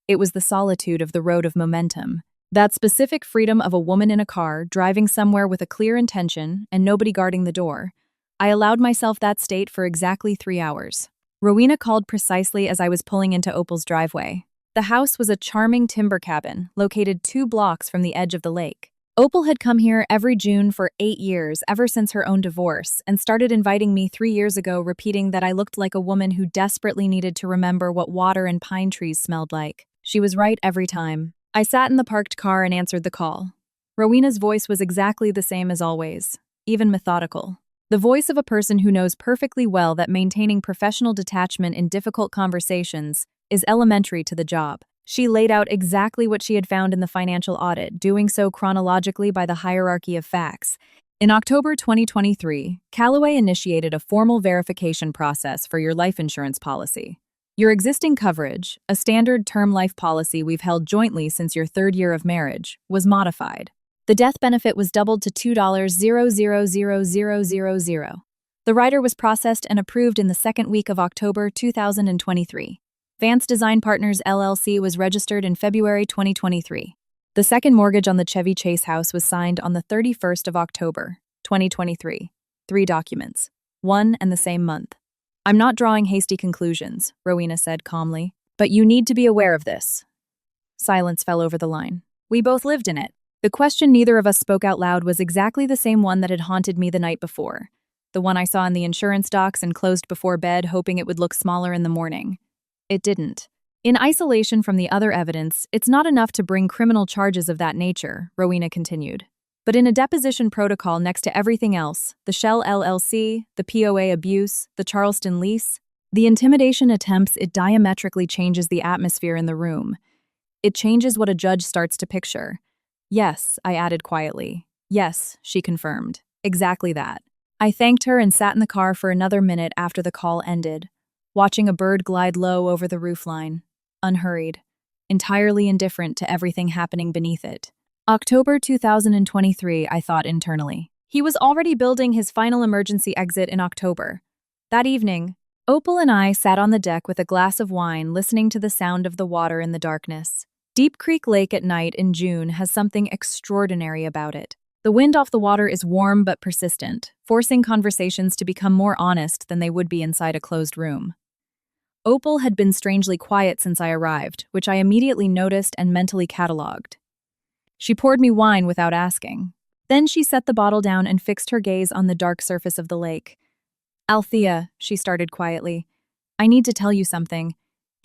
It was the solitude of the road of momentum. That specific freedom of a woman in a car, driving somewhere with a clear intention and nobody guarding the door. I allowed myself that state for exactly 3 hours. Rowena called precisely as I was pulling into Opal's driveway. The house was a charming timber cabin located 2 blocks from the edge of the lake. Opal had come here every June for 8 years, ever since her own divorce, and started inviting me 3 years ago, repeating that I looked like a woman who desperately needed to remember what water and pine trees smelled like. She was right every time. I sat in the parked car and answered the call. Rowena's voice was exactly the same as always, even methodical. The voice of a person who knows perfectly well that maintaining professional detachment in difficult conversations is elementary to the job. She laid out exactly what she had found in the financial audit, doing so chronologically by the hierarchy of facts. In October 2023, Calloway initiated a formal verification process for your life insurance policy. Your existing coverage, a standard term life policy we've held jointly since your 3rd year of marriage, was modified. The death benefit was doubled to $2,000,000. The rider was processed and approved in the 2nd week of October 2023. Vance Design Partners LLC was registered in February 2023. The second mortgage on the Chevy Chase house was signed on the 31st of October, 2023. 3 documents, one and the same month. "I'm not drawing hasty conclusions," Rowena said calmly, "but you need to be aware of this." Silence fell over the line. We both lived in it. The question neither of us spoke out loud was exactly the same one that had haunted me the night before. The one I saw in the insurance docs and closed before bed, hoping it would look smaller in the morning. It didn't. In isolation from the other evidence, it's not enough to bring criminal charges of that nature, Rowena continued. But in a deposition protocol next to everything else, the Shell LLC, the POA abuse, the Charleston lease, the intimidation attempts, it diametrically changes the atmosphere in the room. It changes what a judge starts to picture. "Yes," I added quietly. "Yes," she confirmed. "Exactly that." I thanked her and sat in the car for another minute after the call ended, watching a bird glide low over the roofline, unhurried, entirely indifferent to everything happening beneath it. October 2023, I thought internally. He was already building his final emergency exit in October. That evening, Opal and I sat on the deck with a glass of wine, listening to the sound of the water in the darkness. Deep Creek Lake at night in June has something extraordinary about it. The wind off the water is warm but persistent, forcing conversations to become more honest than they would be inside a closed room. Opal had been strangely quiet since I arrived, which I immediately noticed and mentally catalogued. She poured me wine without asking. Then she set the bottle down and fixed her gaze on the dark surface of the lake. "Althea," she started quietly, "I need to tell you something.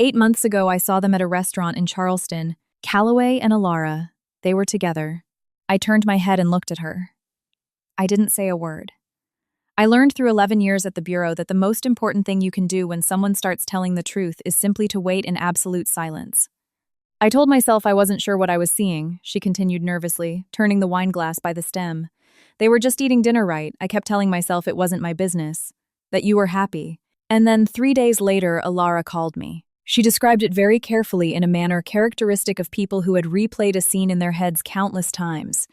8 months ago, I saw them at a restaurant in Charleston. Calloway and Alara. They were together." I turned my head and looked at her. I didn't say a word. I learned through 11 years at the Bureau that the most important thing you can do when someone starts telling the truth is simply to wait in absolute silence. I told myself I wasn't sure what I was seeing, she continued nervously, turning the wine glass by the stem. They were just eating dinner right. I kept telling myself it wasn't my business, that you were happy. And then 3 days later, Alara called me. She described it very carefully in a manner characteristic of people who had replayed a scene in their heads countless times.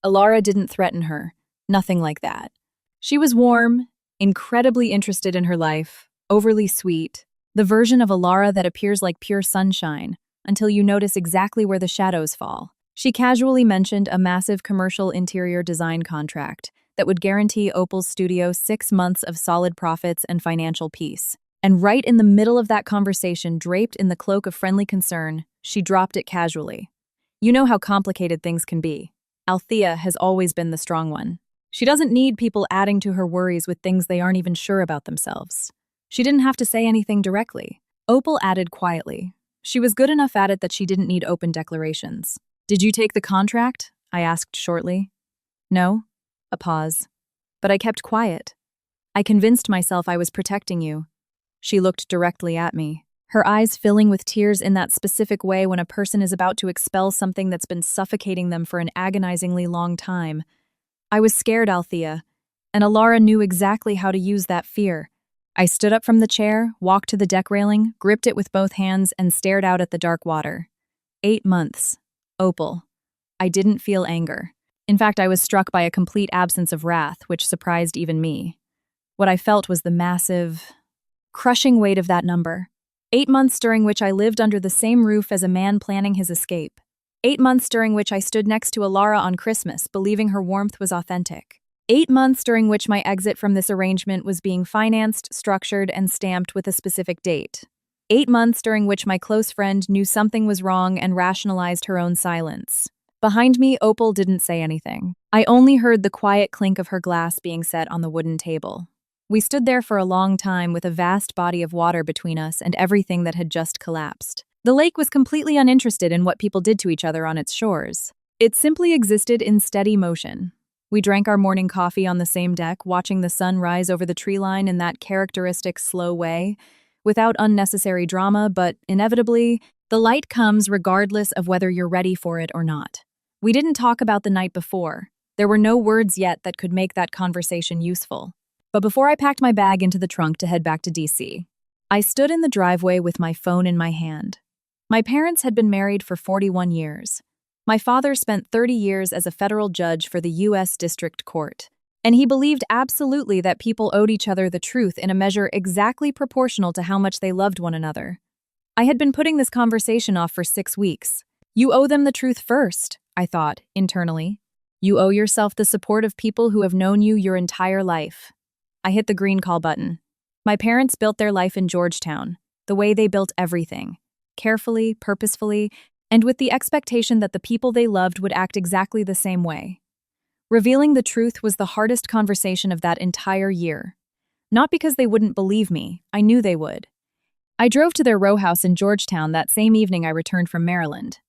Alara didn't threaten her. Nothing like that. She was warm, incredibly interested in her life, overly sweet, the version of Alara that appears like pure sunshine, until you notice exactly where the shadows fall. She casually mentioned a massive commercial interior design contract that would guarantee Opal's studio 6 months of solid profits and financial peace. And right in the middle of that conversation, draped in the cloak of friendly concern, she dropped it casually. "You know how complicated things can be. Althea has always been the strong one. She doesn't need people adding to her worries with things they aren't even sure about themselves." She didn't have to say anything directly. Opal added quietly. She was good enough at it that she didn't need open declarations. "Did you take the contract?" I asked shortly. "No." A pause. "But I kept quiet. I convinced myself I was protecting you." She looked directly at me, her eyes filling with tears in that specific way when a person is about to expel something that's been suffocating them for an agonizingly long time. I was scared, Althea, and Alara knew exactly how to use that fear. I stood up from the chair, walked to the deck railing, gripped it with both hands, and stared out at the dark water. 8 months. Opal. I didn't feel anger. In fact, I was struck by a complete absence of wrath, which surprised even me. What I felt was the massive, crushing weight of that number. 8 months during which I lived under the same roof as a man planning his escape. 8 months during which I stood next to Alara on Christmas, believing her warmth was authentic. 8 months during which my exit from this arrangement was being financed, structured, and stamped with a specific date. 8 months during which my close friend knew something was wrong and rationalized her own silence. Behind me, Opal didn't say anything. I only heard the quiet clink of her glass being set on the wooden table. We stood there for a long time with a vast body of water between us and everything that had just collapsed. The lake was completely uninterested in what people did to each other on its shores. It simply existed in steady motion. We drank our morning coffee on the same deck, watching the sun rise over the tree line in that characteristic slow way, without unnecessary drama, but inevitably, the light comes regardless of whether you're ready for it or not. We didn't talk about the night before. There were no words yet that could make that conversation useful. But before I packed my bag into the trunk to head back to DC, I stood in the driveway with my phone in my hand. My parents had been married for 41 years. My father spent 30 years as a federal judge for the U.S. District Court, and he believed absolutely that people owed each other the truth in a measure exactly proportional to how much they loved one another. I had been putting this conversation off for 6 weeks. You owe them the truth first, I thought, internally. You owe yourself the support of people who have known you your entire life. I hit the green call button. My parents built their life in Georgetown, the way they built everything, carefully, purposefully, and with the expectation that the people they loved would act exactly the same way. Revealing the truth was the hardest conversation of that entire year. Not because they wouldn't believe me, I knew they would. I drove to their row house in Georgetown that same evening I returned from Maryland.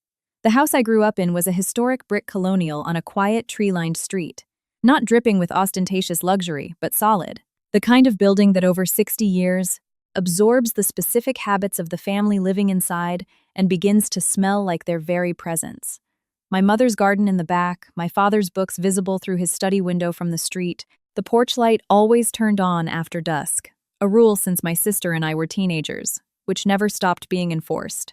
The house I grew up in was a historic brick colonial on a quiet, tree-lined street. Not dripping with ostentatious luxury, but solid. The kind of building that over 60 years absorbs the specific habits of the family living inside and begins to smell like their very presence. My mother's garden in the back, my father's books visible through his study window from the street, the porch light always turned on after dusk, a rule since my sister and I were teenagers, which never stopped being enforced.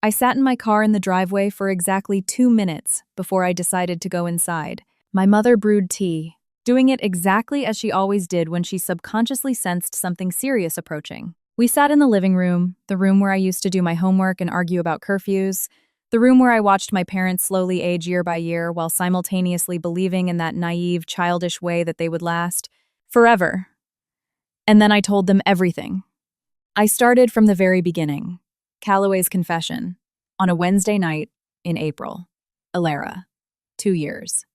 I sat in my car in the driveway for exactly 2 minutes before I decided to go inside. My mother brewed tea, doing it exactly as she always did when she subconsciously sensed something serious approaching. We sat in the living room, the room where I used to do my homework and argue about curfews. The room where I watched my parents slowly age year by year while simultaneously believing in that naive, childish way that they would last forever. And then I told them everything. I started from the very beginning. Calloway's confession. On a Wednesday night in April. Alara. 2 years.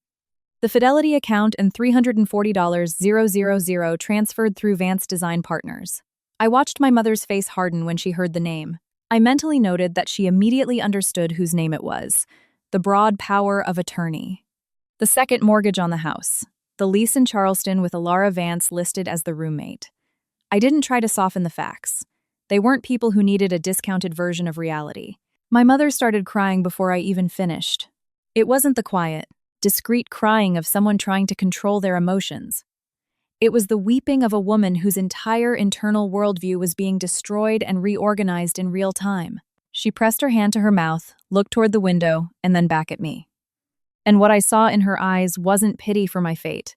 The Fidelity account and $340,000 transferred through Vance Design Partners. I watched my mother's face harden when she heard the name. I mentally noted that she immediately understood whose name it was. The broad power of attorney. The second mortgage on the house. The lease in Charleston with Alara Vance listed as the roommate. I didn't try to soften the facts. They weren't people who needed a discounted version of reality. My mother started crying before I even finished. It wasn't the quiet, discreet crying of someone trying to control their emotions. It was the weeping of a woman whose entire internal worldview was being destroyed and reorganized in real time. She pressed her hand to her mouth, looked toward the window, and then back at me. And what I saw in her eyes wasn't pity for my fate.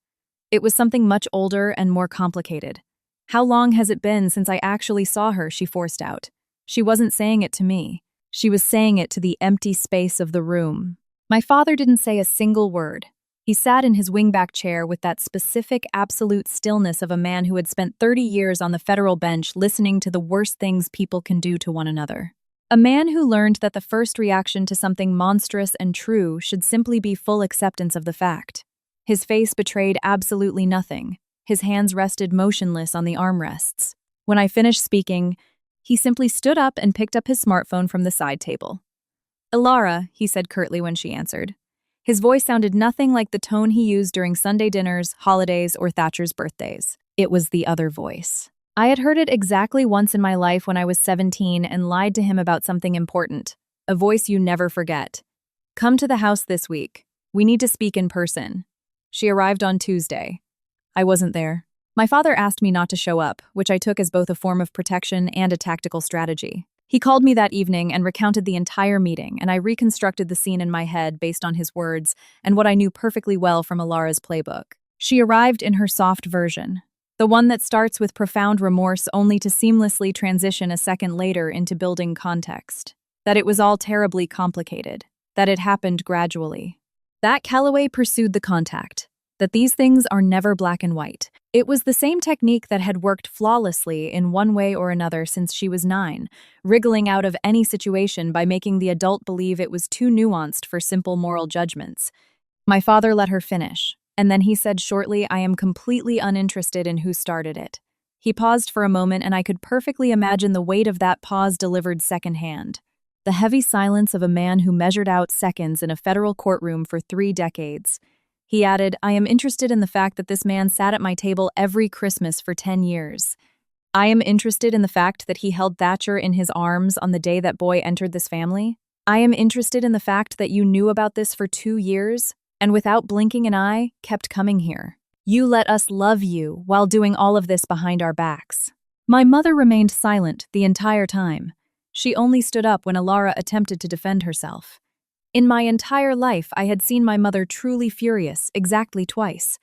It was something much older and more complicated. How long has it been since I actually saw her, she forced out. She wasn't saying it to me. She was saying it to the empty space of the room. My father didn't say a single word. He sat in his wingback chair with that specific, absolute stillness of a man who had spent 30 years on the federal bench listening to the worst things people can do to one another. A man who learned that the first reaction to something monstrous and true should simply be full acceptance of the fact. His face betrayed absolutely nothing. His hands rested motionless on the armrests. When I finished speaking, he simply stood up and picked up his smartphone from the side table. "Alara," he said curtly when she answered. His voice sounded nothing like the tone he used during Sunday dinners, holidays, or Thatcher's birthdays. It was the other voice. I had heard it exactly once in my life when I was 17 and lied to him about something important. A voice you never forget. "Come to the house this week. We need to speak in person." She arrived on Tuesday. I wasn't there. My father asked me not to show up, which I took as both a form of protection and a tactical strategy. He called me that evening and recounted the entire meeting, and I reconstructed the scene in my head based on his words and what I knew perfectly well from Alara's playbook. She arrived in her soft version, the one that starts with profound remorse only to seamlessly transition a second later into building context. That it was all terribly complicated. That it happened gradually. That Calloway pursued the contact. That these things are never black and white. It was the same technique that had worked flawlessly in one way or another since she was 9, wriggling out of any situation by making the adult believe it was too nuanced for simple moral judgments. My father let her finish, and then he said shortly, "I am completely uninterested in who started it." He paused for a moment, and I could perfectly imagine the weight of that pause delivered secondhand. The heavy silence of a man who measured out seconds in a federal courtroom for 3 decades. He added, "I am interested in the fact that this man sat at my table every Christmas for 10 years. I am interested in the fact that he held Thatcher in his arms on the day that boy entered this family. I am interested in the fact that you knew about this for 2 years, and without blinking an eye, kept coming here. You let us love you while doing all of this behind our backs." My mother remained silent the entire time. She only stood up when Alara attempted to defend herself. In my entire life, I had seen my mother truly furious exactly twice.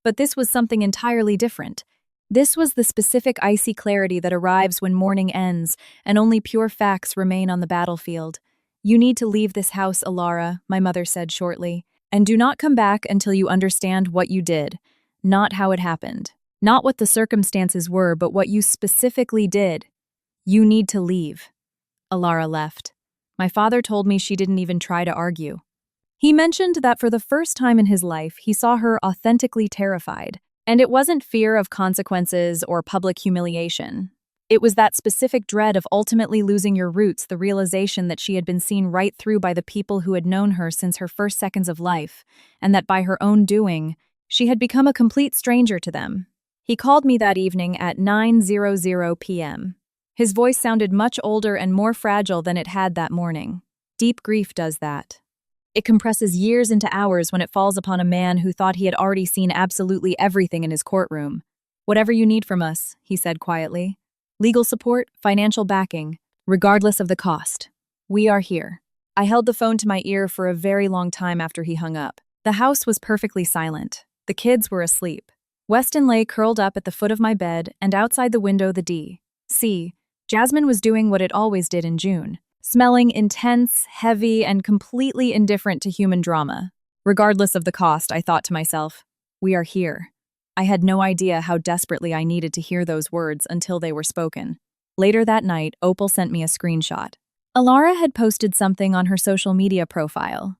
But this was something entirely different. This was the specific icy clarity that arrives when mourning ends and only pure facts remain on the battlefield. "You need to leave this house, Alara," my mother said shortly, "and do not come back until you understand what you did, not how it happened. Not what the circumstances were, but what you specifically did. You need to leave." Alara left. My father told me she didn't even try to argue. He mentioned that for the first time in his life, he saw her authentically terrified. And it wasn't fear of consequences or public humiliation. It was that specific dread of ultimately losing your roots, the realization that she had been seen right through by the people who had known her since her first seconds of life, and that by her own doing, she had become a complete stranger to them. He called me that evening at 9:00 p.m. His voice sounded much older and more fragile than it had that morning. Deep grief does that. It compresses years into hours when it falls upon a man who thought he had already seen absolutely everything in his courtroom. "Whatever you need from us," he said quietly. "Legal support, financial backing, regardless of the cost. We are here." I held the phone to my ear for a very long time after he hung up. The house was perfectly silent. The kids were asleep. Weston lay curled up at the foot of my bed, and outside the window the D.C. Jasmine was doing what it always did in June, smelling intense, heavy, and completely indifferent to human drama. Regardless of the cost, I thought to myself, we are here. I had no idea how desperately I needed to hear those words until they were spoken. Later that night, Opal sent me a screenshot. Alara had posted something on her social media profile.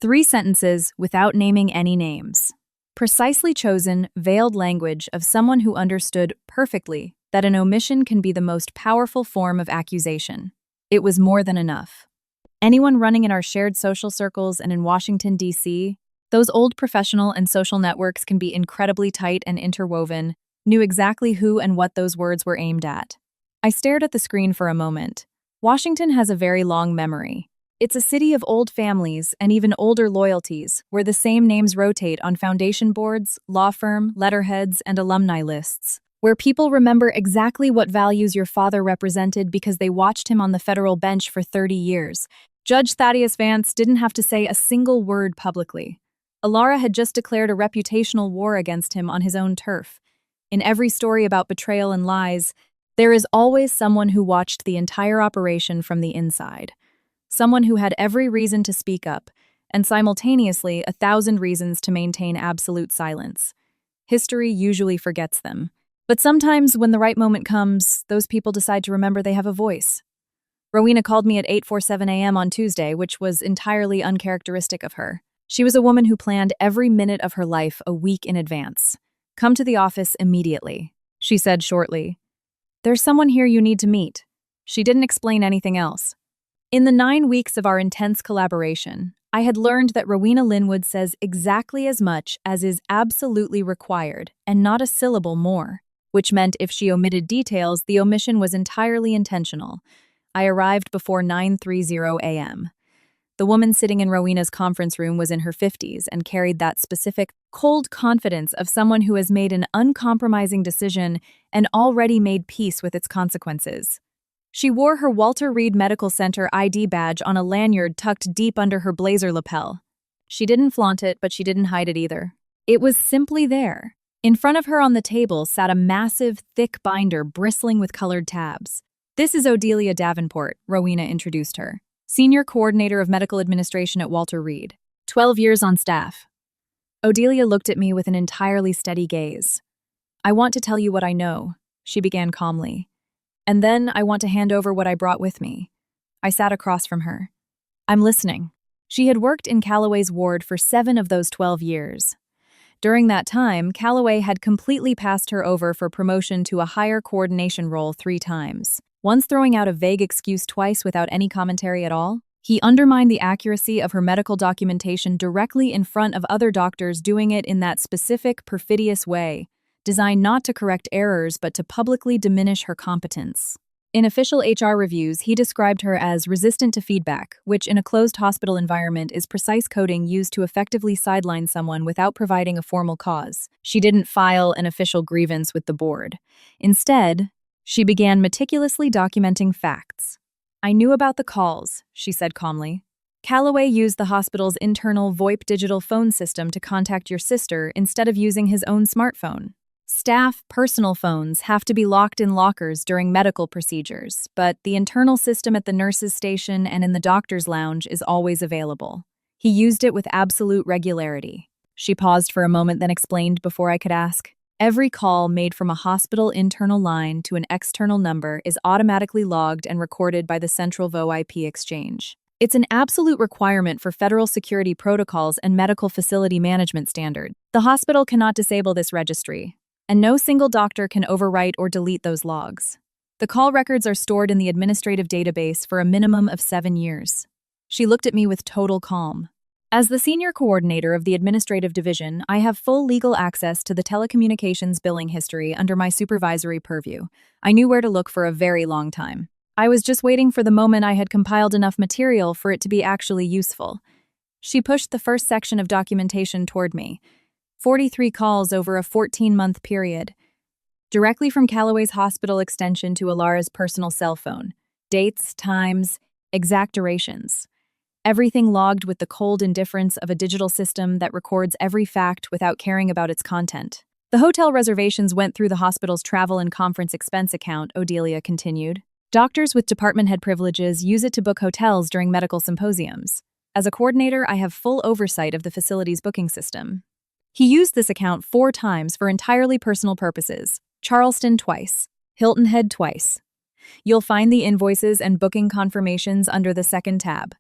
3 sentences without naming any names. Precisely chosen, veiled language of someone who understood perfectly that an omission can be the most powerful form of accusation. It was more than enough. Anyone running in our shared social circles and in Washington, D.C., those old professional and social networks can be incredibly tight and interwoven, knew exactly who and what those words were aimed at. I stared at the screen for a moment. Washington has a very long memory. It's a city of old families and even older loyalties, where the same names rotate on foundation boards, law firm, letterheads, and alumni lists, where people remember exactly what values your father represented because they watched him on the federal bench for 30 years. Judge Thaddeus Vance didn't have to say a single word publicly. Alara had just declared a reputational war against him on his own turf. In every story about betrayal and lies, there is always someone who watched the entire operation from the inside. Someone who had every reason to speak up, and simultaneously 1,000 reasons to maintain absolute silence. History usually forgets them. But sometimes, when the right moment comes, those people decide to remember they have a voice. Rowena called me at 8:47 a.m. on Tuesday, which was entirely uncharacteristic of her. She was a woman who planned every minute of her life a week in advance. "Come to the office immediately," she said shortly. "There's someone here you need to meet." She didn't explain anything else. In the 9 weeks of our intense collaboration, I had learned that Rowena Linwood says exactly as much as is absolutely required, and not a syllable more, which meant if she omitted details, the omission was entirely intentional. I arrived before 9:30 a.m. The woman sitting in Rowena's conference room was in her 50s and carried that specific, cold confidence of someone who has made an uncompromising decision and already made peace with its consequences. She wore her Walter Reed Medical Center ID badge on a lanyard tucked deep under her blazer lapel. She didn't flaunt it, but she didn't hide it either. It was simply there. In front of her on the table sat a massive, thick binder bristling with colored tabs. "This is Odelia Davenport," Rowena introduced her. "Senior Coordinator of Medical Administration at Walter Reed. 12 years on staff." Odelia looked at me with an entirely steady gaze. "I want to tell you what I know," she began calmly. "And then I want to hand over what I brought with me." I sat across from her. "I'm listening." She had worked in Calloway's ward for 7 of those 12 years. During that time, Calloway had completely passed her over for promotion to a higher coordination role 3 times. Once throwing out a vague excuse twice without any commentary at all, he undermined the accuracy of her medical documentation directly in front of other doctors doing it in that specific, perfidious way, designed not to correct errors but to publicly diminish her competence. In official HR reviews, he described her as resistant to feedback, which in a closed hospital environment is precise coding used to effectively sideline someone without providing a formal cause. She didn't file an official grievance with the board. Instead, she began meticulously documenting facts. "I knew about the calls," she said calmly. "Calloway used the hospital's internal VoIP digital phone system to contact your sister instead of using his own smartphone. Staff personal phones have to be locked in lockers during medical procedures, but the internal system at the nurse's station and in the doctor's lounge is always available. He used it with absolute regularity." She paused for a moment, then explained before I could ask. "Every call made from a hospital internal line to an external number is automatically logged and recorded by the central VoIP exchange. It's an absolute requirement for federal security protocols and medical facility management standards. The hospital cannot disable this registry, and no single doctor can overwrite or delete those logs. The call records are stored in the administrative database for a minimum of 7 years." She looked at me with total calm. "As the senior coordinator of the administrative division, I have full legal access to the telecommunications billing history under my supervisory purview. I knew where to look for a very long time. I was just waiting for the moment I had compiled enough material for it to be actually useful." She pushed the first section of documentation toward me. 43 calls over a 14-month period. Directly from Calloway's hospital extension to Alara's personal cell phone. Dates, times, exact durations. Everything logged with the cold indifference of a digital system that records every fact without caring about its content. "The hotel reservations went through the hospital's travel and conference expense account," Odelia continued. Doctors with department head privileges use it to book hotels during medical symposiums. As a coordinator, I have full oversight of the facility's booking system. He used this account 4 times for entirely personal purposes. Charleston twice. Hilton Head twice. You'll find the invoices and booking confirmations under the second tab.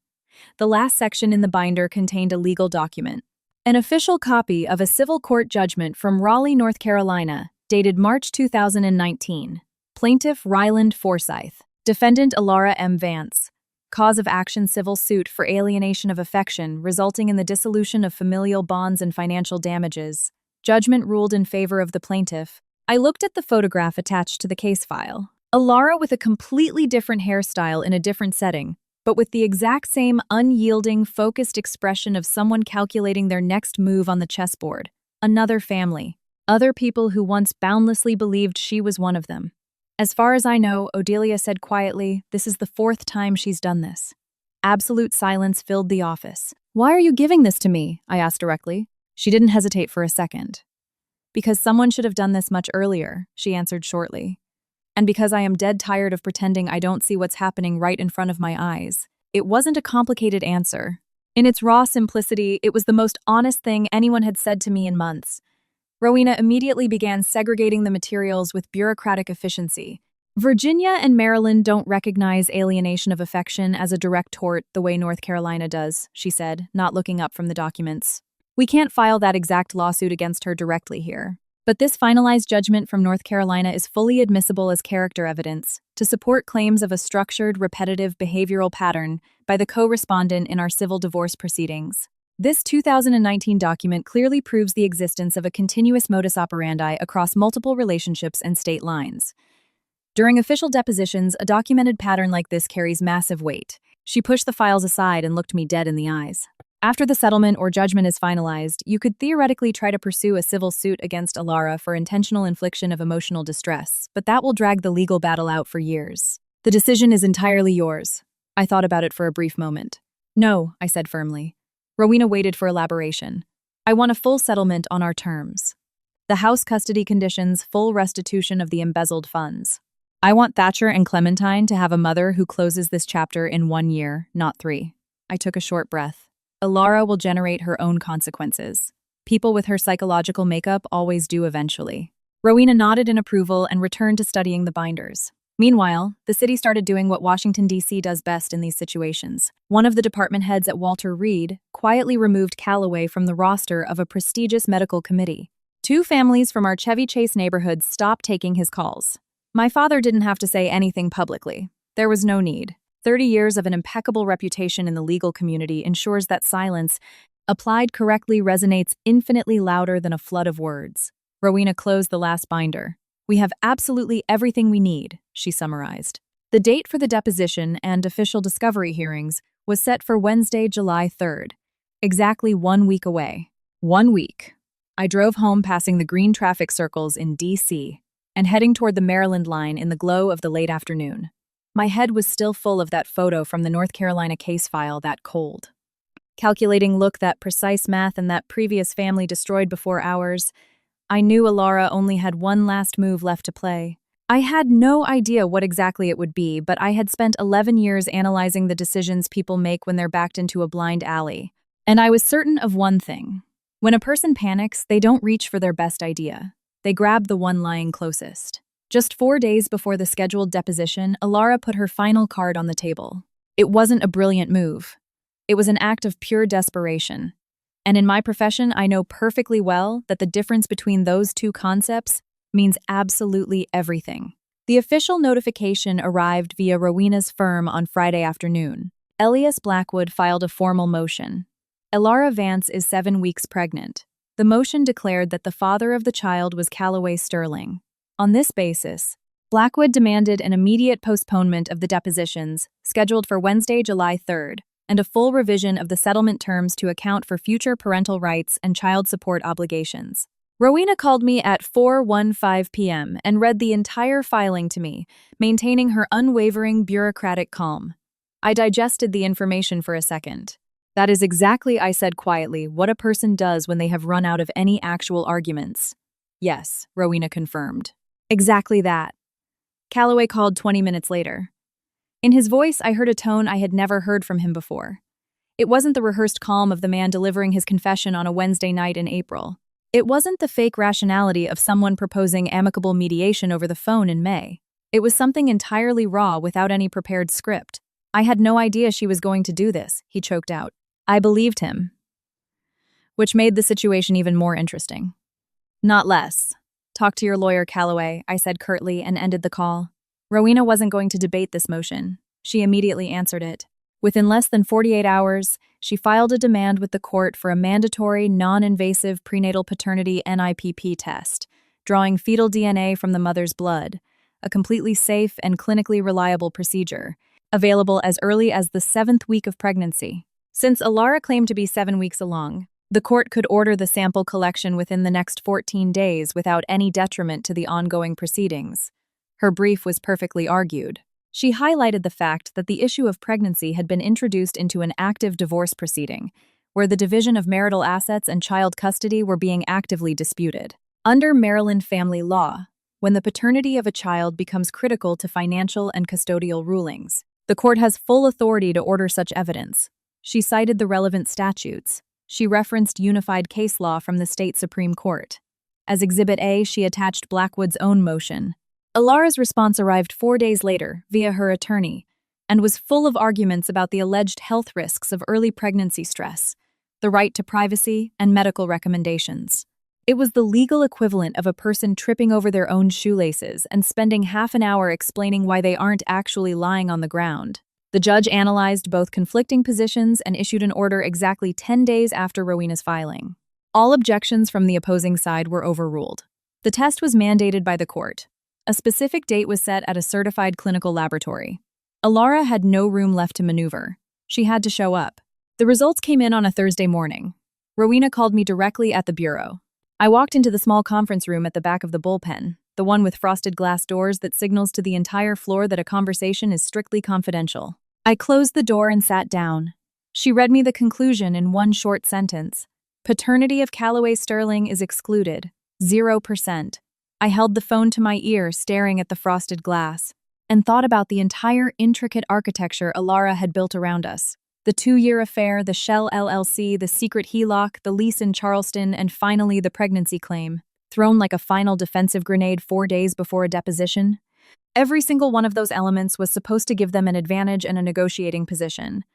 The last section in the binder contained a legal document. An official copy of a civil court judgment from Raleigh, North Carolina, dated March 2019. Plaintiff Ryland Forsyth. Defendant Alara M. Vance. Cause of action civil suit for alienation of affection resulting in the dissolution of familial bonds and financial damages. Judgment ruled in favor of the plaintiff. I looked at the photograph attached to the case file. Alara with a completely different hairstyle in a different setting, but with the exact same unyielding, focused expression of someone calculating their next move on the chessboard. Another family. Other people who once boundlessly believed she was one of them. As far as I know, Odelia said quietly, this is the 4th time she's done this. Absolute silence filled the office. Why are you giving this to me? I asked directly. She didn't hesitate for a second. Because someone should have done this much earlier, she answered shortly. And because I am dead tired of pretending I don't see what's happening right in front of my eyes. It wasn't a complicated answer. In its raw simplicity, it was the most honest thing anyone had said to me in months. Rowena immediately began segregating the materials with bureaucratic efficiency. Virginia and Maryland don't recognize alienation of affection as a direct tort the way North Carolina does, she said, not looking up from the documents. We can't file that exact lawsuit against her directly here. But this finalized judgment from North Carolina is fully admissible as character evidence to support claims of a structured, repetitive behavioral pattern by the co-respondent in our civil divorce proceedings. This 2019 document clearly proves the existence of a continuous modus operandi across multiple relationships and state lines. During official depositions, a documented pattern like this carries massive weight. She pushed the files aside and looked me dead in the eyes. After the settlement or judgment is finalized, you could theoretically try to pursue a civil suit against Alara for intentional infliction of emotional distress, but that will drag the legal battle out for years. The decision is entirely yours. I thought about it for a brief moment. No, I said firmly. Rowena waited for elaboration. I want a full settlement on our terms. The house custody conditions full restitution of the embezzled funds. I want Thatcher and Clementine to have a mother who closes this chapter in 1 year, not 3. I took a short breath. Alara will generate her own consequences. People with her psychological makeup always do eventually. Rowena nodded in approval and returned to studying the binders. Meanwhile, the city started doing what Washington, D.C. does best in these situations. One of the department heads at Walter Reed quietly removed Calloway from the roster of a prestigious medical committee. 2 families from our Chevy Chase neighborhood stopped taking his calls. My father didn't have to say anything publicly. There was no need. 30 years of an impeccable reputation in the legal community ensures that silence, applied correctly, resonates infinitely louder than a flood of words. Rowena closed the last binder. We have absolutely everything we need, she summarized. The date for the deposition and official discovery hearings was set for Wednesday, July 3rd, exactly 1 week away. 1 week. I drove home passing the green traffic circles in D.C. and heading toward the Maryland line in the glow of the late afternoon. My head was still full of that photo from the North Carolina case file, that cold, calculating look, that precise math, and that previous family destroyed before ours. I knew Alara only had one last move left to play. I had no idea what exactly it would be, but I had spent 11 years analyzing the decisions people make when they're backed into a blind alley. And I was certain of one thing. When a person panics, they don't reach for their best idea. They grab the one lying closest. Just 4 days before the scheduled deposition, Alara put her final card on the table. It wasn't a brilliant move. It was an act of pure desperation. And in my profession, I know perfectly well that the difference between those two concepts means absolutely everything. The official notification arrived via Rowena's firm on Friday afternoon. Elias Blackwood filed a formal motion. Alara Vance is 7 weeks pregnant. The motion declared that the father of the child was Calloway Sterling. On this basis, Blackwood demanded an immediate postponement of the depositions, scheduled for Wednesday, July 3rd, and a full revision of the settlement terms to account for future parental rights and child support obligations. Rowena called me at 4:15 p.m. and read the entire filing to me, maintaining her unwavering bureaucratic calm. I digested the information for a second. That is exactly, I said quietly, what a person does when they have run out of any actual arguments. Yes, Rowena confirmed. Exactly that. Calloway called 20 minutes later. In his voice, I heard a tone I had never heard from him before. It wasn't the rehearsed calm of the man delivering his confession on a Wednesday night in April. It wasn't the fake rationality of someone proposing amicable mediation over the phone in May. It was something entirely raw without any prepared script. I had no idea she was going to do this, he choked out. I believed him, which made the situation even more interesting. Not less. Talk to your lawyer, Calloway, I said curtly and ended the call. Rowena wasn't going to debate this motion. She immediately answered it. Within less than 48 hours, she filed a demand with the court for a mandatory, non-invasive prenatal paternity NIPP test, drawing fetal DNA from the mother's blood, a completely safe and clinically reliable procedure, available as early as the 7th week of pregnancy. Since Alara claimed to be 7 weeks along, the court could order the sample collection within the next 14 days without any detriment to the ongoing proceedings. Her brief was perfectly argued. She highlighted the fact that the issue of pregnancy had been introduced into an active divorce proceeding, where the division of marital assets and child custody were being actively disputed. Under Maryland family law, when the paternity of a child becomes critical to financial and custodial rulings, the court has full authority to order such evidence. She cited the relevant statutes. She referenced unified case law from the state Supreme Court. As Exhibit A, she attached Blackwood's own motion. Alara's response arrived 4 days later, via her attorney, and was full of arguments about the alleged health risks of early pregnancy stress, the right to privacy, and medical recommendations. It was the legal equivalent of a person tripping over their own shoelaces and spending half an hour explaining why they aren't actually lying on the ground. The judge analyzed both conflicting positions and issued an order exactly 10 days after Rowena's filing. All objections from the opposing side were overruled. The test was mandated by the court. A specific date was set at a certified clinical laboratory. Alara had no room left to maneuver. She had to show up. The results came in on a Thursday morning. Rowena called me directly at the bureau. I walked into the small conference room at the back of the bullpen, the one with frosted glass doors that signals to the entire floor that a conversation is strictly confidential. I closed the door and sat down. She read me the conclusion in one short sentence. Paternity of Calloway Sterling is excluded. 0%. I held the phone to my ear, staring at the frosted glass, and thought about the entire intricate architecture Alara had built around us. The 2-year affair, the Shell LLC, the secret HELOC, the lease in Charleston, and finally the pregnancy claim, thrown like a final defensive grenade 4 days before a deposition. Every single one of those elements was supposed to give them an advantage and a negotiating position.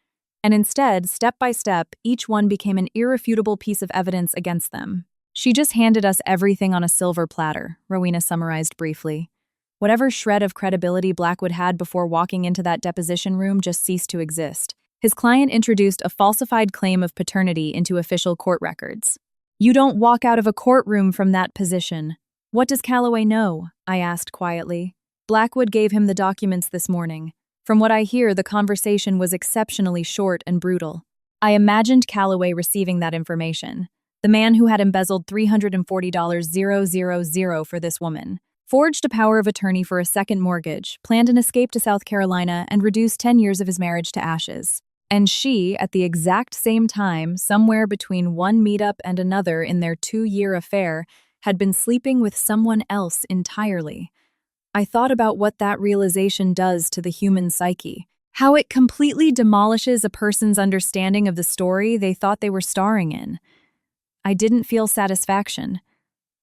And instead, step by step, each one became an irrefutable piece of evidence against them. She just handed us everything on a silver platter, Rowena summarized briefly. Whatever shred of credibility Blackwood had before walking into that deposition room just ceased to exist. His client introduced a falsified claim of paternity into official court records. You don't walk out of a courtroom from that position. What does Calloway know? I asked quietly. Blackwood gave him the documents this morning. From what I hear, the conversation was exceptionally short and brutal. I imagined Calloway receiving that information. The man who had embezzled $340,000 for this woman, forged a power of attorney for a second mortgage, planned an escape to South Carolina, and reduced 10 years of his marriage to ashes. And she, at the exact same time, somewhere between one meetup and another in their 2-year affair, had been sleeping with someone else entirely. I thought about what that realization does to the human psyche, how it completely demolishes a person's understanding of the story they thought they were starring in. I didn't feel satisfaction.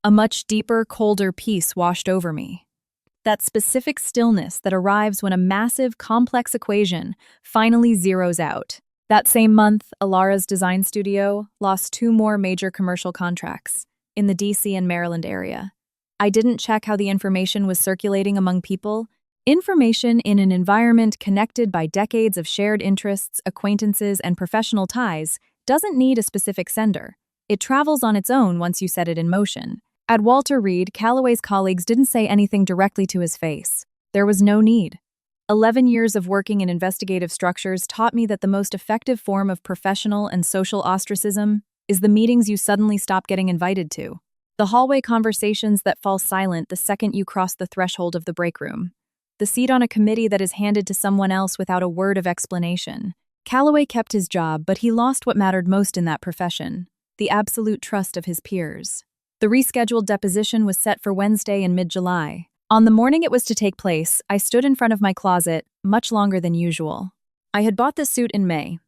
A much deeper, colder peace washed over me. That specific stillness that arrives when a massive, complex equation finally zeroes out. That same month, Alara's design studio lost 2 more major commercial contracts in the DC and Maryland area. I didn't check how the information was circulating among people. Information in an environment connected by decades of shared interests, acquaintances, and professional ties doesn't need a specific sender. It travels on its own once you set it in motion. At Walter Reed, Calloway's colleagues didn't say anything directly to his face. There was no need. 11 years of working in investigative structures taught me that the most effective form of professional and social ostracism is the meetings you suddenly stop getting invited to. The hallway conversations that fall silent the second you cross the threshold of the break room. The seat on a committee that is handed to someone else without a word of explanation. Calloway kept his job, but he lost what mattered most in that profession. The absolute trust of his peers. The rescheduled deposition was set for Wednesday in mid-July. On the morning it was to take place, I stood in front of my closet, much longer than usual. I had bought this suit in May.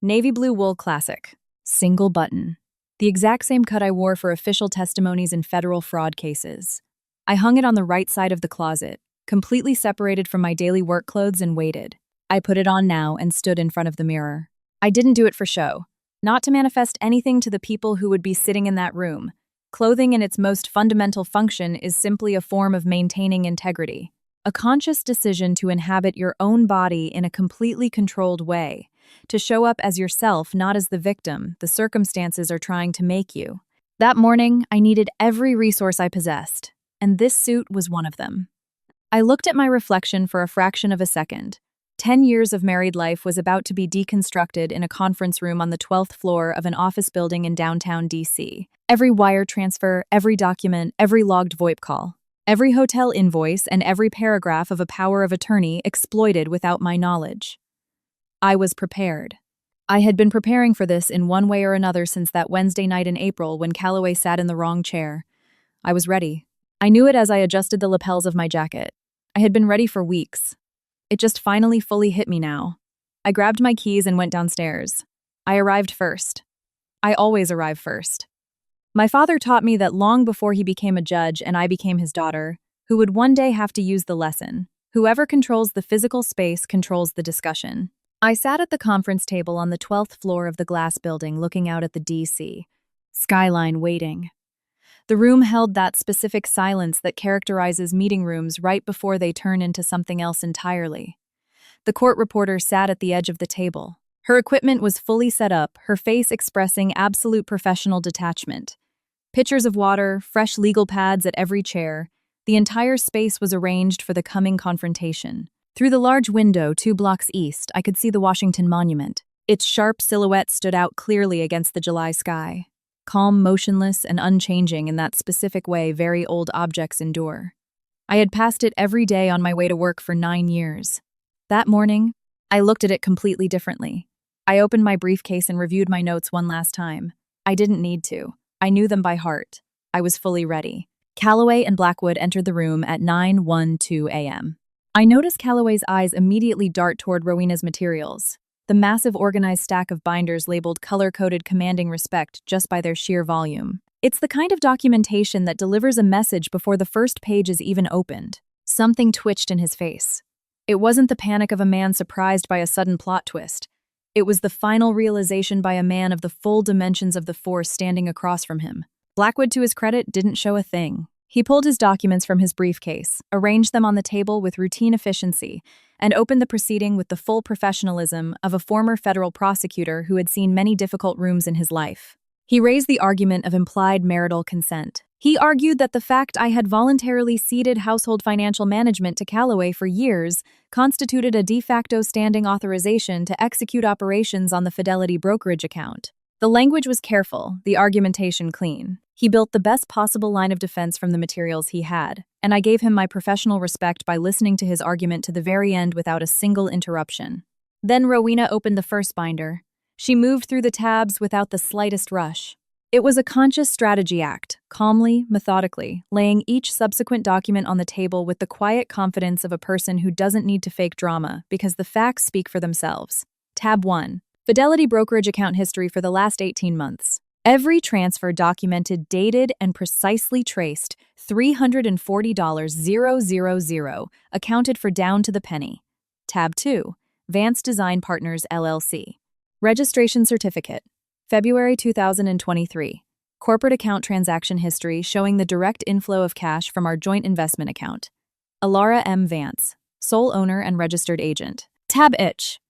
Navy blue wool classic. Single button. The exact same cut I wore for official testimonies in federal fraud cases. I hung it on the right side of the closet, completely separated from my daily work clothes, and waited. I put it on now and stood in front of the mirror. I didn't do it for show, not to manifest anything to the people who would be sitting in that room. Clothing in its most fundamental function is simply a form of maintaining integrity. A conscious decision to inhabit your own body in a completely controlled way, to show up as yourself, not as the victim the circumstances are trying to make you. That morning, I needed every resource I possessed, and this suit was one of them. I looked at my reflection for a fraction of a second. 10 years of married life was about to be deconstructed in a conference room on the 12th floor of an office building in downtown DC. Every wire transfer, every document, every logged VoIP call, every hotel invoice, and every paragraph of a power of attorney exploited without my knowledge. I was prepared. I had been preparing for this in one way or another since that Wednesday night in April when Calloway sat in the wrong chair. I was ready. I knew it as I adjusted the lapels of my jacket. I had been ready for weeks. It just finally fully hit me now. I grabbed my keys and went downstairs. I arrived first. I always arrive first. My father taught me that long before he became a judge and I became his daughter, who would one day have to use the lesson. Whoever controls the physical space controls the discussion. I sat at the conference table on the 12th floor of the glass building looking out at the DC skyline, waiting. The room held that specific silence that characterizes meeting rooms right before they turn into something else entirely. The court reporter sat at the edge of the table. Her equipment was fully set up, her face expressing absolute professional detachment. Pitchers of water, fresh legal pads at every chair. The entire space was arranged for the coming confrontation. Through the large window 2 blocks east, I could see the Washington Monument. Its sharp silhouette stood out clearly against the July sky. Calm, motionless, and unchanging in that specific way very old objects endure. I had passed it every day on my way to work for 9 years. That morning, I looked at it completely differently. I opened my briefcase and reviewed my notes one last time. I didn't need to. I knew them by heart. I was fully ready. Calloway and Blackwood entered the room at 9:12 a.m. I noticed Calloway's eyes immediately dart toward Rowena's materials. The massive organized stack of binders labeled color-coded commanding respect just by their sheer volume. It's the kind of documentation that delivers a message before the first page is even opened. Something twitched in his face. It wasn't the panic of a man surprised by a sudden plot twist. It was the final realization by a man of the full dimensions of the force standing across from him. Blackwood, to his credit, didn't show a thing. He pulled his documents from his briefcase, arranged them on the table with routine efficiency, and opened the proceeding with the full professionalism of a former federal prosecutor who had seen many difficult rooms in his life. He raised the argument of implied marital consent. He argued that the fact I had voluntarily ceded household financial management to Calloway for years constituted a de facto standing authorization to execute operations on the Fidelity brokerage account. The language was careful, the argumentation clean. He built the best possible line of defense from the materials he had, and I gave him my professional respect by listening to his argument to the very end without a single interruption. Then Rowena opened the first binder. She moved through the tabs without the slightest rush. It was a conscious strategy act, calmly, methodically, laying each subsequent document on the table with the quiet confidence of a person who doesn't need to fake drama because the facts speak for themselves. Tab 1. Fidelity brokerage account history for the last 18 months. Every transfer documented, dated, and precisely traced, $340,000, accounted for down to the penny. Tab 2. Vance Design Partners, LLC. Registration certificate. February 2023. Corporate account transaction history showing the direct inflow of cash from our joint investment account. Alara M. Vance, sole owner and registered agent. Tab H.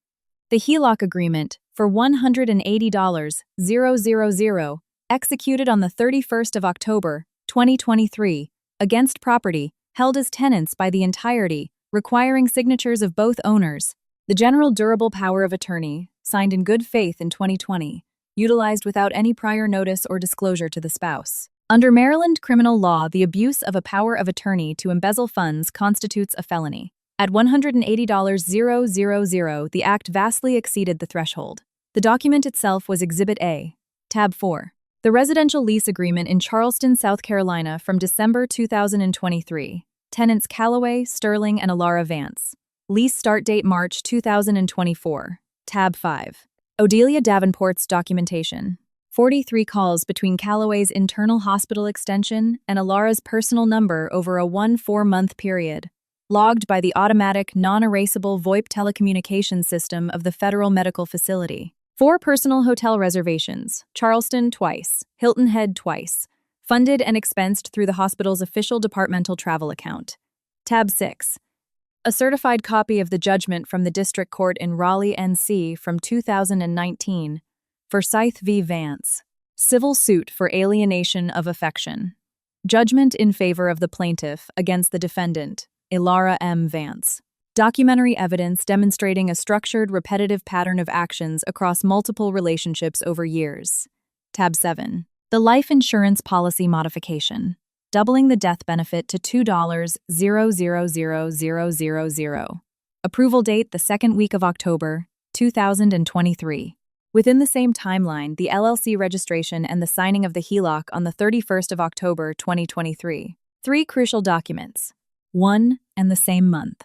The HELOC agreement for $180,000, executed on the 31st of October, 2023, against property held as tenants by the entirety, requiring signatures of both owners. The general durable power of attorney, signed in good faith in 2020, utilized without any prior notice or disclosure to the spouse. Under Maryland criminal law, the abuse of a power of attorney to embezzle funds constitutes a felony. At $180,000, the act vastly exceeded the threshold. The document itself was Exhibit A. Tab 4. The residential lease agreement in Charleston, South Carolina from December 2023. Tenants Calloway, Sterling, and Alara Vance. Lease start date March 2024. Tab 5. Odelia Davenport's documentation. 43 calls between Callaway's internal hospital extension and Alara's personal number over a 4-month period. Logged by the automatic, non-erasable VoIP telecommunications system of the Federal Medical Facility. 4 personal hotel reservations, Charleston twice, Hilton Head twice. Funded and expensed through the hospital's official departmental travel account. Tab 6. A certified copy of the judgment from the District Court in Raleigh, NC from 2019. Forsyth v. Vance. Civil suit for alienation of affection. Judgment in favor of the plaintiff against the defendant, Alara M. Vance. Documentary evidence demonstrating a structured, repetitive pattern of actions across multiple relationships over years. Tab 7. The life insurance policy modification. Doubling the death benefit to $2,000,000. Approval date the second week of October, 2023. Within the same timeline, the LLC registration and the signing of the HELOC on the 31st of October, 2023. 3 crucial documents. One and the same month.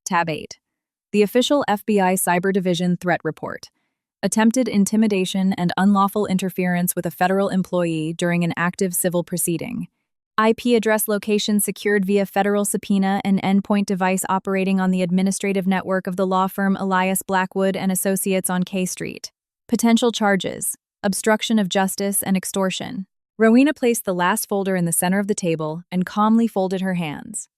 Tab 8. The official FBI Cyber Division threat report. Attempted intimidation and unlawful interference with a federal employee during an active civil proceeding. IP address location secured via federal subpoena and endpoint device operating on the administrative network of the law firm Elias Blackwood and Associates on K Street. Potential charges: obstruction of justice and extortion. Rowena placed the last folder in the center of the table and calmly folded her hands.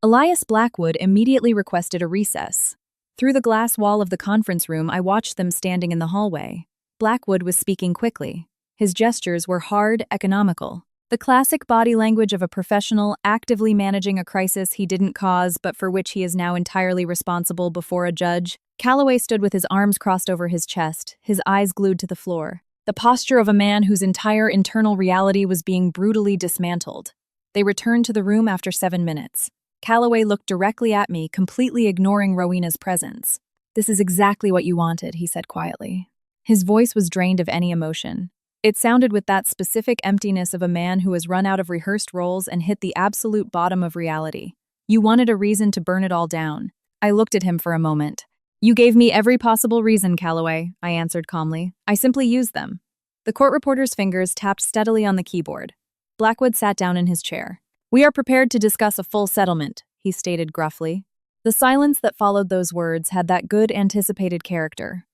Elias Blackwood immediately requested a recess. Through the glass wall of the conference room, I watched them standing in the hallway. Blackwood was speaking quickly. His gestures were hard, economical. The classic body language of a professional actively managing a crisis he didn't cause but for which he is now entirely responsible before a judge. Callaway stood with his arms crossed over his chest, his eyes glued to the floor. The posture of a man whose entire internal reality was being brutally dismantled. They returned to the room after 7 minutes. Callaway looked directly at me, completely ignoring Rowena's presence. "This is exactly what you wanted," he said quietly. His voice was drained of any emotion. It sounded with that specific emptiness of a man who has run out of rehearsed roles and hit the absolute bottom of reality. "You wanted a reason to burn it all down." I looked at him for a moment. "You gave me every possible reason, Callaway," I answered calmly. "I simply used them." The court reporter's fingers tapped steadily on the keyboard. Blackwood sat down in his chair. "We are prepared to discuss a full settlement," he stated gruffly. The silence that followed those words had that good anticipated character.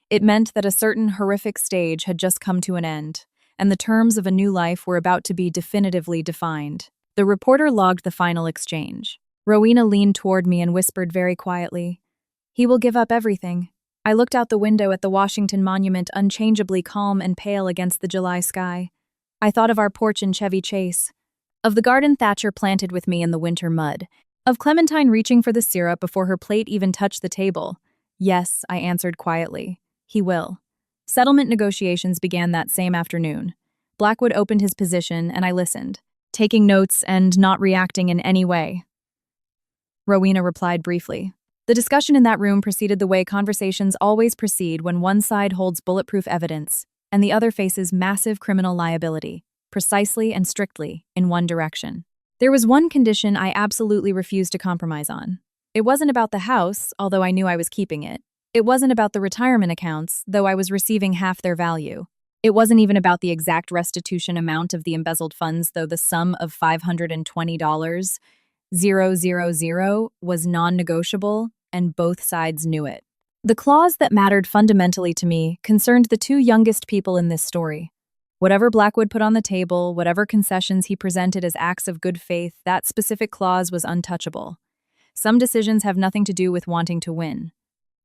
It meant that a certain horrific stage had just come to an end, and the terms of a new life were about to be definitively defined. The reporter logged the final exchange. Rowena leaned toward me and whispered very quietly, "He will give up everything." I looked out the window at the Washington Monument, unchangeably calm and pale against the July sky. I thought of our porch in Chevy Chase, of the garden Thatcher planted with me in the winter mud, of Clementine reaching for the syrup before her plate even touched the table. "Yes," I answered quietly. "He will." Settlement negotiations began that same afternoon. Blackwood opened his position and I listened, taking notes and not reacting in any way. Rowena replied briefly. The discussion in that room proceeded the way conversations always proceed when one side holds bulletproof evidence and the other faces massive criminal liability, precisely and strictly in one direction. There was one condition I absolutely refused to compromise on. It wasn't about the house, although I knew I was keeping it. It wasn't about the retirement accounts, though I was receiving half their value. It wasn't even about the exact restitution amount of the embezzled funds, though the sum of $520,000 was non-negotiable, and both sides knew it. The clause that mattered fundamentally to me concerned the 2 youngest people in this story. Whatever Blackwood put on the table, whatever concessions he presented as acts of good faith, that specific clause was untouchable. Some decisions have nothing to do with wanting to win.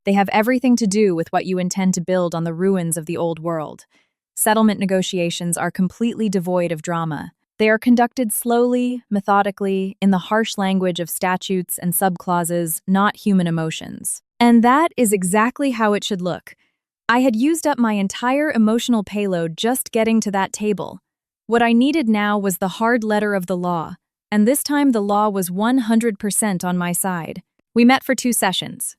They have everything to do with what you intend to build on the ruins of the old world. Settlement negotiations are completely devoid of drama. They are conducted slowly, methodically, in the harsh language of statutes and subclauses, not human emotions. And that is exactly how it should look. I had used up my entire emotional payload just getting to that table. What I needed now was the hard letter of the law, and this time the law was 100% on my side. We met for 2 sessions.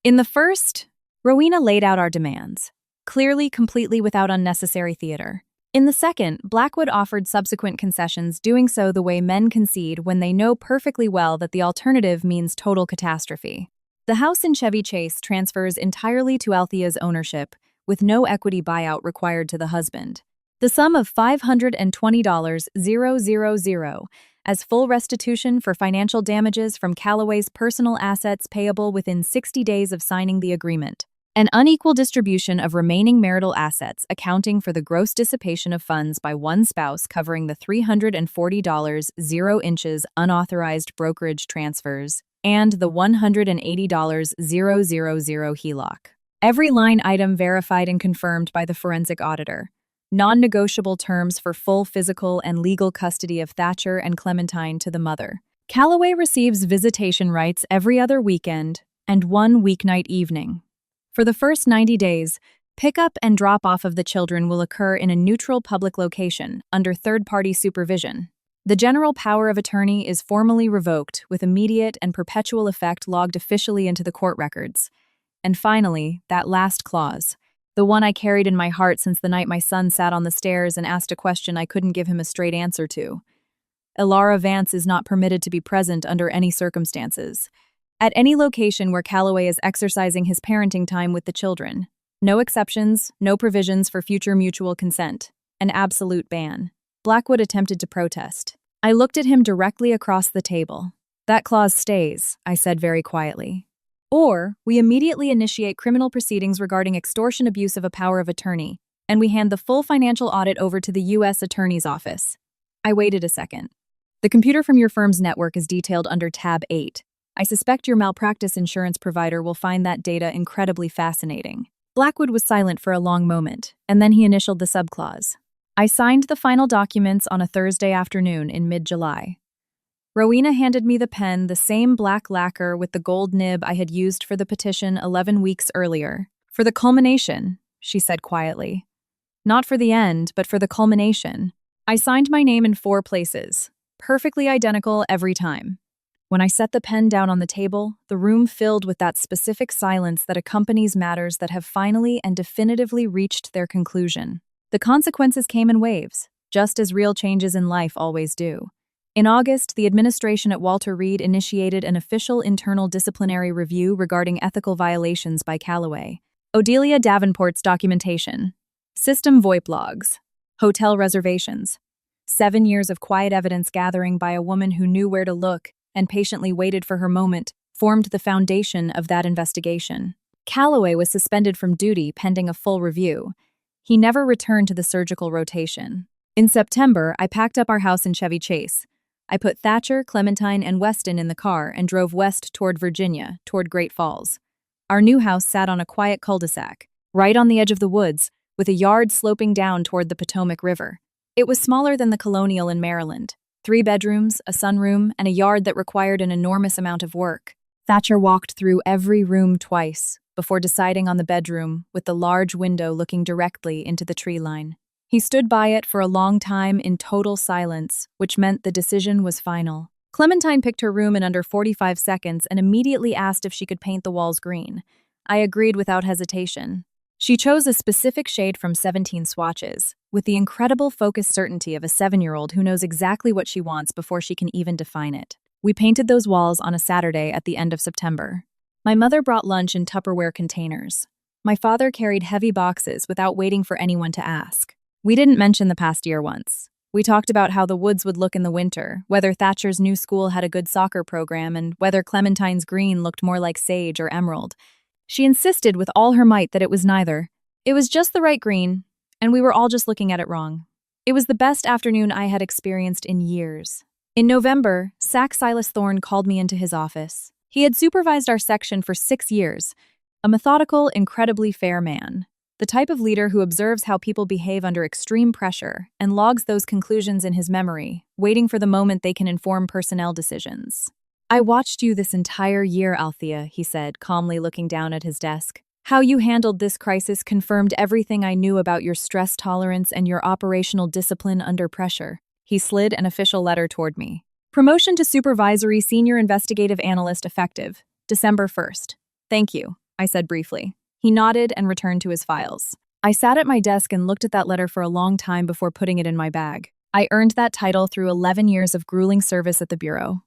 In the first, Rowena laid out our demands, clearly, completely without unnecessary theater. In the second, Blackwood offered subsequent concessions, doing so the way men concede when they know perfectly well that the alternative means total catastrophe. The house in Chevy Chase transfers entirely to Althea's ownership, with no equity buyout required to the husband. The sum of $520,000 as full restitution for financial damages from Callaway's personal assets payable within 60 days of signing the agreement. An unequal distribution of remaining marital assets accounting for the gross dissipation of funds by one spouse covering the $340 0 inches unauthorized brokerage transfers and the $180 000 HELOC. Every line item verified and confirmed by the forensic auditor. Non-negotiable terms for full physical and legal custody of Thatcher and Clementine to the mother. Callaway receives visitation rights every other weekend and one weeknight evening. For the first 90 days, pickup and drop-off of the children will occur in a neutral public location under third-party supervision. The general power of attorney is formally revoked with immediate and perpetual effect logged officially into the court records. And finally, that last clause, the one I carried in my heart since the night my son sat on the stairs and asked a question I couldn't give him a straight answer to. Elara Vance is not permitted to be present under any circumstances. At any location where Callaway is exercising his parenting time with the children. No exceptions, no provisions for future mutual consent. An absolute ban. Blackwood attempted to protest. I looked at him directly across the table. That clause stays, I said very quietly. Or, we immediately initiate criminal proceedings regarding extortion abuse of a power of attorney, and we hand the full financial audit over to the U.S. Attorney's Office. I waited a second. The computer from your firm's network is detailed under tab 8. I suspect your malpractice insurance provider will find that data incredibly fascinating. Blackwood was silent for a long moment, and then he initialed the subclause. I signed the final documents on a Thursday afternoon in mid-July. Rowena handed me the pen, the same black lacquer with the gold nib I had used for the petition 11 weeks earlier. For the culmination, she said quietly. Not for the end, but for the culmination. I signed my name in 4 places, perfectly identical every time. When I set the pen down on the table, the room filled with that specific silence that accompanies matters that have finally and definitively reached their conclusion. The consequences came in waves, just as real changes in life always do. In August, the administration at Walter Reed initiated an official internal disciplinary review regarding ethical violations by Callaway. Odelia Davenport's documentation. System VoIP logs. Hotel reservations. 7 years of quiet evidence gathering by a woman who knew where to look and patiently waited for her moment, formed the foundation of that investigation. Callaway was suspended from duty pending a full review. He never returned to the surgical rotation. In September, I packed up our house in Chevy Chase. I put Thatcher, Clementine, and Weston in the car and drove west toward Virginia, toward Great Falls. Our new house sat on a quiet cul-de-sac, right on the edge of the woods, with a yard sloping down toward the Potomac River. It was smaller than the Colonial in Maryland. 3 bedrooms, a sunroom, and a yard that required an enormous amount of work. Thatcher walked through every room twice before deciding on the bedroom with the large window looking directly into the tree line. He stood by it for a long time in total silence, which meant the decision was final. Clementine picked her room in under 45 seconds and immediately asked if she could paint the walls green. I agreed without hesitation. She chose a specific shade from 17 swatches, with the incredible focused certainty of a 7-year-old who knows exactly what she wants before she can even define it. We painted those walls on a Saturday at the end of September. My mother brought lunch in Tupperware containers. My father carried heavy boxes without waiting for anyone to ask. We didn't mention the past year once. We talked about how the woods would look in the winter, whether Thatcher's new school had a good soccer program, and whether Clementine's green looked more like sage or emerald. She insisted with all her might that it was neither. It was just the right green, and we were all just looking at it wrong. It was the best afternoon I had experienced in years. In November, Sack Silas Thorne called me into his office. He had supervised our section for 6 years, a methodical, incredibly fair man. The type of leader who observes how people behave under extreme pressure and logs those conclusions in his memory, waiting for the moment they can inform personnel decisions. I watched you this entire year, Althea, he said, calmly looking down at his desk. How you handled this crisis confirmed everything I knew about your stress tolerance and your operational discipline under pressure. He slid an official letter toward me. Promotion to Supervisory Senior Investigative Analyst effective, December 1st. Thank you, I said briefly. He nodded and returned to his files. I sat at my desk and looked at that letter for a long time before putting it in my bag. I earned that title through 11 years of grueling service at the Bureau.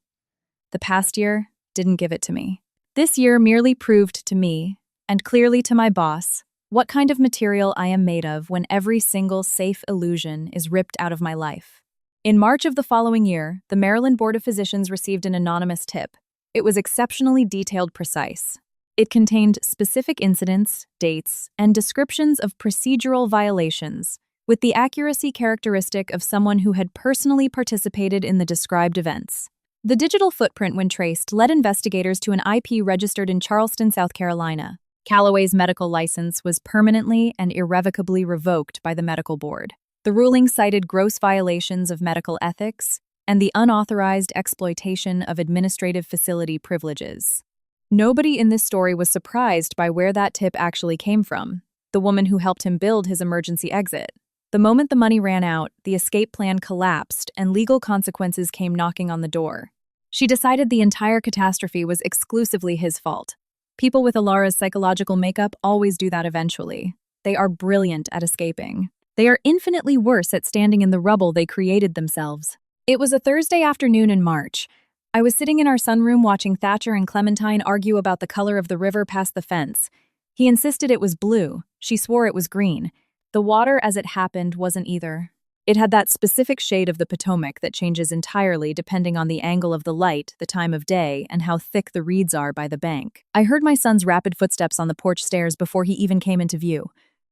The past year didn't give it to me. This year merely proved to me, and clearly to my boss, what kind of material I am made of when every single safe illusion is ripped out of my life. In March of the following year, the Maryland Board of Physicians received an anonymous tip. It was exceptionally detailed precise. It contained specific incidents, dates, and descriptions of procedural violations, with the accuracy characteristic of someone who had personally participated in the described events. The digital footprint, when traced, led investigators to an IP registered in Charleston, South Carolina. Callaway's medical license was permanently and irrevocably revoked by the medical board. The ruling cited gross violations of medical ethics and the unauthorized exploitation of administrative facility privileges. Nobody in this story was surprised by where that tip actually came from: the woman who helped him build his emergency exit. The moment the money ran out, the escape plan collapsed and legal consequences came knocking on the door. She decided the entire catastrophe was exclusively his fault. People with Alara's psychological makeup always do that eventually. They are brilliant at escaping. They are infinitely worse at standing in the rubble they created themselves. It was a Thursday afternoon in March. I was sitting in our sunroom watching Thatcher and Clementine argue about the color of the river past the fence. He insisted it was blue. She swore it was green. The water, as it happened, wasn't either. It had that specific shade of the Potomac that changes entirely depending on the angle of the light, the time of day, and how thick the reeds are by the bank. I heard my son's rapid footsteps on the porch stairs before he even came into view.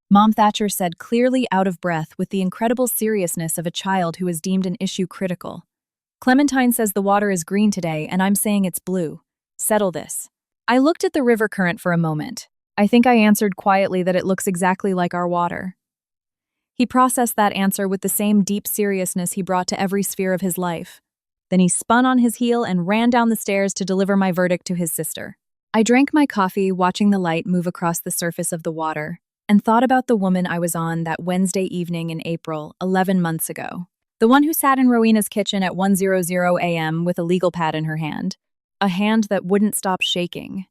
Mom, Thatcher said, clearly out of breath with the incredible seriousness of a child who is deemed an issue critical. Clementine says the water is green today, and I'm saying it's blue. Settle this. I looked at the river current for a moment. I think I answered quietly that it looks exactly like our water. He processed that answer with the same deep seriousness he brought to every sphere of his life. Then he spun on his heel and ran down the stairs to deliver my verdict to his sister. I drank my coffee, watching the light move across the surface of the water, and thought about the woman I was on that Wednesday evening in April, 11 months ago. The one who sat in Rowena's kitchen at 1:00 a.m. with a legal pad in her hand. A hand that wouldn't stop shaking.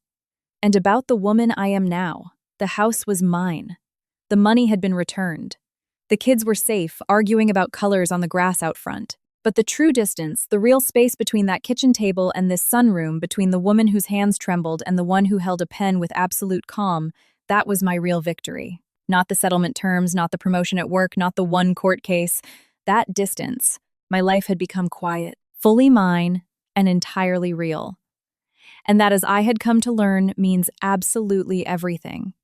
And about the woman I am now. The house was mine. The money had been returned. The kids were safe, arguing about colors on the grass out front. But the true distance, the real space between that kitchen table and this sunroom, between the woman whose hands trembled and the one who held a pen with absolute calm, that was my real victory. Not the settlement terms, not the promotion at work, not the one court case. That distance, my life had become quiet, fully mine, and entirely real. And that, as I had come to learn, means absolutely everything.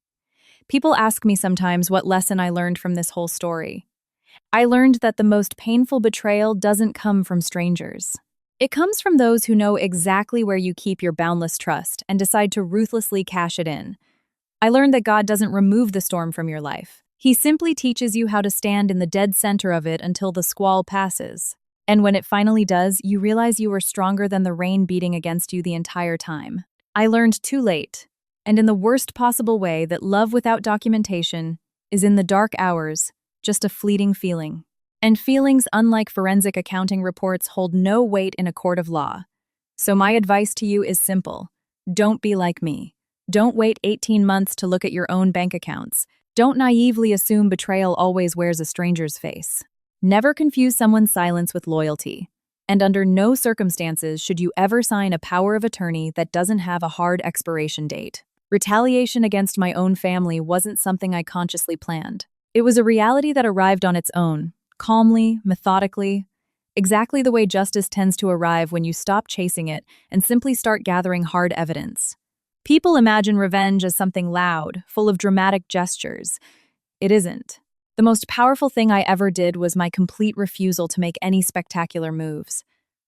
People ask me sometimes what lesson I learned from this whole story. I learned that the most painful betrayal doesn't come from strangers. It comes from those who know exactly where you keep your boundless trust and decide to ruthlessly cash it in. I learned that God doesn't remove the storm from your life. He simply teaches you how to stand in the dead center of it until the squall passes. And when it finally does, you realize you were stronger than the rain beating against you the entire time. I learned too late, and in the worst possible way, that love without documentation is, in the dark hours, just a fleeting feeling. And feelings, unlike forensic accounting reports, hold no weight in a court of law. So my advice to you is simple. Don't be like me. Don't wait 18 months to look at your own bank accounts. Don't naively assume betrayal always wears a stranger's face. Never confuse someone's silence with loyalty. And under no circumstances should you ever sign a power of attorney that doesn't have a hard expiration date. Retaliation against my own family wasn't something I consciously planned. It was a reality that arrived on its own, calmly, methodically, exactly the way justice tends to arrive when you stop chasing it and simply start gathering hard evidence. People imagine revenge as something loud, full of dramatic gestures. It isn't. The most powerful thing I ever did was my complete refusal to make any spectacular moves.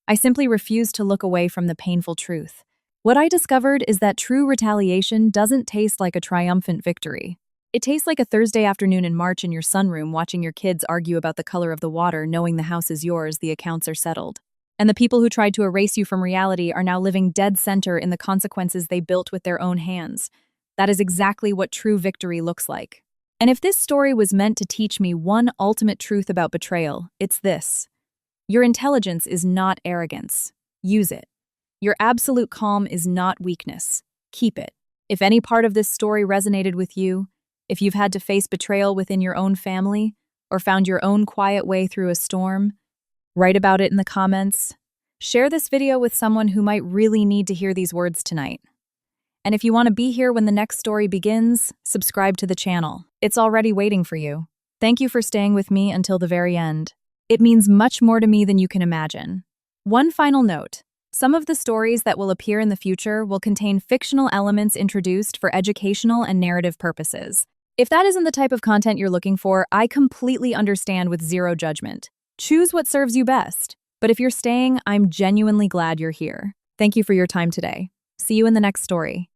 I simply refused to look away from the painful truth. What I discovered is that true retaliation doesn't taste like a triumphant victory. It tastes like a Thursday afternoon in March in your sunroom watching your kids argue about the color of the water, knowing the house is yours, the accounts are settled. And the people who tried to erase you from reality are now living dead center in the consequences they built with their own hands. That is exactly what true victory looks like. And if this story was meant to teach me one ultimate truth about betrayal, it's this. Your intelligence is not arrogance. Use it. Your absolute calm is not weakness. Keep it. If any part of this story resonated with you, if you've had to face betrayal within your own family, or found your own quiet way through a storm, write about it in the comments. Share this video with someone who might really need to hear these words tonight. And if you want to be here when the next story begins, subscribe to the channel. It's already waiting for you. Thank you for staying with me until the very end. It means much more to me than you can imagine. One final note. Some of the stories that will appear in the future will contain fictional elements introduced for educational and narrative purposes. If that isn't the type of content you're looking for, I completely understand with zero judgment. Choose what serves you best. But if you're staying, I'm genuinely glad you're here. Thank you for your time today. See you in the next story.